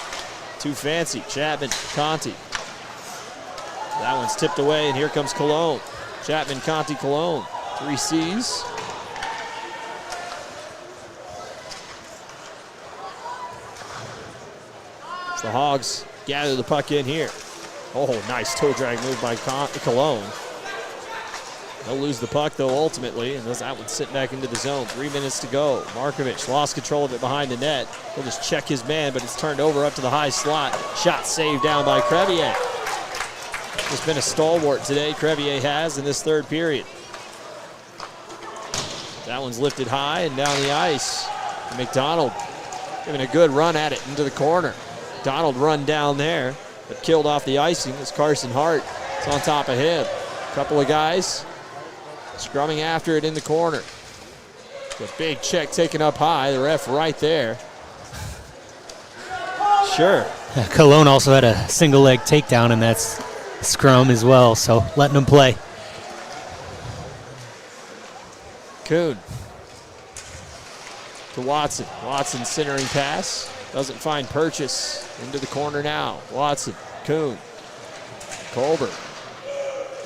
Too fancy. Chapman, Conti. That one's tipped away, and here comes Cologne. Chapman, Conti, Cologne. 3 C's. The Hogs gather the puck in here. Oh, nice toe drag move by Cologne. They'll lose the puck, though, ultimately, and that one's sitting back into the zone. 3 minutes to go. Markovich lost control of it behind the net. He'll just check his man, but it's turned over up to the high slot. Shot saved down by Crevier. Just been a stalwart today, Crevier has, in this third period. That one's lifted high and down the ice. And McDonald giving a good run at it into the corner. Donald run down there, but killed off the icing as Carson Hart is on top of him. A couple of guys scrumming after it in the corner. The big check taken up high, the ref right there. Sure. Cologne also had a single leg takedown in that scrum as well, so letting them play. Kuhn to Watson. Watson centering pass. Doesn't find Purchase. Into the corner now. Watson, Kuhn, Colbert.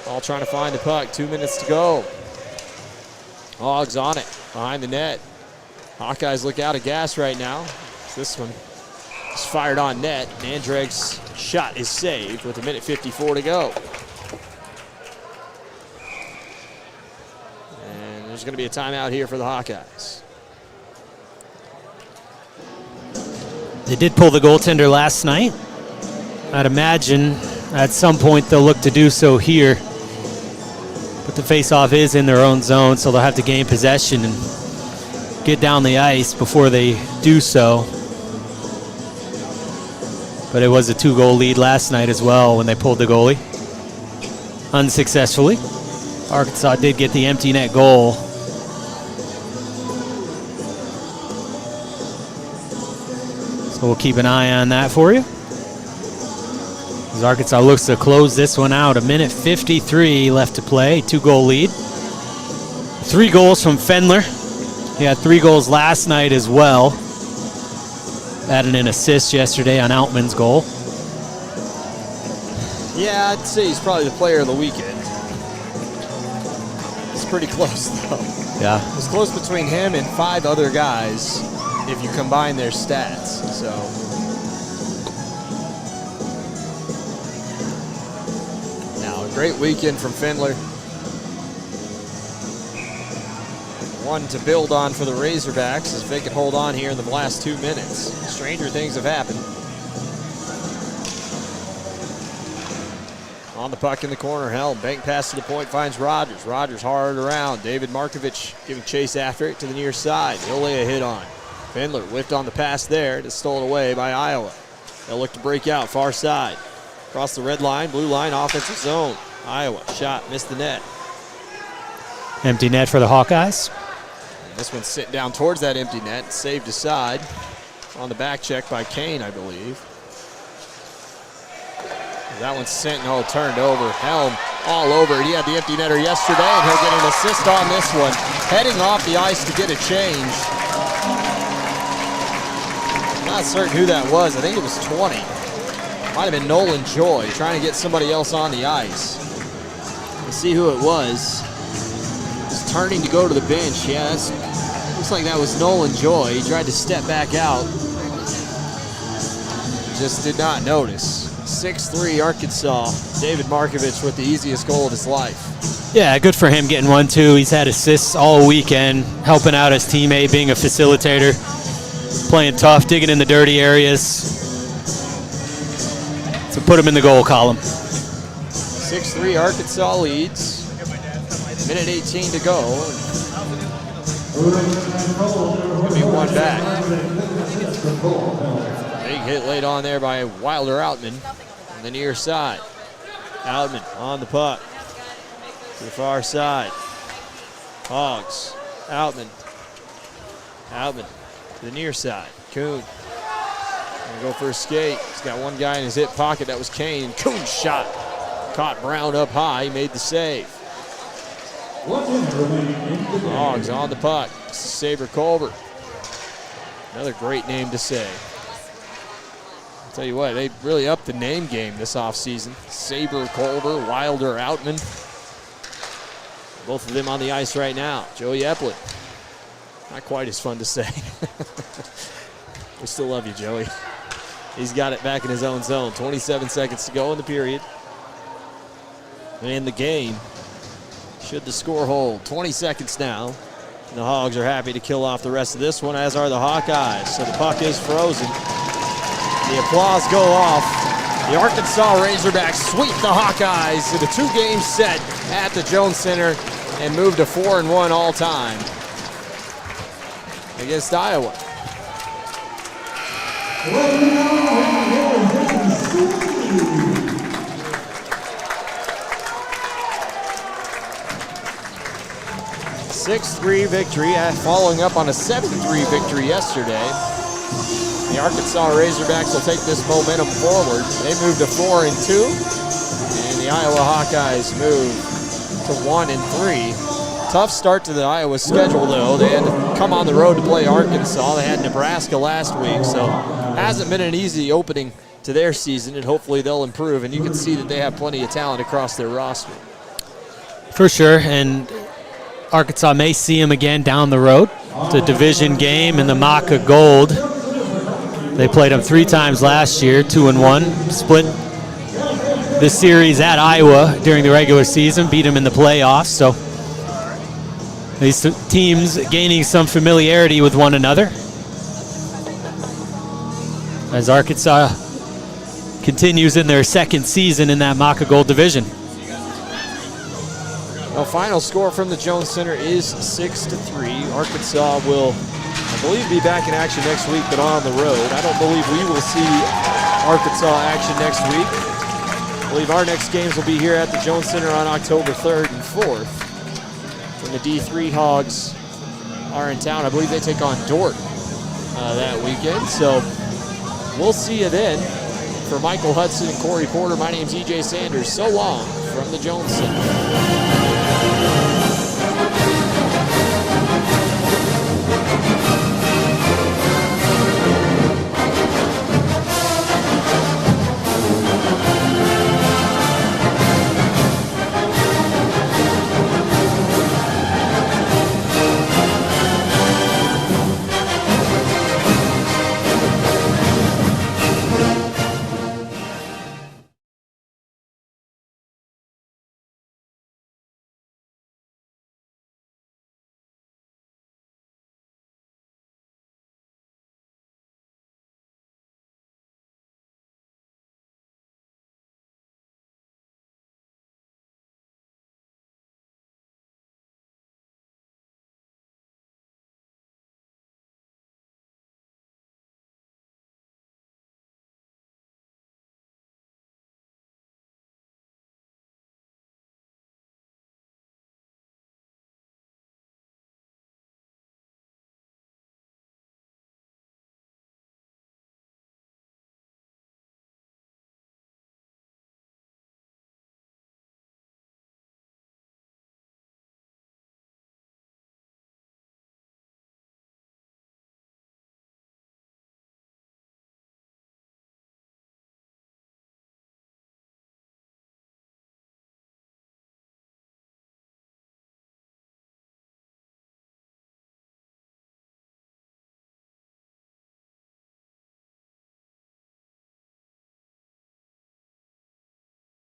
All trying to find the puck. 2 minutes to go. Hogs on it. Behind the net. Hawkeyes look out of gas right now. This one is fired on net. Andrag's shot is saved with 1:54 to go. And there's going to be a timeout here for the Hawkeyes. They did pull the goaltender last night. I'd imagine at some point they'll look to do so here. But the faceoff is in their own zone, so they'll have to gain possession and get down the ice before they do so. But it was a 2-goal lead last night as well when they pulled the goalie. Unsuccessfully. Arkansas did get the empty net goal. So we'll keep an eye on that for you. As Arkansas looks to close this one out. 1:53 left to play. 2-goal lead. 3 goals from Fendler. He had 3 goals last night as well. Added an assist yesterday on Outman's goal. Yeah, I'd say he's probably the player of the weekend. It's pretty close, though. Yeah. It's close between him and 5 other guys if you combine their stats. So now a great weekend from Findler. One to build on for the Razorbacks as they can hold on here in the last 2 minutes. Stranger things have happened. On the puck in the corner, Helm. Bank pass to the point, finds Rogers. Rogers hard around. David Markovich giving chase after it to the near side. He'll lay a hit on. Findler whipped on the pass there. Just stolen away by Iowa. They'll look to break out far side. Across the red line, blue line, offensive zone. Iowa shot, missed the net. Empty net for the Hawkeyes. And this one's sitting down towards that empty net. Saved aside on the back check by Kane, I believe. That one's sent and turned over. Helm all over it. He had the empty netter yesterday, and he'll get an assist on this one. Heading off the ice to get a change. Not certain who that was. I think it was 20. Might have been Nolan Joy trying to get somebody else on the ice. Let's see who it was. Just turning to go to the bench. Yeah, looks like that was Nolan Joy. He tried to step back out. Just did not notice. 6'3" Arkansas. David Markovich with the easiest goal of his life. Yeah, good for him getting 1-2. He's had assists all weekend, helping out his teammate, being a facilitator, playing tough, digging in the dirty areas. So put him in the goal column. 6'3" Arkansas leads. Minute 18 to go. Gonna be one back. Big hit laid on there by Wilder Outman on the near side. Outman on the puck to the far side. Hogs. Outman. Outman to the near side. Kuhn. Gonna go for a skate. He's got one guy in his hip pocket. That was Kane. Kuhn's shot. Caught Brown up high. He made the save. Hogs on the puck. Saber Colbert. Another great name to say. I'll tell you what, they really upped the name game this offseason. Saber Colbert, Wilder Outman. Both of them on the ice right now. Joey Eplin. Not quite as fun to say. We still love you, Joey. He's got it back in his own zone. 27 seconds to go in the period. And in the game, should the score hold. 20 seconds now. And the Hogs are happy to kill off the rest of this one, as are the Hawkeyes. So the puck is frozen. The applause go off. The Arkansas Razorbacks sweep the Hawkeyes in a 2-game set at the Jones Center and move to 4-1 all time against Iowa. A 6-3 victory, following up on a 7-3 victory yesterday. The Arkansas Razorbacks will take this momentum forward. They move to 4-2, and the Iowa Hawkeyes move to 1-3. Tough start to the Iowa schedule, though. They had to come on the road to play Arkansas. They had Nebraska last week, so hasn't been an easy opening to their season, and hopefully they'll improve. And you can see that they have plenty of talent across their roster. For sure, and Arkansas may see him again down the road. It's a division game in the Maca Gold. They played them 3 times last year, 2-1. Split the series at Iowa during the regular season, beat them in the playoffs. So these teams gaining some familiarity with one another, as Arkansas continues in their second season in that Maca Gold division. Well, final score from the Jones Center is 6-3. Arkansas will, I believe, be back in action next week, but on the road. I don't believe we will see Arkansas action next week. I believe our next games will be here at the Jones Center on October 3rd and 4th. When the D3 Hogs are in town, I believe they take on Dordt that weekend. So we'll see you then. For Michael Hudson and Corry Porter, my name's EJ Sanders. So long from the Jones Center.